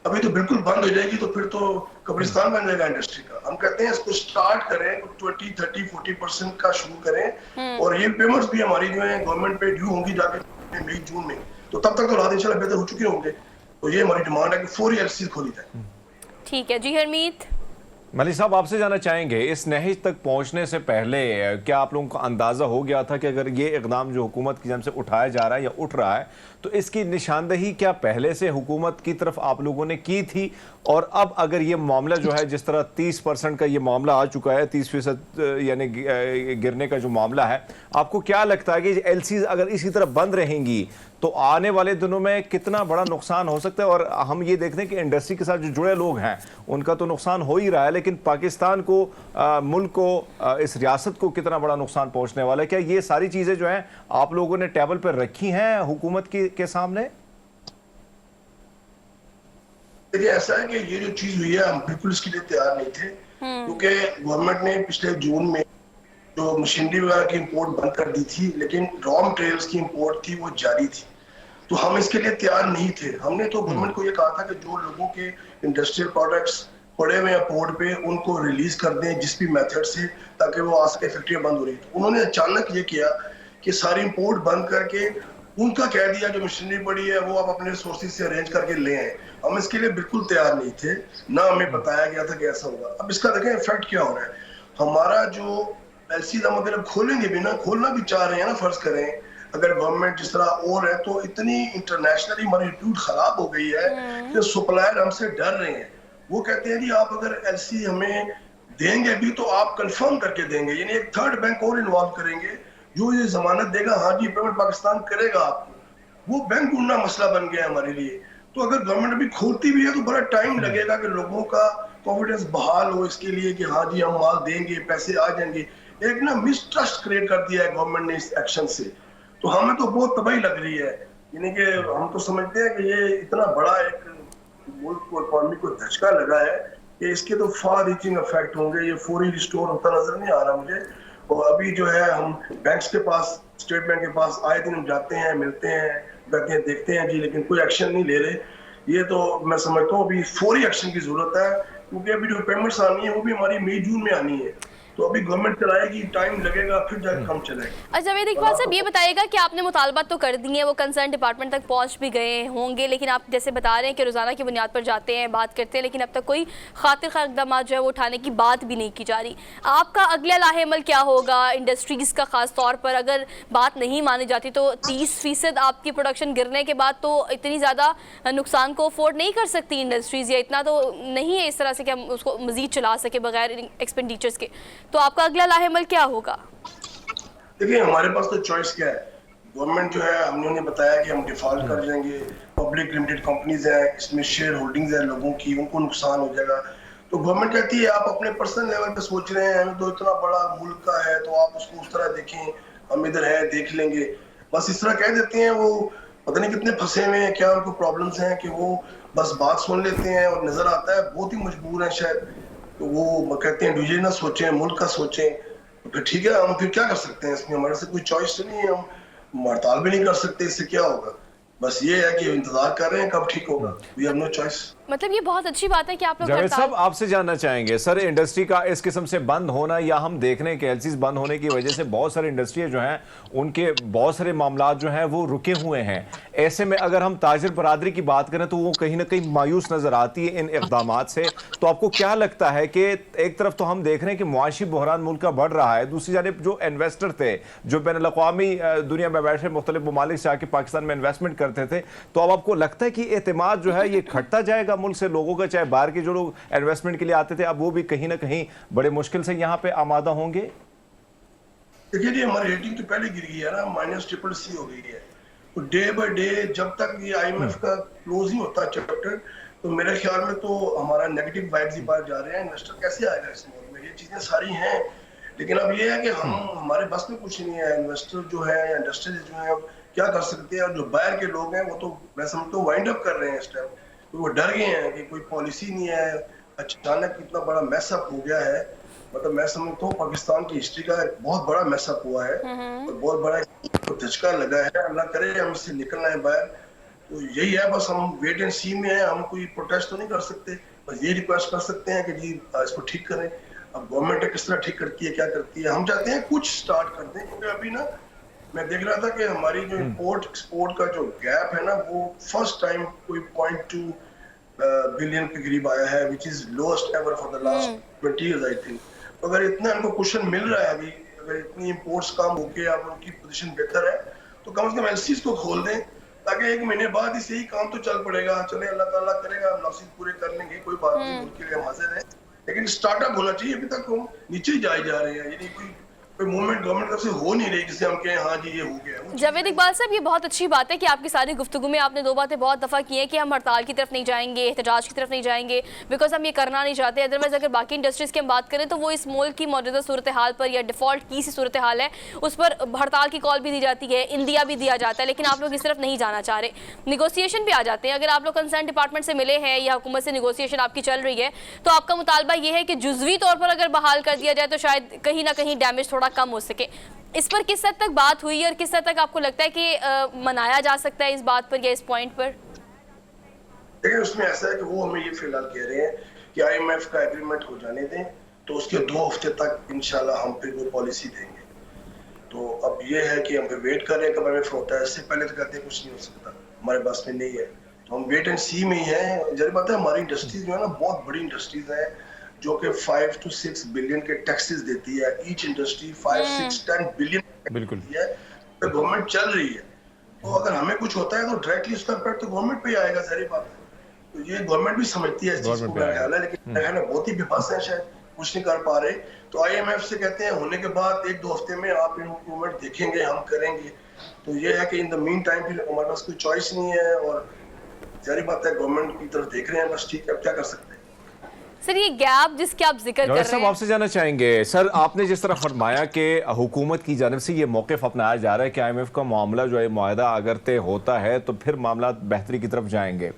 अभी तो बिल्कुल बंद हो जाएगी तो फिर तो कब्रिस्तान बन जाएगा इंडस्ट्री का। हम कहते हैं इसको स्टार्ट करें, 20-30-40% का शुरू करें, और ये पेमेंट्स भी हमारी जो है गवर्नमेंट पे ड्यू होंगी जाके मई जून में, तो तब तक तो हालात इंशाल्लाह बेहतर हो चुके होंगे। तो ये हमारी डिमांड है कि फौरी एलसी खोली जाए। ठीक है जी हरमीत। मलिक साहब, आपसे जानना चाहेंगे, इस नहज तक पहुंचने से पहले क्या आप लोगों को अंदाज़ा हो गया था कि अगर ये इक़दाम जो हुकूमत की जानब से उठाया जा रहा है या उठ रहा है, तो इसकी निशानदही क्या पहले से हुकूमत की तरफ आप लोगों ने की थी? और अब अगर ये मामला जो है, जिस तरह 30% का ये मामला आ चुका है, 30% यानी गिरने का जो मामला है, आपको क्या लगता है कि एलसीज अगर इसी तरह बंद रहेंगी तो आने वाले दिनों में कितना बड़ा नुकसान हो सकता है? और हम ये देखते हैं कि इंडस्ट्री के साथ जो जुड़े लोग हैं उनका तो नुकसान हो ही रहा है, लेकिन पाकिस्तान को, मुल्क को, इस रियासत को कितना बड़ा नुकसान पहुंचने वाला है? क्या ये सारी चीज़ें जो हैं आप लोगों ने टेबल पर रखी हैं हुकूमत के सामने? देखिए ऐसा है कि ये जो चीज हुई है हम बिल्कुल इसके लिए तैयार नहीं थे, क्योंकि गवर्नमेंट ने पिछले जून में जो मशीनरी वगैरह की इंपोर्ट बंद कर दी थी, लेकिन रॉ मटेरियल्स की इंपोर्ट थी वो जारी थी, तो हम इसके लिए तैयार नहीं थे। हमने तो गवर्नमेंट को ये कहा था कि जो लोगों के इंडस्ट्रियल प्रोडक्ट्स पड़े हुए हैं पोर्ट पे उनको रिलीज कर दें जिस भी मेथड से, ताकि वो आ सके, फैक्ट्रियां बंद हो रही। तो उन्होंने अचानक ये किया कि सारी इंपोर्ट बंद करके उनका कह दिया जो मशीनरी पड़ी है वो आप अपने सोर्सेज से अरेंज करके ले आए। हम इसके लिए बिल्कुल तैयार नहीं थे, ना हमें बताया गया था कि ऐसा होगा। अब इसका देखें इफेक्ट क्या हो रहा है। हमारा जो एलसी का मतलब खोलेंगे भी ना, खोलना भी चाह रहे हैं ना, फर्ज करें अगर गवर्नमेंट जिस तरह और है, तो इतनी इंटरनेशनली हमारी रिप्यूट खराब हो गई है कि सप्लायर हमसे डर रहे हैं। वो कहते हैं जी आप अगर एलसी हमें देंगे भी तो आप कंफर्म करके देंगे, यानी एक थर्ड बैंक और इन्वॉल्व करेंगे जो ये जमानत देगा, हाँ जी पेमेंट पाकिस्तान करेगा आपको। वो बैंक ढूंढना मसला बन गया हमारे लिए। तो अगर गवर्नमेंट अभी खोलती भी है तो बड़ा टाइम लगेगा कि लोगों का कॉन्फिडेंस बहाल हो इसके लिए कि हाँ जी हम माल देंगे, पैसे आ जाएंगे। एक ना मिसट्रस्ट क्रिएट कर दिया है गवर्नमेंट ने इस एक्शन से, तो हमें तो बहुत तबाही लग रही है। यानी कि हम तो समझते हैं कि ये इतना बड़ा एक मुल्क को, इकोनॉमी को धचका लगा है कि इसके तो फार रीचिंग इफेक्ट होंगे। ये फौरी रिस्टोर होता नजर नहीं आ रहा मुझे। और अभी जो है हम बैंक्स के पास, स्टेट बैंक के पास आए दिन हम जाते हैं, मिलते हैं, करते हैं, देखते हैं जी, लेकिन कोई एक्शन नहीं ले रहे। ये तो मैं समझता हूँ अभी फौरी एक्शन की जरूरत है, क्योंकि अभी जो पेमेंट्स आनी है वो भी हमारी मई जून में आनी है, तो अभी गवर्नमेंट चलाएगी, टाइम लगेगा, फिर जाकर कम चलेगा। अच्छा जावेद इकबाल साहब ये बताइएगा कि आपने मुतालबात तो कर दी हैं, वो कंसर्न डिपार्टमेंट तक पहुंच भी गए होंगे, लेकिन आप जैसे बता रहे हैं कि रोज़ाना की बुनियाद पर जाते हैं, बात करते हैं, लेकिन अब तक कोई खातिर खा इक़दाम जो है वो उठाने की बात भी नहीं की जा रही। आपका अगला लाहेअमल क्या होगा इंडस्ट्रीज़ का? ख़ास तौर पर अगर बात नहीं मानी जाती तो 30% आपकी प्रोडक्शन गिरने के बाद तो इतनी ज़्यादा नुकसान को अफोर्ड नहीं कर सकती इंडस्ट्रीज़, या इतना तो नहीं है इस तरह से कि हम उसको मज़ीद चला सके बगैर एक्सपेंडिचर्स के। तो आपका अगला लाहेअमल क्या होगा? देखिए हमारे पास तो चॉइस क्या है। गवर्नमेंट जो है, हमने उन्हें बताया कि हम डिफॉल्ट कर जाएंगे, पब्लिक लिमिटेड कंपनीज हैं, इसमें शेयर होल्डिंग्स है लोगों की, उनको नुकसान हो जाएगा। तो गवर्नमेंट कहती है आप अपने पर्सनल लेवल पे सोच रहे हैं, हमें तो इतना बड़ा मुल्क का है तो आप उसको उस तरह देखें, हम इधर है देख लेंगे, बस इस तरह कह देते हैं। वो पता नहीं कितने फंसे हुए हैं, क्या उनको प्रॉब्लम्स हैं कि वो बस बात सुन लेते हैं और नजर आता है बहुत ही मजबूर है शायद। तो वो कहते हैं इंडिविजुअल ना सोचें, मुल्क का सोचें। तो फिर ठीक है, हम फिर क्या कर सकते हैं इसमें, हमारे से कोई चॉइस तो नहीं है, हम हड़ताल भी नहीं कर सकते, इससे क्या होगा। बस ये है कि इंतजार कर रहे हैं कब ठीक होगा, वी हैव नो चॉइस। मतलब ये बहुत अच्छी बात है कि आप लोग जावेद हड़ताल साहब आपसे जानना चाहेंगे सर, इंडस्ट्री का इस किस्म से बंद होना, या हम देख रहे हैं कि एलसीज बंद होने की वजह से बहुत सारी इंडस्ट्री जो हैं उनके बहुत सारे मामला जो हैं वो रुके हुए हैं। ऐसे में अगर हम ताजिर बरादरी की बात करें तो वो कहीं ना कहीं मायूस नजर आती है इन इकदामात से। तो आपको क्या लगता है कि एक तरफ तो हम देख रहे हैं कि मुआशी बहरान मुल्क का बढ़ रहा है, दूसरी जानिब जो इन्वेस्टर थे जो बैन अल-अक़वामी दुनिया में बैठे मुख्तलिफ ममालिक से आके पाकिस्तान में इन्वेस्टमेंट करते थे, तो अब आपको लगता है कि एतमाद जो है ये घटता जाएगा मुल्क से लोगों का, चाहे बाहर के जो लोग इन्वेस्टमेंट के लिए आते थे अब वो भी कहीं ना कहीं बड़े मुश्किल से यहाँ पे आमादा होंगे? देखिए जी, हमारी रेटिंग तो पहले गिर गई है ना, -CCC हो गई है। तो डे बाय डे जब तक ये IMF का क्लोज नहीं होता चैप्टर, तो मेरे ख्याल में तो हमारा नेगेटिव वाइब्स ही बाहर जा रहे हैं। इन्वेस्टर कैसे आएगा इस मुल्क में, ये चीजें सारी हैं। लेकिन अब ये है कि हम हमारे बस में कुछ नहीं है। इन्वेस्टर जो है या इंडस्ट्रियल जो है क्या कर सकते हैं, और जो बाहर के लोग हैं वो तो मैं समझता हूँ वाइंड अप कर रहे हैं इस टाइम। तो वो डर गए हैं कि कोई पॉलिसी नहीं है, अचानक इतना बड़ा मैसअप हो गया है। मतलब मैं समझता हूँ पाकिस्तान की हिस्ट्री का एक बहुत बड़ा मैसअप हुआ है और बहुत बड़ा धचका लगा है। अल्लाह करे हम इससे निकलना है बाहर। तो यही है, बस हम वेट एंड सी में है। हम कोई प्रोटेस्ट तो नहीं कर सकते, बस ये रिक्वेस्ट कर सकते हैं कि जी इसको ठीक करें। अब गवर्नमेंट किस तरह ठीक करती है, क्या करती है, हम चाहते हैं कुछ स्टार्ट कर दें। क्योंकि अभी ना मैं देख रहा था कि हमारी जो इंपोर्ट एक्सपोर्ट का जो गैप है ना, वो फर्स्ट टाइम कोई 0.2 बिलियन के करीब आया है, which is lowest ever for the last 20 years I think. तो अगर इतना इनको क्वेश्चन मिल रहा है अभी, अगर इतनी इंपोर्ट्स कम होके अब उनकी पोजीशन बेहतर है, तो कम से कम एलसीज को खोल दें, ताकि 1 महीने बाद ही सही काम तो चल पड़ेगा। चले अल्लाह ताला करेगा, लॉसेस पूरे कर लेंगे, कोई बात नहीं, मुल्क के लिए हम हाजिर हैं। लेकिन स्टार्टअप होना चाहिए। अभी तक हम नीचे ही जाए जा रहे हैं, यानी कोई मूवमेंट गवर्नमेंट तरफ से हो नहीं रही जिससे हम कहें हाँ जी ये हो गया। जावेद इकबाल साहब, ये बहुत अच्छी बात है कि आपकी सारी गुफ्तगू में आपने 2 बातें बहुत दफ़ा की हैं कि हम हड़ताल की तरफ नहीं जाएंगे, एहतजाज की तरफ नहीं जाएंगे, बिकॉज हम ये करना नहीं चाहते। अदरवाइज अगर बाकी इंडस्ट्रीज़ की हम बात करें तो वो इस मुल्क की मौजूदा सूरत हाल पर या डिफ़ॉल्ट की सी सूरत हाल है उस पर हड़ताल की कॉल भी दी जाती है, इंदिया भी दिया जाता है, लेकिन आप लोग इस तरफ नहीं जाना चाह रहे, निगोसिएशन भी आ जाते हैं। अगर आप लोग कंसर्न डिपार्टमेंट से मिले हैं या हुकूमत से निगोसिएशन आपकी चल रही है, तो आपका मुतालबा ये है कि जुज़वी तौर पर अगर बहाल कर दिया जाए तो शायद कहीं ना कहीं डैमेज थोड़ा कम हो सके। इस पर किस हद तक बात हुई और किस हद तक आपको लगता है कि मनाया जा सकता है इस बात पर या इस पॉइंट पर? देखिए, उसमें ऐसा है कि वो हमें ये फिलहाल कह रहे हैं कि IMF का एग्रीमेंट हो जाने दें, तो उसके 2 हफ्ते तक इंशाल्लाह हम फिर वो पॉलिसी देंगे। तो अब ये है कि हम वेट कर रहे हैं कब IMF होता है। इससे पहले तो कहते हैं कुछ नहीं हो सकता, हमारे पास में नहीं है। तो हम वेट एंड सी में ही है। जरूर बात है, हमारी इंडस्ट्रीज जो है ना बहुत बड़ी इंडस्ट्रीज है जो कि 5 to 6 बिलियन के टैक्सेस देती है। ईच इंडस्ट्री 5, 6, 10 बिलियन बिल्कुल है, तो गवर्नमेंट चल रही है। तो अगर हमें कुछ होता है तो डायरेक्टली उसका इम्पैक्ट तो गवर्नमेंट पे ही आएगा, सारी बात है। तो ये गवर्नमेंट भी समझती है इस चीज को, मेरा ख्याल है। लेकिन मेरा ख्याल है बहुत ही बेबस है, शायद कुछ नहीं कर पा रहे। तो IMF से कहते हैं होने के बाद 1-2 हफ्ते में आप इम्प्रूवमेंट देखेंगे, हम करेंगे। तो ये है कि इन द मीन टाइम फिर हमारे पास कोई चॉइस नहीं है, और सारी बात है गवर्नमेंट की तरफ देख रहे हैं, बस ठीक है, अब क्या कर सकते हैं। सर, ये गैप जिसके आप जिक्र कर रहे हैं, आपसे जानना चाहेंगे सर, आपने जिस तरह फरमाया कि हुकूमत की जानिब से ये मौक़िफ़ अपनाया जा रहा है कि IMF का मामला जो है मुआहदा अगर तय होता है तो फिर मामला बेहतरी की तरफ जाएंगे,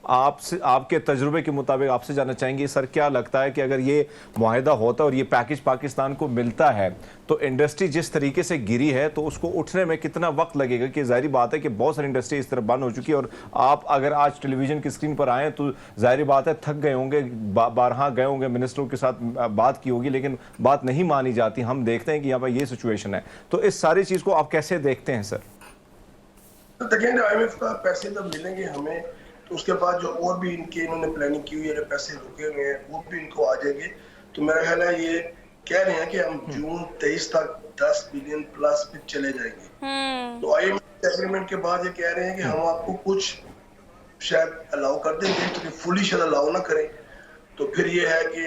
आपसे आपके तजुर्बे के मुताबिक आपसे जानना चाहेंगे सर, क्या लगता है कि अगर ये मुआहदा होता है और ये पैकेज पाकिस्तान को मिलता है तो इंडस्ट्री जिस तरीके से गिरी है तो उसको उठने में कितना वक्त लगेगा? कि जाहिर बात है कि बहुत सारी इंडस्ट्री इस तरह बंद हो चुकी है, और आप अगर आज टेलीविजन की स्क्रीन पर आएँ तो जाहिर बात है थक गए होंगे, बारहा गए होंगे, मिनिस्टरों के साथ बात की होगी, लेकिन बात नहीं मानी जाती। हम देखते हैं कि यहाँ पर ये सिचुएशन है, तो इस सारी चीज़ को आप कैसे देखते हैं सर? देखिए, IMF का पैसे जब मिलेंगे हमें, तो उसके बाद जो और भी इन्होंने प्लानिंग की हुई है, पैसे रुके हुए हैं, वो भी इनको आ जाएंगे। तो मेरा ख्याल है ये कह रहे हैं कि हम जून 23 तक 10 बिलियन प्लस पे चले जाएंगे। तो IMF एग्रीमेंट के बाद ये कह रहे हैं कि हम आपको कुछ शायद अलाउ कर देंगे, तो फुली शायद अलाउ ना करें। तो फिर ये है कि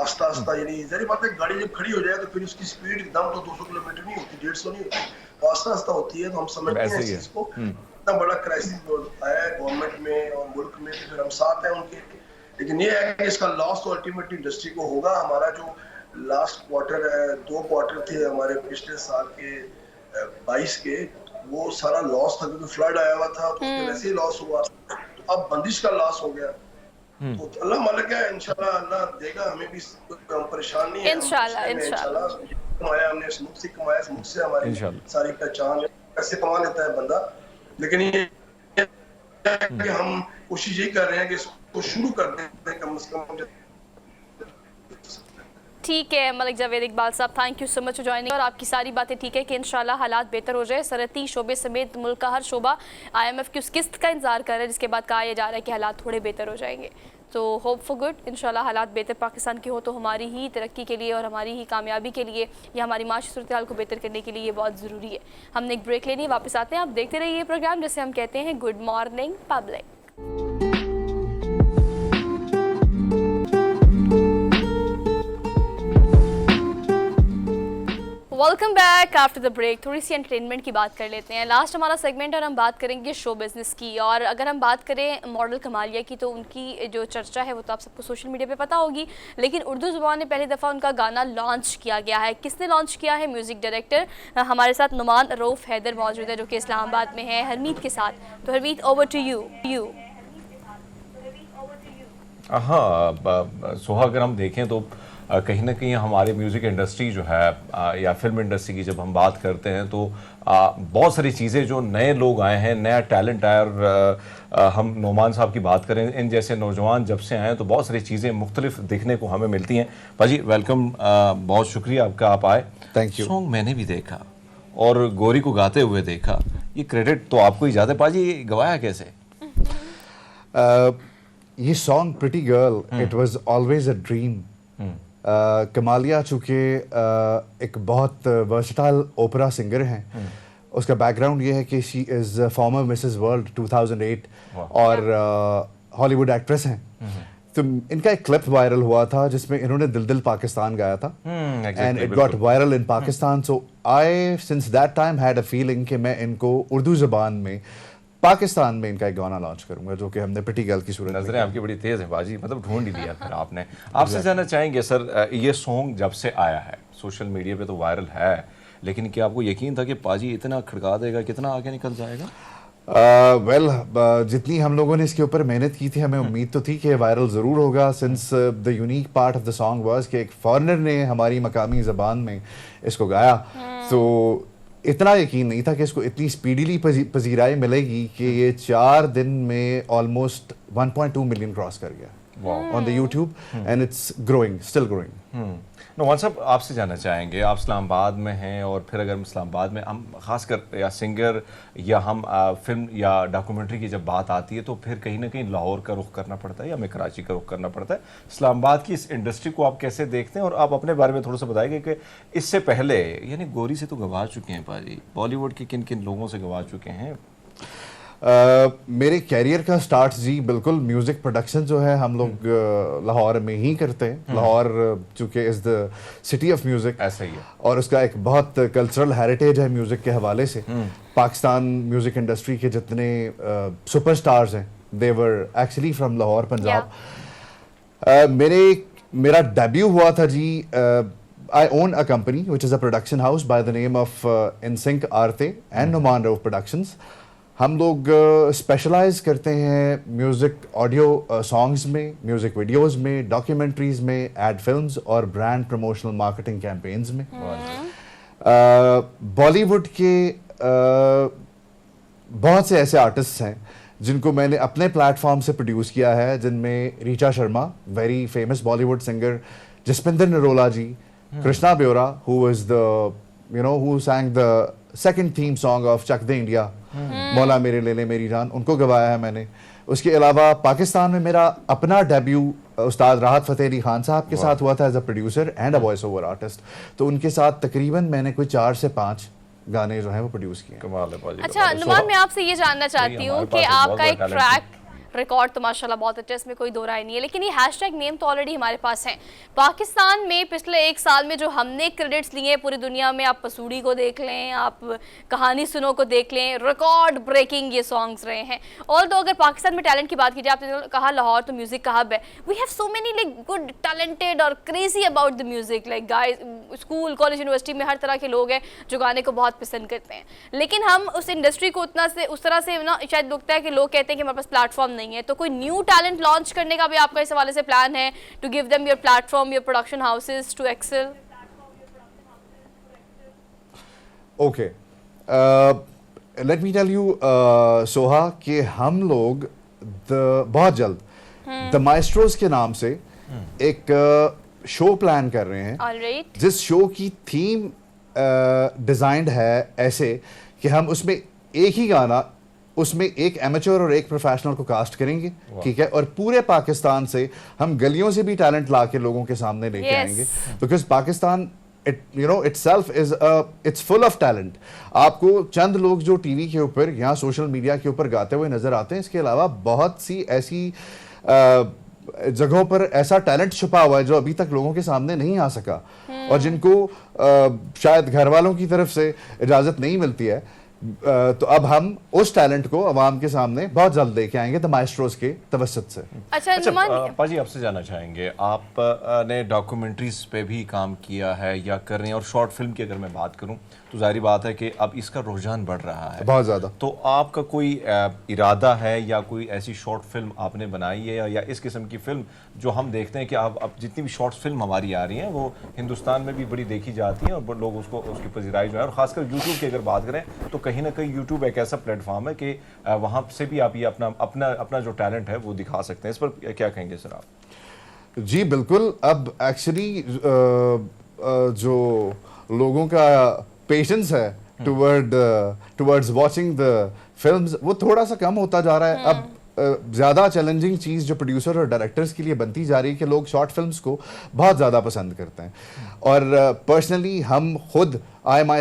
आस्ता आस्ता, यानी जरी बात है, गाड़ी जब खड़ी हो जाए तो फिर उसकी स्पीड एकदम तो 200 किलोमीटर नहीं होती, 150 नहीं होती, तो आस्ता आस्ता होती है। तो हम समझते हैं इस चीज को, इतना बड़ा क्राइसिस आया है गवर्नमेंट में और मुल्क में, तो फिर हम साथ हैं उनके। लेकिन ये है कि इसका लॉस तो अल्टीमेटली इंडस्ट्री को होगा। हमारा जो लास्ट क्वार्टर है, 2 क्वार्टर थे हमारे पिछले साल के 22 के, वो सारा लॉस था क्योंकि फ्लड आया हुआ था, तो उसमें वैसे ही लॉस हुआ। तो अब बंदिश का लॉस हो गया, तो अल्लाह मालिक है, इंशाल्लाह अल्लाह देगा हमें भी, हम परेशान नहीं है। इंशाल्लाह, हम इंशाल्लाह। कमाया हमने स्मुक से कमाया, स्मुक से हमारी इंशाल्लाह। सारी पहचान है, पैसे कमा लेता है बंदा, लेकिन ये कि हम कोशिश यही कर रहे हैं कि इसको शुरू कर दें कम से कम। ठीक है मलिक जावेद इकबाल साहब, thank you so much for joining. और आपकी सारी बातें ठीक है कि इंशाल्लाह हालात बेहतर हो जाए। सरहदी शोबे समेत मुल्क का हर शोबा IMF की उस किस्त का इंतजार कर रहा है जिसके बाद कहा यह जा रहा है कि हालात थोड़े बेहतर हो जाएंगे। तो होप फॉर गुड, इंशाल्लाह हालात बेहतर पाकिस्तान की हो तो हमारी ही तरक्की के लिए और हमारी ही कामयाबी के लिए या हमारी माशी सूरत हाल को बेहतर करने के लिए ये बहुत ज़रूरी है। हमने एक ब्रेक लेनी है, वापस आते हैं। आप देखते रहिए प्रोग्राम जिसे हम कहते हैं good morning public. Welcome back after the break. थोड़ी सी एंटरटेनमेंट की बात कर लेते हैं। लास्ट हमारा सेगमेंट और हम बात करेंगे शो बिज़नेस की। और अगर हम बात करें मॉडल कमालिया की तो उनकी जो चर्चा है वो तो आप सबको सोशल मीडिया पे पता होगी, लेकिन उर्दू ज़ुबान में पहली दफ़ा उनका गाना लॉन्च किया गया है। किसने लॉन्च किया है? म्यूज़िक डायरेक्टर हमारे साथ नुमान रऊफ़ हैदर मौजूद है जो कि इस्लामाबाद में है हरमीत के साथ। तो हरमीत, ओवर टू यू। हाँ सोहा, अगर हम देखें तो कहीं ना कहीं हमारे म्यूज़िक इंडस्ट्री जो है या फिल्म इंडस्ट्री की जब हम बात करते हैं तो बहुत सारी चीज़ें जो नए लोग आए हैं, नया टैलेंट आया। और हम नोमान साहब की बात करें, इन जैसे नौजवान जब से आए हैं तो बहुत सारी चीज़ें मुख्तलिफ देखने को हमें मिलती हैं। पाजी वेलकम, बहुत शुक्रिया आपका, आप आए। Thank you. सॉन्ग मैंने भी देखा और गोरी को गाते हुए देखा, ये क्रेडिट तो आपको ही जाता है। पाजी ये गवाया कैसे? ये song pretty girl, it was always a dream. Kamalia चूँकि एक बहुत वर्सटाइल ओपेरा सिंगर हैं, उसका बैकग्राउंड ये है कि she is farmer Mrs world 2008 और हॉलीवुड एक्ट्रेस हैं। तो इनका एक क्लिप वायरल हुआ था जिसमें इन्होंने दिल दिल पाकिस्तान गाया था and it got viral in Pakistan. So I since that time had a feeling कि मैं इनको उर्दू ज़बान में पाकिस्तान में इनका एक गाना लॉन्च करूंगा, जो कि हमने प्रिटी गर्ल की सूरत में। नजरें आपकी बड़ी तेज है बाजी, मतलब ढूंढ ही लिया फिर आपने। आपसे जानना चाहेंगे सर, ये सॉन्ग जब से आया है सोशल मीडिया पे तो वायरल है, लेकिन क्या आपको यकीन था कि पाजी इतना खड़का देगा, कितना आगे निकल जाएगा? जितनी हम लोगों ने इसके ऊपर मेहनत की थी, हमें उम्मीद तो थी कि वायरल ज़रूर होगा, since the unique part of the song was कि एक फॉरेनर ने हमारी मकामी ज़बान में इसको गाया। तो इतना यकीन नहीं था कि इसको इतनी स्पीडीली पजीराई मिलेगी कि ये 4 दिन में ऑलमोस्ट 1.2 मिलियन क्रॉस कर गया on the YouTube and it's growing, still growing. Nauman साहब, आपसे जानना चाहेंगे, आप इस्लामाबाद में हैं और फिर अगर इस्लामाबाद में हम खासकर या सिंगर या हम फिल्म या डॉक्यूमेंट्री की जब बात आती है तो फिर कहीं ना कहीं लाहौर का रुख करना पड़ता है या हमें कराची का रुख करना पड़ता है। इस्लामाबाद की इस इंडस्ट्री को आप कैसे देखते हैं और आप अपने बारे में थोड़ा सा बताएंगे कि इससे पहले, यानी गोरी से तो गवा चुके हैं पाजी, बॉलीवुड के किन किन लोगों से गवा चुके हैं? मेरे कैरियर का स्टार्ट जी बिल्कुल म्यूज़िक प्रोडक्शन जो है हम लोग लाहौर में ही करते हैं। लाहौर चूँकि is the city of music, ऐसा ही है, और उसका एक बहुत कल्चरल हेरिटेज है म्यूज़िक के हवाले से। पाकिस्तान म्यूज़िक इंडस्ट्री के जितने सुपरस्टार्स हैं they were actually from Lahore, Punjab. मेरा डेब्यू हुआ था जी, I own a company which is a production house by the name of InSync Arte and Numan Rauf Productions। हम लोग स्पेशलाइज करते हैं म्यूज़िक ऑडियो सॉन्ग्स में, म्यूज़िक वीडियोस में, डॉक्यूमेंट्रीज़ में, एड फिल्म्स और ब्रांड प्रमोशनल मार्केटिंग कैंपेन्स में। बॉलीवुड के बहुत से ऐसे आर्टिस्ट्स हैं जिनको मैंने अपने प्लेटफॉर्म से प्रोड्यूस किया है, जिनमें Richa Sharma, very famous Bollywood singer, Jaspinder Narula ji, Krishna Beura who was the who sang the second theme song of Chak De India, मौला मेरे ले ले मेरी जान, उनको गवाया है मैंने। उसके अलावा पाकिस्तान में मेरा अपना डेब्यू उस्ताद राहत फ़तेह अली खान साहब के साथ हुआ था as a producer and a voice over artist. तो उनके साथ तकरीबन मैंने कोई 4 से 5 गाने जो हैं वो प्रोड्यूस किए। कमाल है पाजी। अच्छा नुमान, मैं आपसे ये जानना चाहती हूँ कि आपका एक ट्रैक रिकॉर्ड तो माशाल्लाह बहुत अच्छा, इसमें कोई दो राय नहीं है, लेकिन ये हैशटैग नेम तो ऑलरेडी हमारे पास है। पाकिस्तान में पिछले 1 साल में जो हमने क्रेडिट्स लिए पूरी दुनिया में, आप पसूड़ी को देख लें, आप कहानी सुनो को देख लें, रिकॉर्ड ब्रेकिंग ये सॉन्ग्स रहे हैं। और तो अगर पाकिस्तान में टैलेंट की बात की जाए, आपने कहा लाहौर तो म्यूजिक का हब है, we have so many like good talented और crazy about the music, like guys, school college university में हर तरह के लोग हैं जो गाने को बहुत पसंद करते हैं, लेकिन हम उस इंडस्ट्री को उतना से उस तरह से ना शायद लगता है कि लोग कहते हैं कि हमारे पास प्लेटफॉर्म नहीं है, तो कोई न्यू टैलेंट लॉन्च करने का भी आपका इस हवाले से प्लान है, to give them your platform, your production houses to excel? Okay, let me tell you Soha कि हम लोग बहुत जल्द द माइस्ट्रोस के नाम से एक शो प्लान कर रहे हैं, ऑलराइट, जिस शो की थीम डिजाइंड है ऐसे कि हम उसमें एक ही गाना, उसमें एक एमेच्योर और एक प्रोफेशनल को कास्ट करेंगे, ठीक है, और पूरे पाकिस्तान से हम गलियों से भी टैलेंट ला के लोगों के सामने लेके Yes. आएंगे, because Pakistan itself is it's full of talent. आपको चंद लोग जो टीवी के ऊपर या सोशल मीडिया के ऊपर गाते हुए नजर आते हैं, इसके अलावा बहुत सी ऐसी जगहों पर ऐसा टैलेंट छुपा हुआ है जो अभी तक लोगों के सामने नहीं आ सका और जिनको शायद घर वालों की तरफ से इजाजत नहीं मिलती है। तो अब हम उस टैलेंट को अवाम के सामने बहुत जल्द लेके आएंगे द माइस्ट्रोस के तवस्सुत से। अच्छा नुमान, पाजी आपसे जानना चाहेंगे, आपने डॉक्यूमेंट्रीज पे भी काम किया है या कर रहे हैं, और शॉर्ट फिल्म की अगर मैं बात करूं तो जाहिर बात है कि अब इसका रुझान बढ़ रहा है बहुत ज़्यादा। तो आपका कोई इरादा है या कोई ऐसी शॉर्ट फिल्म आपने बनाई है या इस किस्म की फिल्म जो हम देखते हैं कि अब जितनी भी शॉर्ट फिल्म हमारी आ रही हैं वो हिंदुस्तान में भी बड़ी देखी जाती हैं और लोग उसकी पजीराई जो है, और ख़ासकर यूट्यूब की अगर बात करें तो कहीं ना कहीं यूट्यूब एक ऐसा प्लेटफॉर्म है कि वहाँ से भी आप ये अपना जो टैलेंट है वो दिखा सकते हैं। इस पर क्या कहेंगे सर आप? जी बिल्कुल, अब एक्चुअली जो लोगों का पेशेंस है टुवर्ड्स वाचिंग द फिल्म्स वो थोड़ा सा कम होता जा रहा है। अब ज़्यादा चैलेंजिंग चीज़ जो प्रोड्यूसर और डायरेक्टर्स के लिए बनती जा रही है कि लोग शॉर्ट फिल्म्स को बहुत ज़्यादा पसंद करते हैं, और पर्सनली हम खुद I am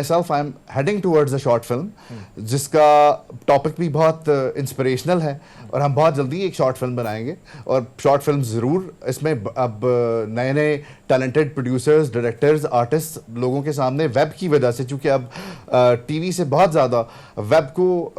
heading towards a short film जिसका टॉपिक भी बहुत इंस्पिरेशनल है, और हम बहुत जल्दी एक शॉर्ट फिल्म बनाएंगे। और शॉर्ट फिल्म ज़रूर इसमें अब नए नए टैलेंटेड प्रोड्यूसर्स, डायरेक्टर्स, आर्टिस्ट लोगों के सामने वेब की वजह से, चूँकि अब टीवी से बहुत ज़्यादा वेब को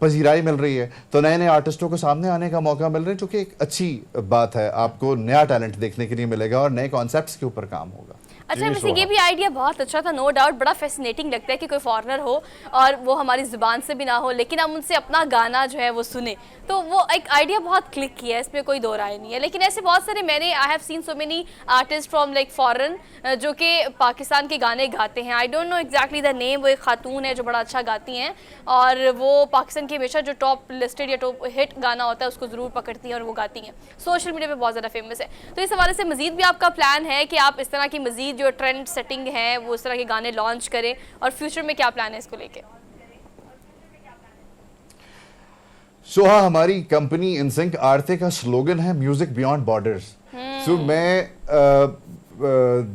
पजीराई मिल रही है, तो नए नए आर्टिस्टों को सामने आने का मौका मिल रहा है, जो कि एक अच्छी बात है। आपको नया टैलेंट देखने के लिए मिलेगा और नए कॉन्सेप्ट्स के ऊपर काम होगा। अच्छा वैसे ये भी आइडिया बहुत अच्छा था, नो डाउट, बड़ा फैसिनेटिंग लगता है कि कोई फॉरेनर हो और वो हमारी ज़ुबान से भी ना हो, लेकिन हम उनसे अपना गाना जो है वो सुने, तो वो एक आइडिया बहुत क्लिक किया है, इसमें कोई दो राय नहीं है। लेकिन ऐसे बहुत सारे I have seen so many artist from like foreign जो कि पाकिस्तान के गाने गाते हैं। I don't know exactly the name, वो एक खातून है जो बड़ा अच्छा गाती हैं और वो पाकिस्तान की हमेशा जो टॉप लिस्टेड या टॉप हिट गाना होता है उसको ज़रूर पकड़ती हैं और वो गाती हैं, सोशल मीडिया पर बहुत ज़्यादा फेमस है। तो इस हवाले से मज़ीद भी आपका प्लान है कि आप इस तरह की मज़ीद जो ट्रेंड सेटिंग है वो इस तरह के गाने लॉन्च करें, और फ्यूचर में क्या प्लान है इसको लेके? सोहा, हमारी कंपनी इनसिंक आरते का स्लोगन है म्यूजिक बियॉन्ड बॉर्डर्स। सो मैं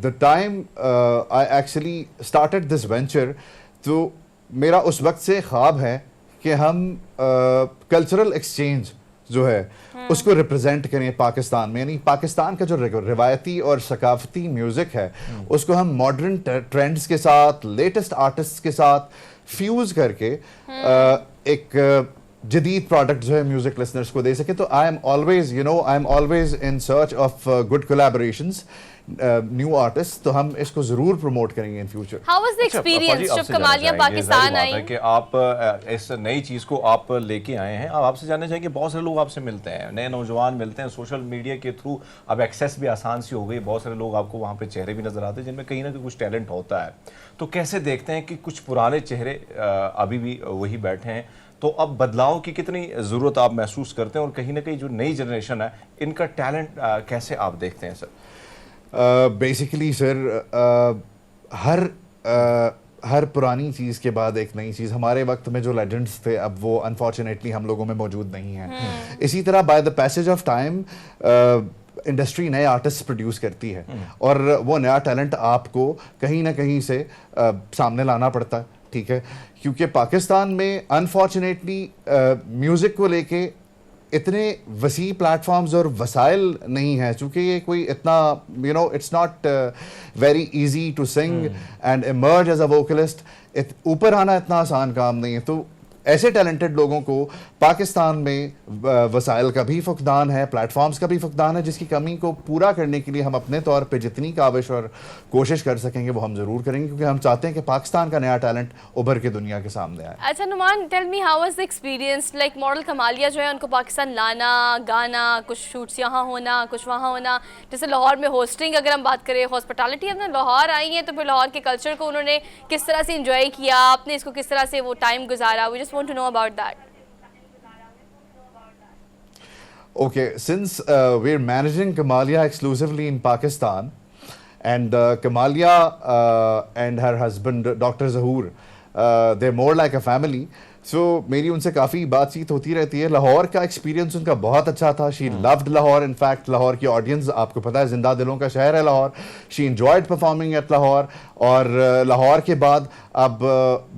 the time I actually started this venture, तो मेरा उस वक्त से ख्वाब है कि हम कल्चरल एक्सचेंज जो है उसको रिप्रेजेंट करें पाकिस्तान में, यानी पाकिस्तान का जो रिवायती और सकाफती म्यूजिक है उसको हम मॉडर्न ट्रेंड्स के साथ, लेटेस्ट आर्टिस्ट के साथ फ्यूज करके एक जदीद प्रोडक्ट जो है म्यूजिक लिसनर्स को दे सके। तो I am always in search of good collaborations, new artist, तो हम इसको जरूर प्रमोट करेंगे in future. How was the experience जब कमालिया पाकिस्तान आई? कि आप इस नई चीज़ को आप लेके आए हैं, अब आपसे जानना चाहिए कि बहुत सारे लोग आपसे मिलते हैं, नए नौजवान मिलते हैं सोशल मीडिया के थ्रू, अब एक्सेस भी आसान सी हो गई, बहुत सारे लोग आपको वहाँ पे चेहरे भी नजर आते हैं जिनमें कहीं ना कहीं कुछ टैलेंट होता है। तो कैसे देखते हैं कि कुछ पुराने चेहरे अभी भी वही बैठे हैं, तो अब बदलाव की कितनी ज़रूरत आप महसूस करते हैं, और कहीं ना कहीं जो नई जनरेशन है इनका टैलेंट कैसे आप देखते हैं सर? बेसिकली सर, हर पुरानी चीज़ के बाद एक नई चीज़, हमारे वक्त में जो लेजेंड्स थे अब वो अनफॉर्चुनेटली हम लोगों में मौजूद नहीं हैं। इसी तरह by the passage of time industry नए आर्टिस्ट प्रोड्यूस करती है, और वो नया टैलेंट आपको कहीं ना कहीं से सामने लाना पड़ता है, ठीक है, क्योंकि पाकिस्तान में अनफॉर्चुनेटली म्यूज़िक को लेके इतने वसी प्लेटफॉर्म्स और वसाइल नहीं हैं, चूँकि ये कोई इतना it's not very easy to sing and emerge as a vocalist, ऊपर आना इतना आसान काम नहीं है। तो ऐसे टैलेंटेड लोगों को पाकिस्तान में वसाइल का भी फुकदान है, प्लेटफॉर्म्स का भी फुकदान है, जिसकी कमी को पूरा करने के लिए हम अपने तौर पे जितनी काविश और कोशिश कर सकेंगे वो हम ज़रूर करेंगे, क्योंकि हम चाहते हैं कि पाकिस्तान का नया टैलेंट उभर के दुनिया के सामने आए। अच्छा Numan, tell me how was the experience, like model Kamalia जो है उनको पाकिस्तान लाना, गाना, कुछ शूट्स यहाँ होना, कुछ वहाँ होना, जैसे लाहौर में होस्टिंग अगर हम बात करें, हॉस्पिटैलिटी, अपना लाहौर आई हैं तो फिर लाहौर के कल्चर को उन्होंने किस तरह से इंजॉय किया, आपने इसको किस तरह से वो टाइम गुजारा, we just want to know about that. Okay, since we're managing Kamalia exclusively in Pakistan, and Kamalia and her husband Dr. Zahoor, they're more like a family. So मेरी उनसे काफ़ी बातचीत होती रहती है। लाहौर का एक्सपीरियंस उनका बहुत अच्छा था। She loved Lahore. In fact, Lahore की ऑडियंस आपको पता है जिंदा दिलों का शहर है Lahore. She enjoyed performing at Lahore. और लाहौर के बाद अब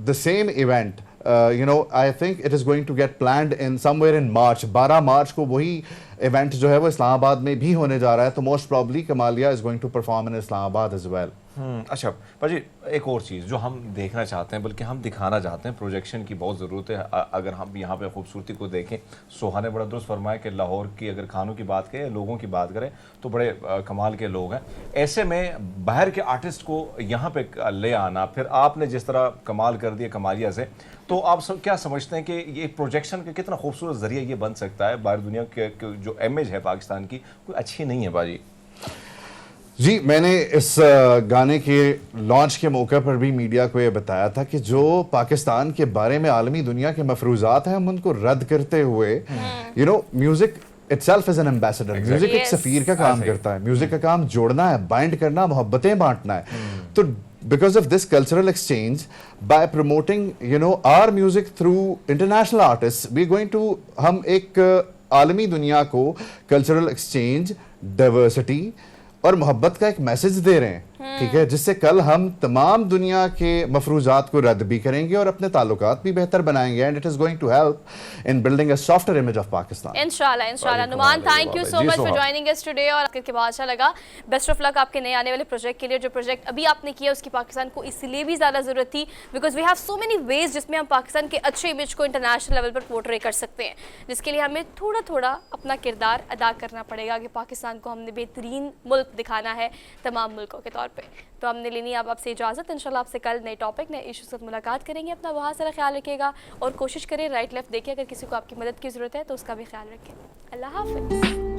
the same event, I think it is going to get planned in somewhere in March. 12 मार्च को वही इवेंट जो है वो इस्लामाबाद में भी होने जा रहा है, तो most probably Kamalia is going to perform in Islamabad as well. अच्छा पाजी, एक और चीज़ जो हम देखना चाहते हैं, बल्कि हम दिखाना चाहते हैं, प्रोजेक्शन की बहुत ज़रूरत है। अगर हम यहाँ पे खूबसूरती को देखें, सोहा ने बड़ा दुरुस्त फरमाया कि लाहौर की अगर खानों की बात करें, लोगों की बात करें, तो बड़े कमाल के लोग हैं। ऐसे में बाहर के आर्टिस्ट को यहाँ पे ले आना, फिर आपने जिस तरह कमाल कर दिया कमालिया से, तो आप क्या समझते हैं कि ये प्रोजेक्शन का कितना खूबसूरत जरिया ये बन सकता है? बाहर दुनिया के जो इमेज है पाकिस्तान की कोई अच्छी नहीं है बाजी। जी, मैंने इस गाने के लॉन्च के मौके पर भी मीडिया को ये बताया था कि जो पाकिस्तान के बारे में आलमी दुनिया के मफरूजात हैं, हम उनको रद्द करते हुए, music itself is an ambassador. Music एक सफीर का काम करता है। म्यूजिक का काम जोड़ना है, बाइंड करना, मोहब्बतें बांटना है। तो because of this cultural exchange, by promoting our music through international artists, we're going to, हम एक आलमी दुनिया को कल्चरल एक्सचेंज, डाइवर्सिटी और मोहब्बत का एक मैसेज दे रहे हैं, ठीक है, जिससे कल हम तमाम दुनिया के मफरूजात को रद्द भी करेंगे और अपने ताल्लुकात भी बेहतर बनाएंगे, and it is going to help in building a softer image of Pakistan. इंशाल्लाह इंशाल्लाह। Numan, thank you so much for joining us today, और करके बहुत अच्छा लगा। बेस्ट ऑफ लक आपके नए आने वाले प्रोजेक्ट के लिए। जो प्रोजेक्ट अभी आपने किया उसकी पाकिस्तान को इसलिए भी ज़्यादा ज़रूरत थी because we have so many ways जिसमें हम पाकिस्तान के अच्छे इमेज को इंटरनेशनल लेवल पर पोर्ट्रे कर सकते हैं, जिसके लिए हमें थोड़ा थोड़ा अपना किरदार अदा करना पड़ेगा कि पाकिस्तान को हमने बेहतरीन मुल्क दिखाना है तमाम मुल्कों के तौर पे। तो हमने लेनी अब आपसे इजाज़त। इंशाल्लाह आपसे कल नए टॉपिक, नए इशू से मुलाकात करेंगे। अपना बहुत सारा ख्याल रखिएगा और कोशिश करें राइट लेफ्ट देखिए, अगर किसी को आपकी मदद की ज़रूरत है तो उसका भी ख्याल रखें। अल्लाह हाफ़िज़।